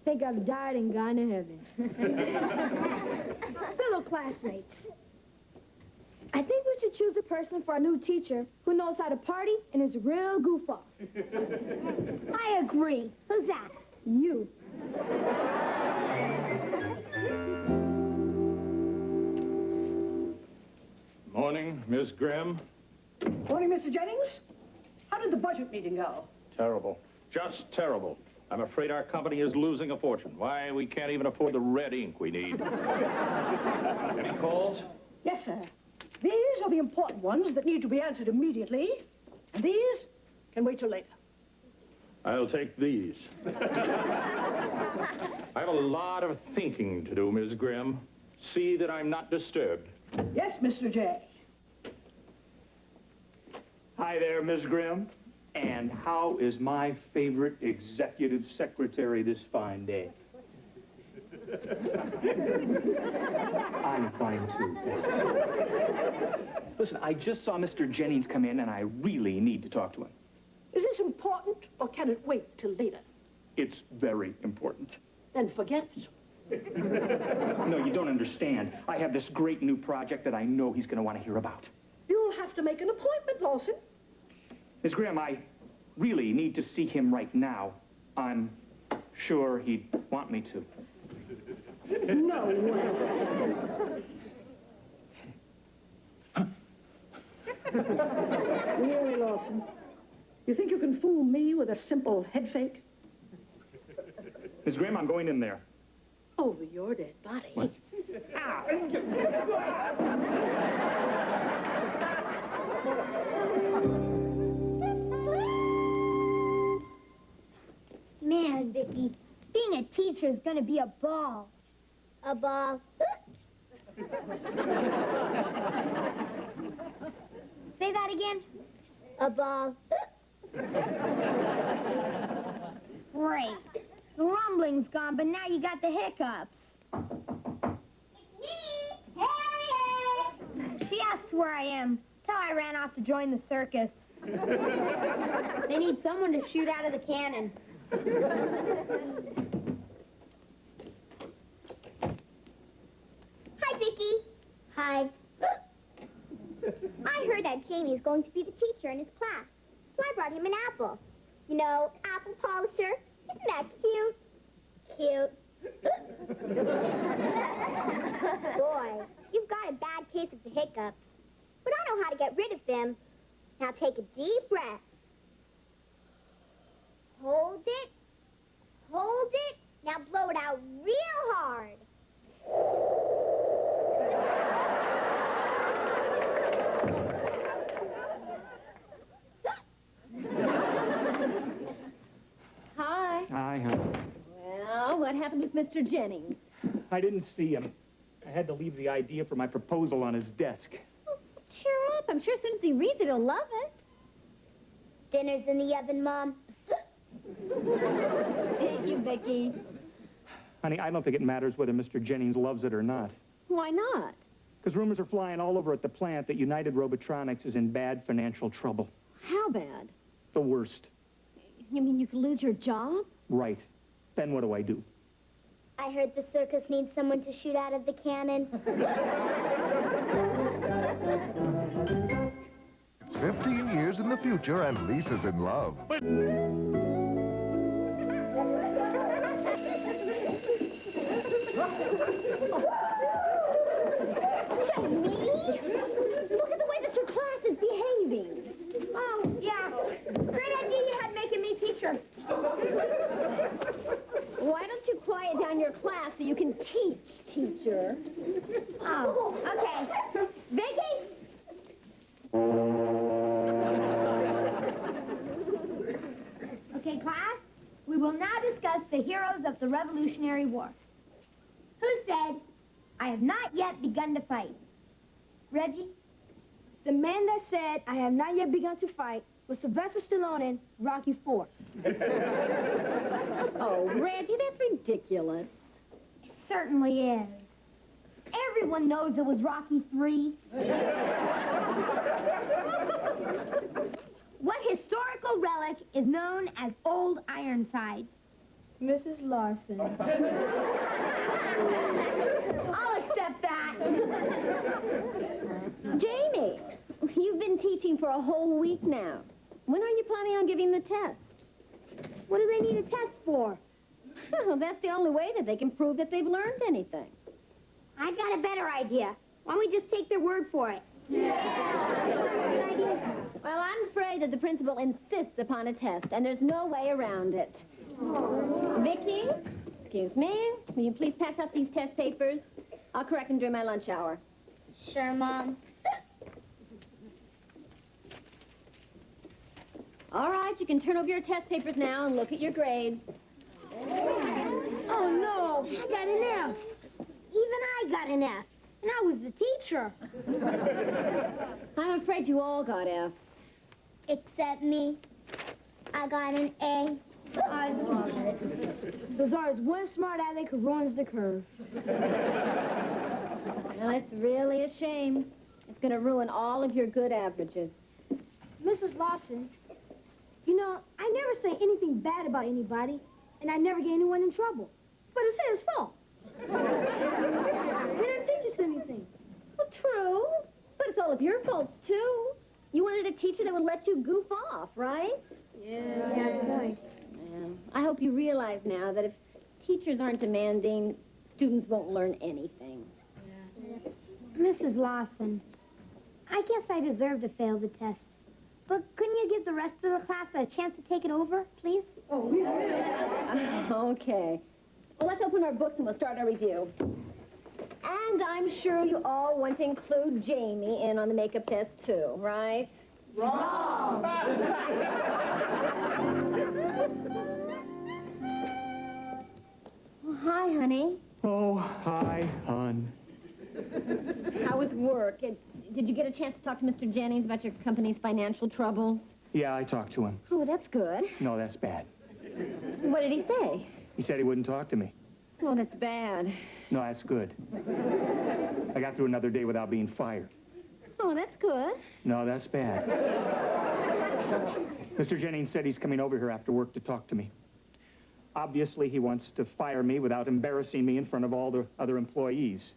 Think I've died and gone to heaven. Fellow classmates, I think we should choose a person for our new teacher who knows how to party and is a real goof-off. I agree. Who's that? You. Morning, Miss Grimm. Morning, Mr. Jennings. How did the budget meeting go? Terrible. Just terrible. I'm afraid our company is losing a fortune. Why, we can't even afford the red ink we need. Any calls? Yes, sir. These are the important ones that need to be answered immediately, and these can wait till later. I'll take these. I have a lot of thinking to do, Miss Grimm. See that I'm not disturbed. Yes, Mr. J. Hi there, Miss Grimm. And how is my favorite executive secretary this fine day? I'm fine, too, thanks. Listen, I just saw Mr. Jennings come in, and I really need to talk to him. Is this important, or can it wait till later? It's very important. Then forget it. No, you don't understand. I have this great new project that I know he's going to want to hear about. You'll have to make an appointment, Lawson. Miss Graham, I really need to see him right now. I'm sure he'd want me to. No way. Really, Lawson? You think you can fool me with a simple head fake? Miss Graham, I'm going in there. Over your dead body. What? Man, Vicky, being a teacher is going to be a ball. A ball. Say that again. A ball. Great. The rumbling's gone, but now you got the hiccups. It's me, Harriet! She asked where I am. Tell her I ran off to join the circus. They need someone to shoot out of the cannon. Hi, Vicky. Hi. I heard that Jamie's going to be the teacher in his class, so I brought him an apple. You know, apple polisher. Isn't that cute? Cute. Boy, you've got a bad case of the hiccups. But I know how to get rid of them. Now take a deep breath. Hold it. Hold it. Now blow it out real hard. Hi. Hi, honey. Well, what happened with Mr. Jennings? I didn't see him. I had to leave the idea for my proposal on his desk. Oh, cheer up. I'm sure as soon as he reads it, he'll love it. Dinner's in the oven, Mom. Thank you, Vicky. Honey, I don't think it matters whether Mr. Jennings loves it or not. Why not? Because rumors are flying all over at the plant that United Robotronics is in bad financial trouble. How bad? The worst. You mean you could lose your job? Right. Then what do I do? I heard the circus needs someone to shoot out of the cannon. It's 15 years in the future, and Lisa's in love. Jamie! Look at the way that your class is behaving. Oh, yeah. Great idea you had making me teacher. Why don't you quiet down your class so you can teach, teacher? Oh, okay. Vicky! Okay, class, we will now discuss the heroes of the Revolutionary War. Who said, I have not yet begun to fight? Reggie? The man that said, I have not yet begun to fight was Sylvester Stallone in Rocky IV. Oh, Reggie, that's ridiculous. It certainly is. Everyone knows it was Rocky III. What historical relic is known as Old Ironsides? Mrs. Larson. I'll accept that. Jamie, you've been teaching for a whole week now. When are you planning on giving the test? What do they need a test for? That's the only way that they can prove that they've learned anything. I got a better idea. Why don't we just take their word for it? Good idea. Well, I'm afraid that the principal insists upon a test, and there's no way around it. Vicky, excuse me, will you please pass out these test papers? I'll correct them during my lunch hour. Sure, Mom. All right, you can turn over your test papers now and look at your grades. Oh, no, I got an F. Even I got an F, and I was the teacher. I'm afraid you all got Fs. Except me. I got an A. I love it. There's always one smart aleck who runs the curve. Well, it's really a shame. It's going to ruin all of your good averages. Mrs. Lawson, you know, I never say anything bad about anybody, and I never get anyone in trouble. But it's his fault. He didn't teach us anything. Well, true. But it's all of your faults, too. You wanted a teacher that would let you goof off, right? Yeah, good point. Yeah. I hope you realize now that if teachers aren't demanding, students won't learn anything. Mrs. Lawson, I guess I deserve to fail the test. But couldn't you give the rest of the class a chance to take it over, please? Oh, yeah. Okay. Well, let's open our books and we'll start our review. And I'm sure you all want to include Jamie in on the makeup test, too, right? Wrong! Well, hi, honey. Oh, hi, hon. How was work? Did you get a chance to talk to Mr. Jennings about your company's financial trouble? Yeah, I talked to him. Oh, that's good. No, that's bad. What did he say? He said he wouldn't talk to me. Oh, that's bad. No, that's good. I got through another day without being fired. Oh, that's good. No, that's bad. Mr. Jennings said he's coming over here after work to talk to me. Obviously, he wants to fire me without embarrassing me in front of all the other employees,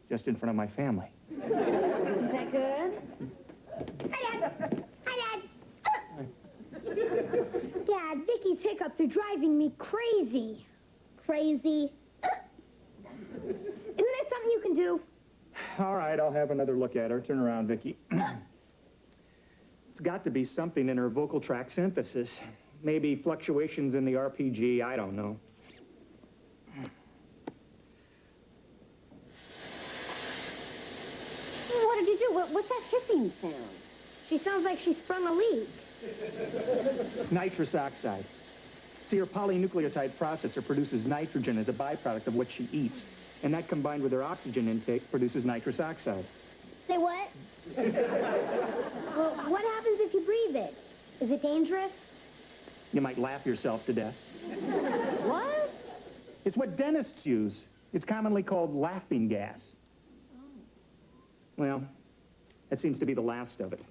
just in front of my family. Is that good? Hi, Dad. Hi, Dad. Dad, Vicky's hiccups are driving me crazy. Crazy. Isn't there something you can do? All right, I'll have another look at her. Turn around, Vicky. It's got to be something in her vocal tract synthesis. Maybe fluctuations in the RPG, I don't know. What did you do? What's that hissing sound? She sounds like she sprung a leak. Nitrous oxide. See, her polynucleotide processor produces nitrogen as a byproduct of what she eats. And that combined with her oxygen intake produces nitrous oxide. Say what? Well, what happens if you breathe it? Is it dangerous? You might laugh yourself to death. What? It's what dentists use. It's commonly called laughing gas. Well, that seems to be the last of it.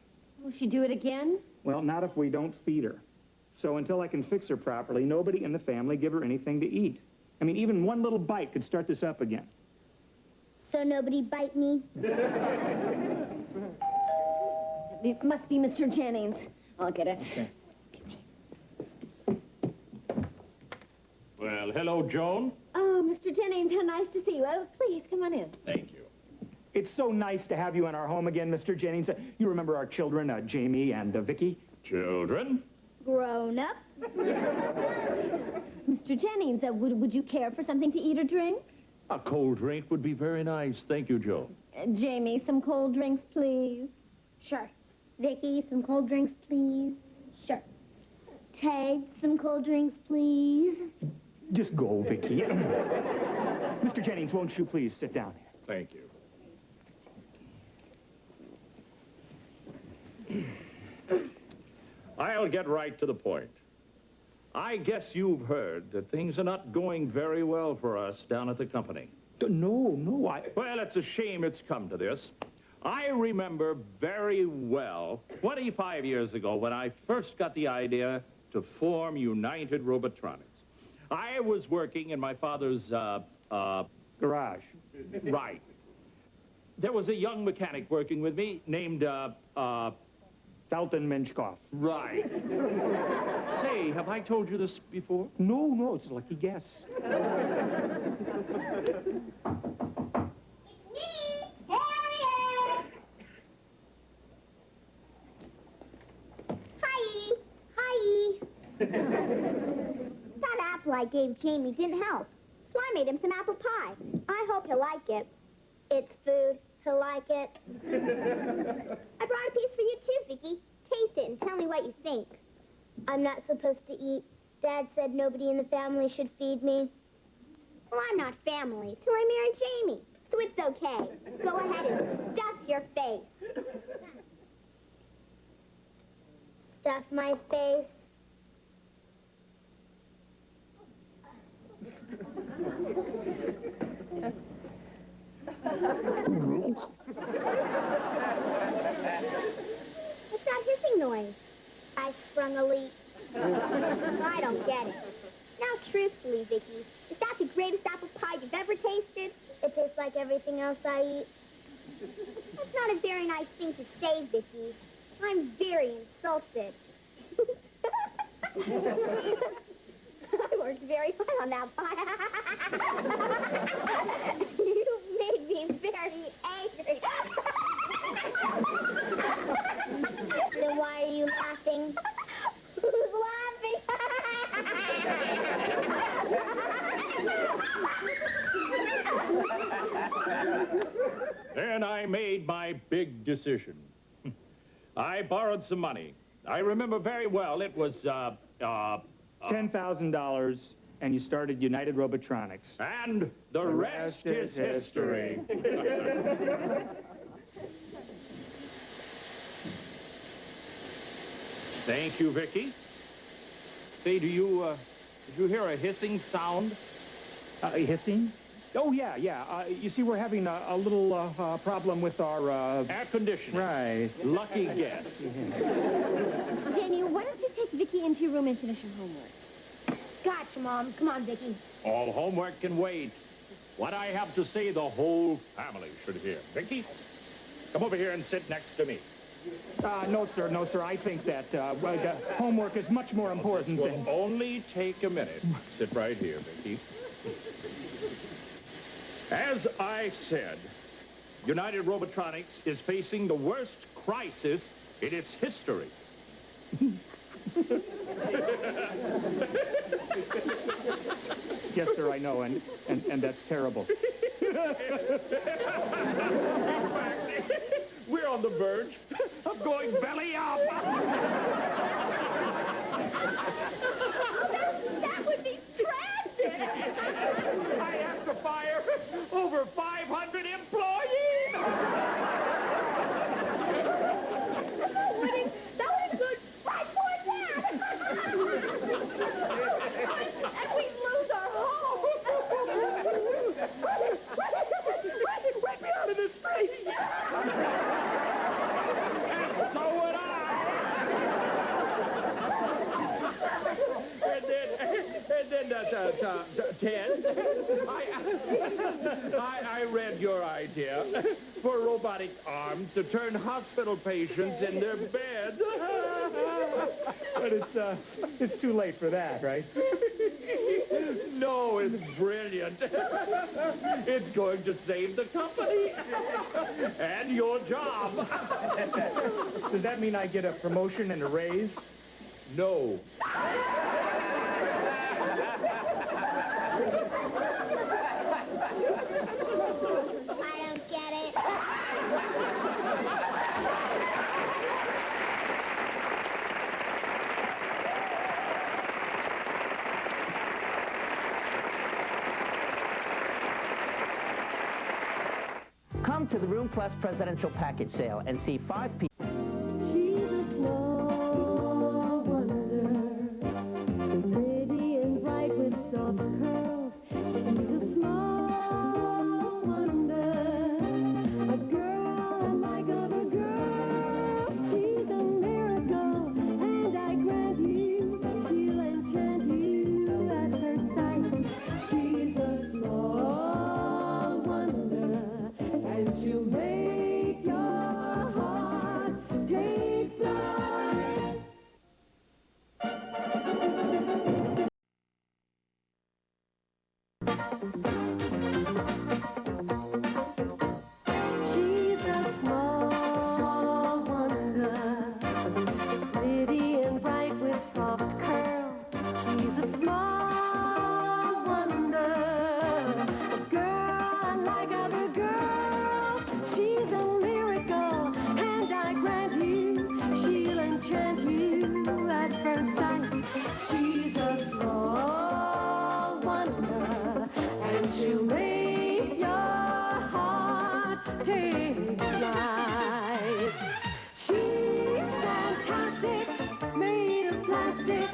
Will she do it again? Well, not if we don't feed her. So until I can fix her properly, nobody in the family give her anything to eat. I mean, even one little bite could start this up again. So nobody bite me? It must be Mr. Jennings. I'll get it. Okay. Well, hello, Joan. Oh, Mr. Jennings, how nice to see you. Oh, please, come on in. Thank you. It's so nice to have you in our home again, Mr. Jennings. You remember our children, Jamie and Vicky? Children? Grown up? Mr. Jennings, would you care for something to eat or drink? A cold drink would be very nice. Thank you, Joan. Jamie, some cold drinks, please. Sure. Vicky, some cold drinks, please. Sure. Ted, some cold drinks, please. Just go, Vicky. Mr. Jennings, won't you please sit down here? Thank you. I'll get right to the point. I guess you've heard that things are not going very well for us down at the company. No, Well, it's a shame it's come to this. I remember very well 25 years ago when I first got the idea to form United Robotronics. I was working in my father's, garage. Right. There was a young mechanic working with me named, Dalton Minchkoff. Right. Say, have I told you this before? No, it's a lucky guess. That apple I gave Jamie didn't help, so I made him some apple pie. I hope he'll like it. It's food. He'll like it. I brought a piece for you too, Vicky. Taste it and tell me what you think. I'm not supposed to eat. Dad said nobody in the family should feed me. Well, I'm not family till I marry Jamie, so it's okay. Go ahead and stuff your face. Stuff my face. What's that hissing noise? I sprung a leak. I don't get it. Now, truthfully, Vicky, is that the greatest apple pie you've ever tasted? It tastes like everything else I eat. That's not a very nice thing to say, Vicky. I'm very insulted. I worked very hard on that pie. You made me very angry. Then why are you laughing? Who's laughing? Then I made my big decision. I borrowed some money. I remember very well it was, $10,000, and you started United Robotronics. And the rest is history. Thank you, Vicky. Say, did you hear a hissing sound? Hissing? Oh, yeah. You see, we're having a little problem with our... air conditioning. Right. Lucky guess. Jamie, why don't you take Vicky into your room and finish her homework? Gotcha, Mom. Come on, Vicky. All homework can wait. What I have to say, the whole family should hear. Vicky, come over here and sit next to me. No, sir. I think that homework is much more important This than... will only take a minute. Sit right here, Vicky. As I said, United Robotronics is facing the worst crisis in its history. Yes, sir, I know, and that's terrible. We're on the verge of going belly up. That would be tragic. I have to fire over 500 employees. That was good. Right for that. And we lose our home. Let me out of this place. for robotic arms to turn hospital patients in their beds. But it's too late for that, right? No, it's brilliant. It's going to save the company and your job. Does that mean I get a promotion and a raise? No. Come to the Room Plus Presidential Package Sale and see 5 people. She's a small wonder, pretty and bright with soft curls. She's a small wonder, a girl unlike other girls. She's a miracle, and I grant you, she'll enchant you at her sight. She's a small wonder, and she'll make your heart take flight. She's a small wonder, pretty and bright with soft curls. She's a small wonder, a girl unlike other girls. She's a miracle, and I grant you, she'll enchant you at first sight. She's a small wonder, and she'll make your heart take flight. She's fantastic, made of plastic,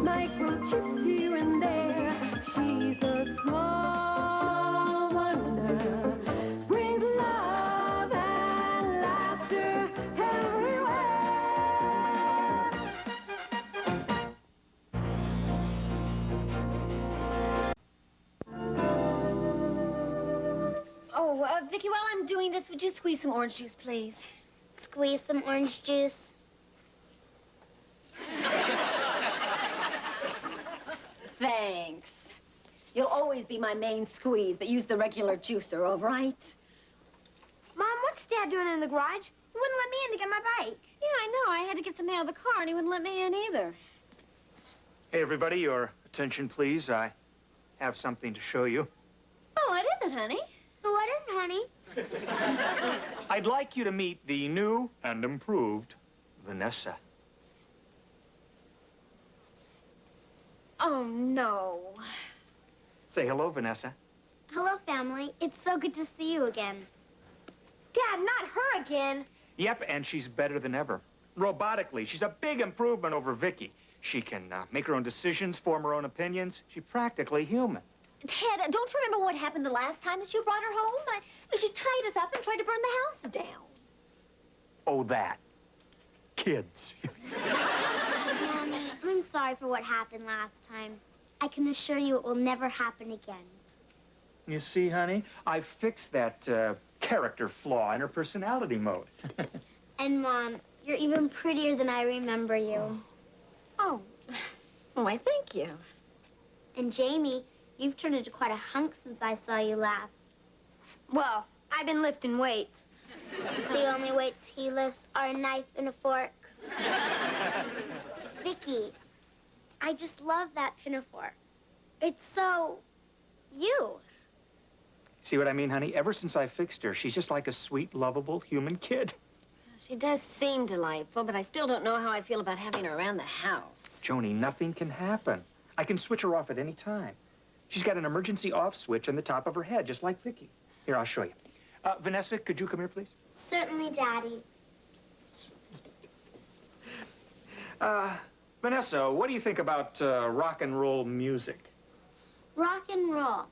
microchips here and there. She's a small wonder, brings love and laughter everywhere. Oh, Vicky, while I'm doing this, would you squeeze some orange juice, please? Squeeze some orange juice? Thanks. You'll always be my main squeeze, but use the regular juicer, all right? Mom, what's Dad doing in the garage? He wouldn't let me in to get my bike. Yeah, I know. I had to get something out of the car, and he wouldn't let me in either. Hey, everybody, your attention, please. I have something to show you. Oh, what is it, honey? What is it, honey? I'd like you to meet the new and improved Vanessa. Oh, no. Say hello, Vanessa. Hello, family. It's so good to see you again. Dad, not her again. Yep, and she's better than ever. Robotically, she's a big improvement over Vicky. She can make her own decisions, form her own opinions. She's practically human. Ted, don't you remember what happened the last time that you brought her home? She tied us up and tried to burn the house down. Oh, that. Kids. Mommy, I'm sorry for what happened last time. I can assure you it will never happen again. You see, honey, I fixed that character flaw in her personality mode. And, Mom, you're even prettier than I remember you. Oh, why, thank you. And, Jamie, you've turned into quite a hunk since I saw you last. Well, I've been lifting weights. The only weights he lifts are a knife and a fork. Vicky, I just love that pinafore. It's so... you. See what I mean, honey? Ever since I fixed her, she's just like a sweet, lovable human kid. She does seem delightful, but I still don't know how I feel about having her around the house. Joni, nothing can happen. I can switch her off at any time. She's got an emergency off switch on the top of her head, just like Vicky. Here, I'll show you. Vanessa, could you come here, please? Certainly, Daddy. Vanessa, what do you think about rock and roll music? Rock and roll.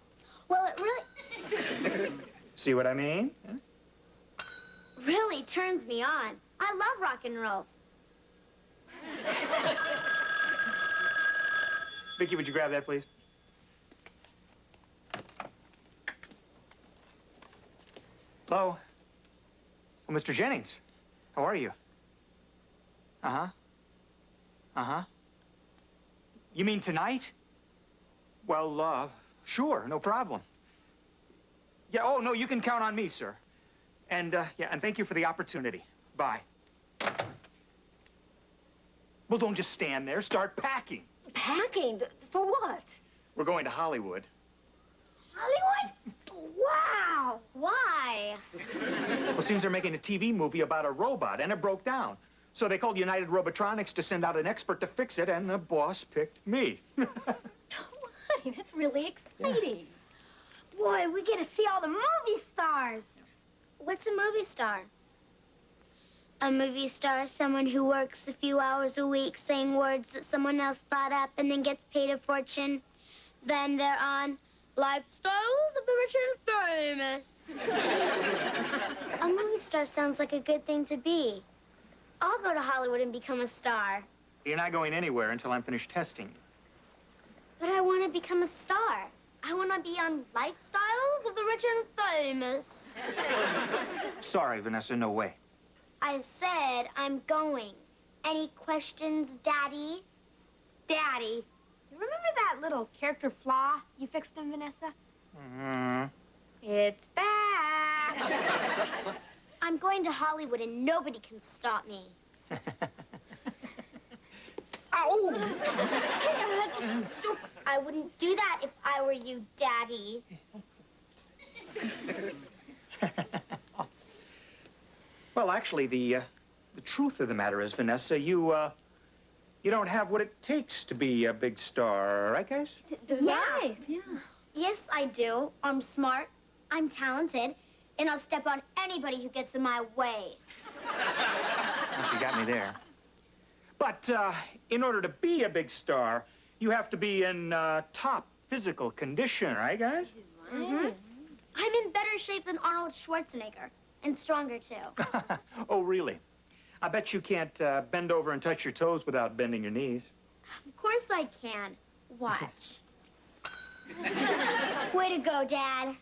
Well, it really... See what I mean? Huh? really turns me on. I love rock and roll. Vicky, would you grab that, please? Hello? Oh, Mr. Jennings. How are you? Uh-huh. Uh-huh. You mean tonight? Well, sure, no problem. Yeah, oh, no, you can count on me, sir. And, yeah, and thank you for the opportunity. Bye. Well, don't just stand there. Start packing. Packing? For what? We're going to Hollywood. Hollywood? Wow! Why? Well, seems they're making a TV movie about a robot, and it broke down. So they called United Robotronics to send out an expert to fix it, and the boss picked me. Why? That's really exciting. Boy, we get to see all the movie stars. What's a movie star? A movie star is someone who works a few hours a week saying words that someone else thought up and then gets paid a fortune. Then they're on Lifestyles of the Rich and Famous. A movie star sounds like a good thing to be. I'll go to Hollywood and become a star. You're not going anywhere until I'm finished testing. But I want to become a star. I want to be on Lifestyles of the Rich and Famous. Sorry, Vanessa, no way. I said I'm going. Any questions, Daddy? Daddy, you remember that little character flaw you fixed in Vanessa? Mm-hmm. It's back. I'm going to Hollywood and nobody can stop me. Ow! I wouldn't do that if I were you, Daddy. Well, actually, the truth of the matter is, Vanessa, you don't have what it takes to be a big star, right, guys? Right. Yeah. Yes, I do. I'm smart, I'm talented, and I'll step on anybody who gets in my way. Well, she got me there. But in order to be a big star, you have to be in top physical condition, right, guys? Mm-hmm. I'm in better shape than Arnold Schwarzenegger, and stronger, too. Oh, really? I bet you can't bend over and touch your toes without bending your knees. Of course I can. Watch. Way to go, Dad.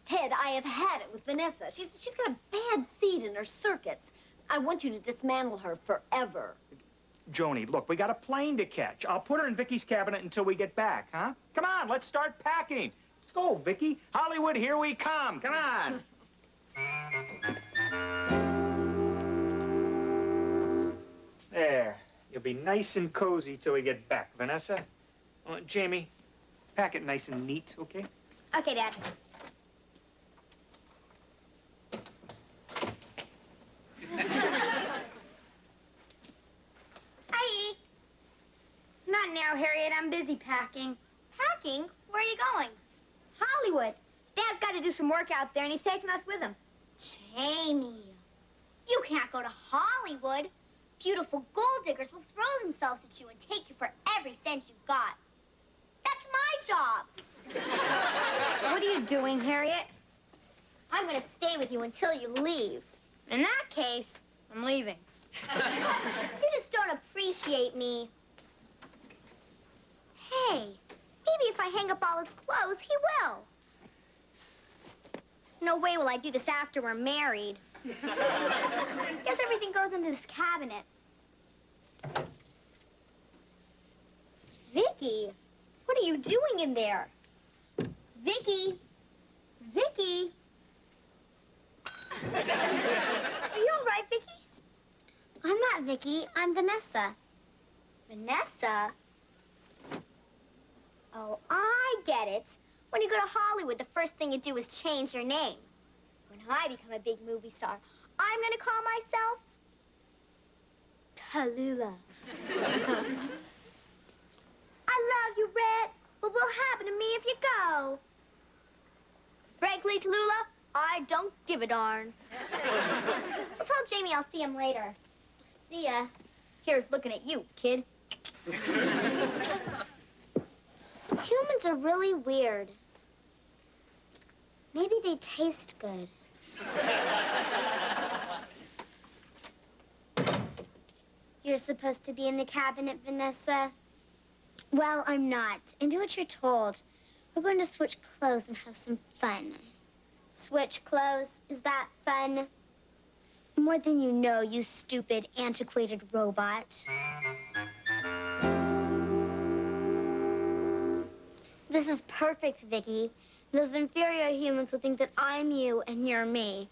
Ted, I have had it with Vanessa. She's got a bad seed in her circuits. I want you to dismantle her forever. Joni, look, we got a plane to catch. I'll put her in Vicky's cabinet until we get back, huh? Come on, let's start packing. Let's go, Vicky. Hollywood, here we come. Come on. There. You'll be nice and cozy till we get back, Vanessa. Jamie, pack it nice and neat, okay? Okay, Dad. Hi. Not now, Harriet. I'm busy packing. Packing? Where are you going? Hollywood. Dad's got to do some work out there, and he's taking us with him. Jamie, you can't go to Hollywood. Beautiful gold diggers will throw themselves at you and take you for every cent you've got. That's my job. What are you doing, Harriet? I'm going to stay with you until you leave. In that case, I'm leaving. You just don't appreciate me. Hey, maybe if I hang up all his clothes, he will. No way will I do this after we're married. Guess everything goes into this cabinet. Vicky, what are you doing in there? Vicky! Vicky! Are you all right, Vicky? I'm not Vicky. I'm Vanessa. Vanessa? Oh, I get it. When you go to Hollywood, the first thing you do is change your name. When I become a big movie star, I'm going to call myself Tallulah. I love you, Red. What will happen to me if you go? Frankly, Tallulah, I don't give a darn. I'll tell Jamie I'll see him later. See ya. Here's looking at you, kid. Humans are really weird. Maybe they taste good. You're supposed to be in the cabinet, Vanessa. Well, I'm not. And do what you're told. We're going to switch clothes and have some fun. switch clothes. Is that fun? More than you know, you stupid, antiquated robot. This is perfect, Vicky. Those inferior humans will think that I'm you and you're me.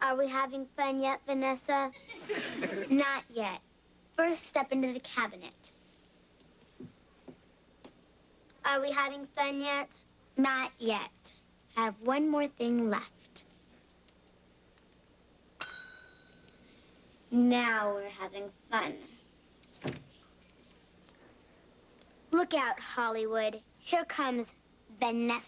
Are we having fun yet, Vanessa? Not yet. First, step into the cabinet. Are we having fun yet? Not yet. I have one more thing left. Now we're having fun. Look out, Hollywood. Here comes Vanessa.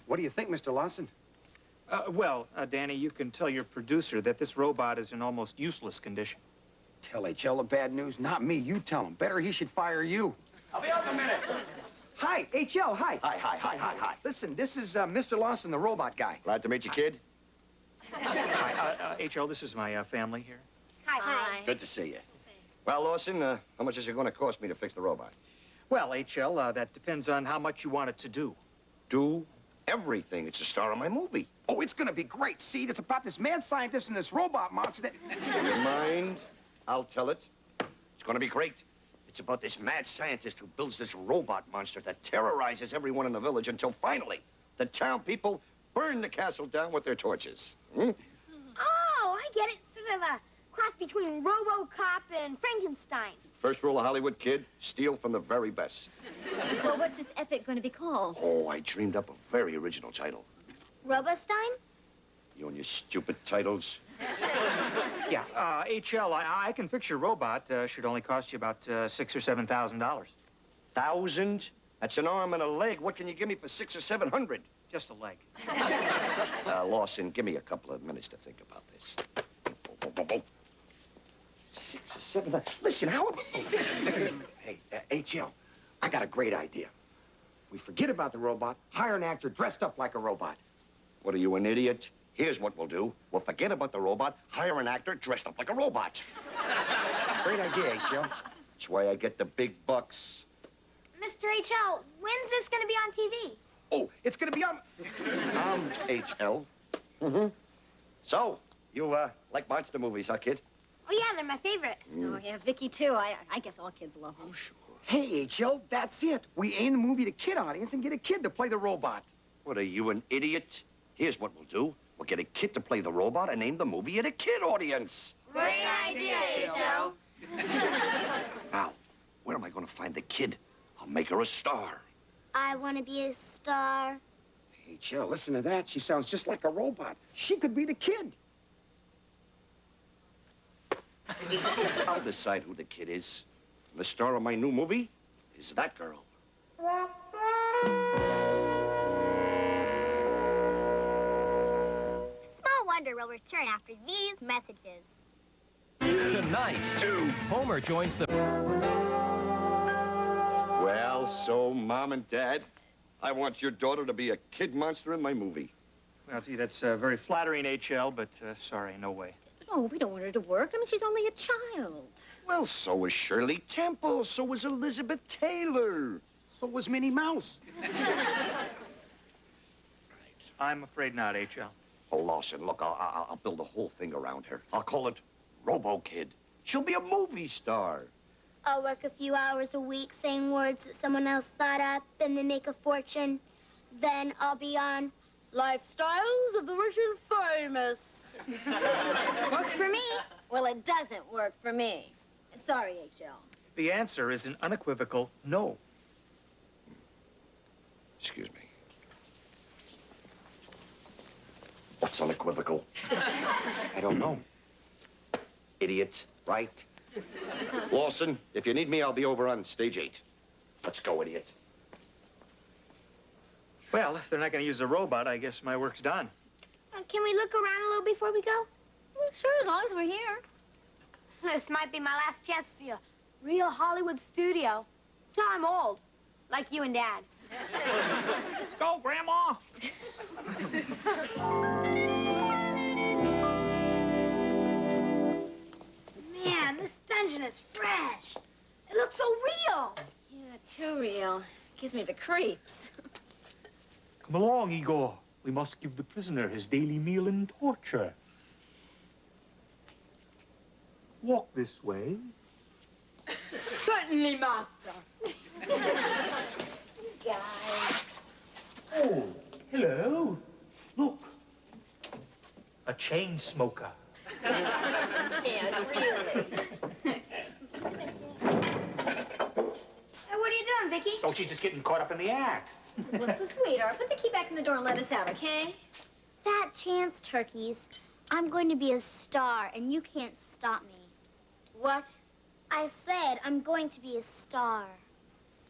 What do you think, Mr. Lawson? Danny, you can tell your producer that this robot is in almost useless condition. Tell HL the bad news, not me. You tell him. Better he should fire you. I'll be out in a minute. Hi, HL, hi. Hi. Listen, this is Mr. Lawson, the robot guy. Glad to meet you, kid. Hi, HL, this is my family here. Hi. Good to see you. Well, Lawson, how much is it going to cost me to fix the robot? Well, HL, that depends on how much you want it to do. Do everything. It's the star of my movie. Oh, it's gonna be great. See, it's about this mad scientist and this robot monster that... Never mind. I'll tell it. It's gonna be great. It's about this mad scientist who builds this robot monster that terrorizes everyone in the village until finally the town people burn the castle down with their torches. Hmm? Oh, I get it. Sort of a cross between RoboCop and Frankenstein. First rule of Hollywood, kid, steal from the very best. So what's this epic going to be called? Oh, I dreamed up a very original title. Robostein? You and your stupid titles. Yeah, HL, I can fix your robot. Should only cost you about $6,000 or $7,000. $1,000? That's an arm and a leg. What can you give me for $600 or $700? Just a leg. Lawson, give me a couple of minutes to think about this. 6 or 7. Listen, how about... Hey, HL, I got a great idea. We forget about the robot, hire an actor dressed up like a robot. What are you, an idiot? Here's what we'll do. We'll forget about the robot, hire an actor dressed up like a robot. Great idea, HL. That's why I get the big bucks. Mr. HL, when's this going to be on TV? Oh, it's going to be on... HL. Mm-hmm. So, you, like monster movies, huh, kid? Oh, yeah, they're my favorite. Oh, yeah, Vicky, too. I guess all kids love them. Sure. Hey, HL, that's it. We aim the movie to kid audience and get a kid to play the robot. What, are you, an idiot? Here's what we'll do. We'll get a kid to play the robot and aim the movie at a kid audience. Great idea, HL. Now, where am I going to find the kid? I'll make her a star. I want to be a star. HL, listen to that. She sounds just like a robot. She could be the kid. I'll decide who the kid is. The star of my new movie is that girl. No wonder we'll return after these messages. Tonight, Homer joins the... Well, so, Mom and Dad, I want your daughter to be a kid monster in my movie. Well, gee, that's very flattering, HL, but sorry, no way. Oh, we don't want her to work. I mean, she's only a child. Well, so was Shirley Temple. So was Elizabeth Taylor. So was Minnie Mouse. I'm afraid not, HL. Oh, Lawson, look, I'll build a whole thing around her. I'll call it Robo Kid. She'll be a movie star. I'll work a few hours a week saying words that someone else thought up, and then make a fortune. Then I'll be on Lifestyles of the Rich and Famous. Works for me. Well, it doesn't work for me. Sorry, HL. The answer is an unequivocal no. Excuse me. What's unequivocal? I don't know. Idiot, right? Lawson, if you need me, I'll be over on stage 8. Let's go, idiot. Well, if they're not going to use the robot, I guess my work's done. Can we look around a little before we go? Well, sure, as long as we're here. This might be my last chance to see a real Hollywood studio. Till I'm old, like you and Dad. Let's go, Grandma. Man, this dungeon is fresh. It looks so real. Yeah, too real. Gives me the creeps. Come along, Igor. We must give the prisoner his daily meal and torture. Walk this way. Certainly, Master. Guy. Oh, hello. Look. A chain smoker. Yeah, really. What are you doing, Vicky? Oh, she's just getting caught up in the act. What's the sweetheart? Put the key back in the door and let us out, okay? Fat chance, turkeys. I'm going to be a star, and you can't stop me. What? I said I'm going to be a star.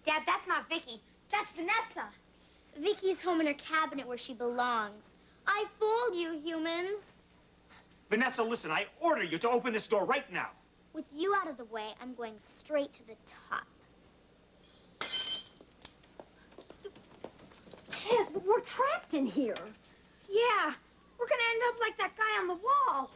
Dad, that's not Vicky. That's Vanessa. Vicky's home in her cabinet where she belongs. I fooled you, humans. Vanessa, listen, I order you to open this door right now. With you out of the way, I'm going straight to the top. Ted, we're trapped in here. Yeah, we're gonna end up like that guy on the wall.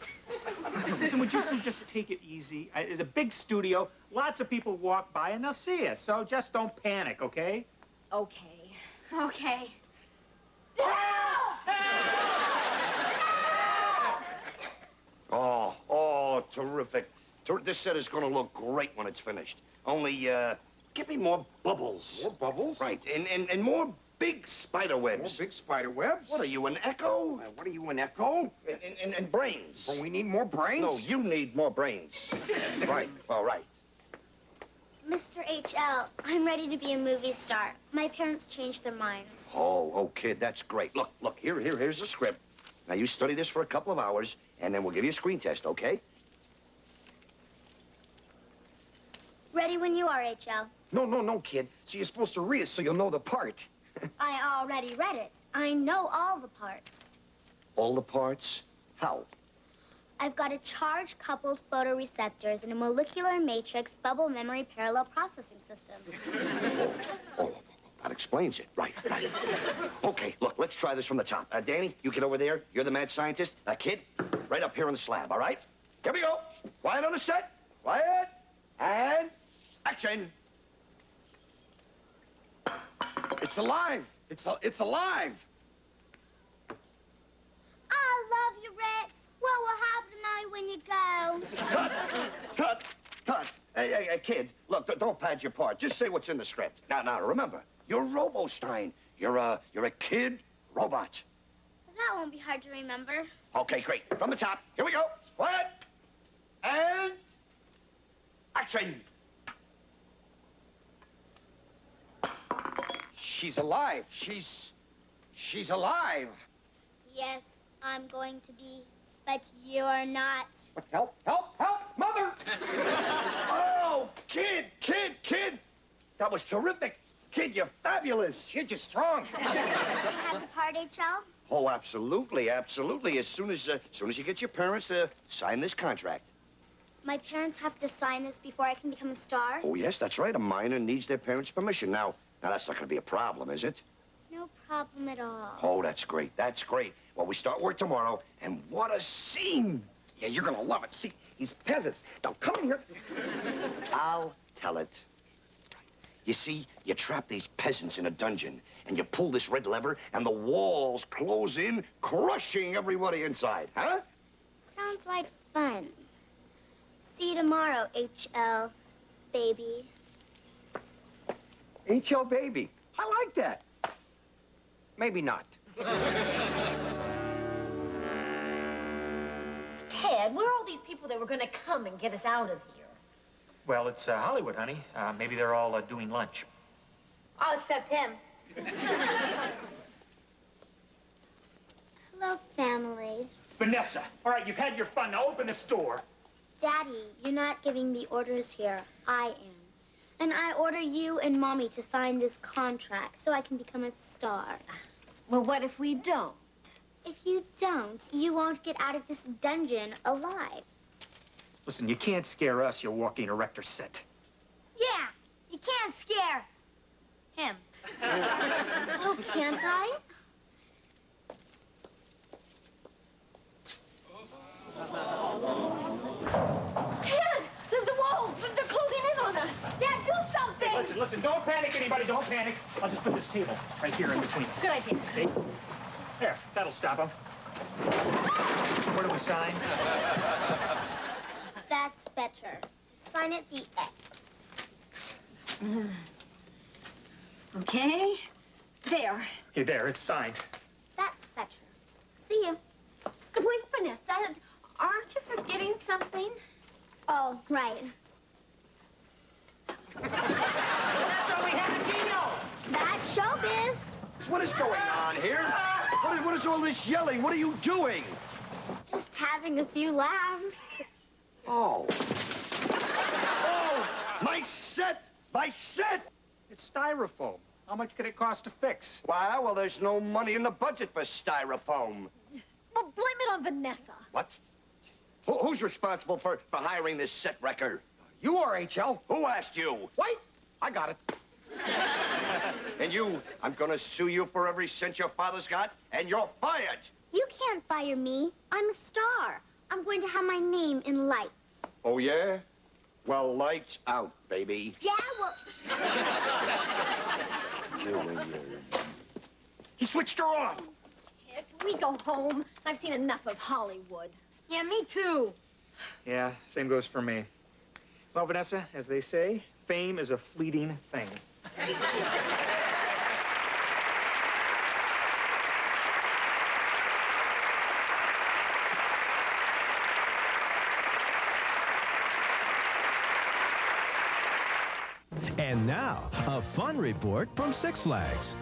Listen, would you two just take it easy? It's a big studio. Lots of people walk by and they'll see us. So just don't panic, okay? Okay. Okay. Oh, terrific. This set is going to look great when it's finished. Only, give me more bubbles. More bubbles? Right, and more big spider webs. More big spider webs? What are you, an echo? What are you, an echo? And brains. Well, we need more brains? No, you need more brains. Right, all right. Mr. H.L., I'm ready to be a movie star. My parents changed their minds. Oh, kid, that's great. Look, here's the script. Now, you study this for a couple of hours, and then we'll give you a screen test, okay? Ready when you are, H.L. No, kid. So you're supposed to read it so you'll know the part. I already read it. I know all the parts. All the parts? How? I've got a charge-coupled photoreceptors and a molecular matrix bubble memory parallel processing system. Oh, that explains it. Right. Okay, look, let's try this from the top. Danny, you get over there. You're the mad scientist. Kid, right up here on the slab, all right? Here we go. Quiet on the set. Quiet. And action. It's alive. It's alive. I love you, Red. What will happen tonight when you go? Cut. Hey, kid, look, don't pad your part. Just say what's in the script. Now, remember, you're Robostein. You're a kid robot. That won't be hard to remember. Okay, great. From the top. Here we go. Quiet. And action. She's alive. She's alive. Yes, I'm going to be, but you're not. Help, Mother! Oh, kid. That was terrific. Kid, you're fabulous. Kid, you're strong. Have the part, H.L.? Oh, absolutely. As soon as you get your parents to sign this contract. My parents have to sign this before I can become a star? Oh, yes, that's right. A minor needs their parents' permission. Now that's not going to be a problem, is it? No problem at all. Oh, that's great. Well, we start work tomorrow, and what a scene! Yeah, you're gonna love it. See, these peasants. Now, come in here. I'll tell it. You see, you trap these peasants in a dungeon, and you pull this red lever, and the walls close in, crushing everybody inside, huh? Sounds like fun. See you tomorrow, H.L. baby. H.L. baby. I like that. Maybe not. Ted, where are all these people that were going to come and get us out of here? Well, it's Hollywood, honey. Maybe they're all doing lunch. I'll accept him. Hello, family. Vanessa, all right, you've had your fun. Now open this door. Daddy, you're not giving the orders here. I am. And I order you and Mommy to sign this contract so I can become a star. Well, what if we don't? If you don't, you won't get out of this dungeon alive. Listen, you can't scare us, you walking erector set. Yeah, you can't scare him. Oh, can't I? Ted! The wolves! They're closing in on us! Dad, do something! Hey, listen, don't panic, anybody, don't panic. I'll just put this table right here in between. Good idea. See? There, that'll stop them. Where do we sign? That's better. Sign it the X. Okay. There. Okay, there, it's signed. That's better. See you. Wait, Vanessa, aren't you forgetting something? Oh, right. That's all we had, Gino! That's showbiz. What is going on here? What is all this yelling? What are you doing? Just having a few laughs. Oh. Oh, my set! My set! It's styrofoam. How much could it cost to fix? Why, well, there's no money in the budget for styrofoam. Well, blame it on Vanessa. What? Who's responsible for hiring this set wrecker? You are, HL. Who asked you? What? I got it. And you, I'm gonna sue you for every cent your father's got, and you're fired. You can't fire me. I'm a star. I'm going to have my name in lights. Oh, yeah? Well, lights out, baby. Yeah, well... He switched her off. Ted, can we go home? I've seen enough of Hollywood. Yeah, me too. Yeah, same goes for me. Well, Vanessa, as they say, fame is a fleeting thing. And now, a fun report from Six Flags.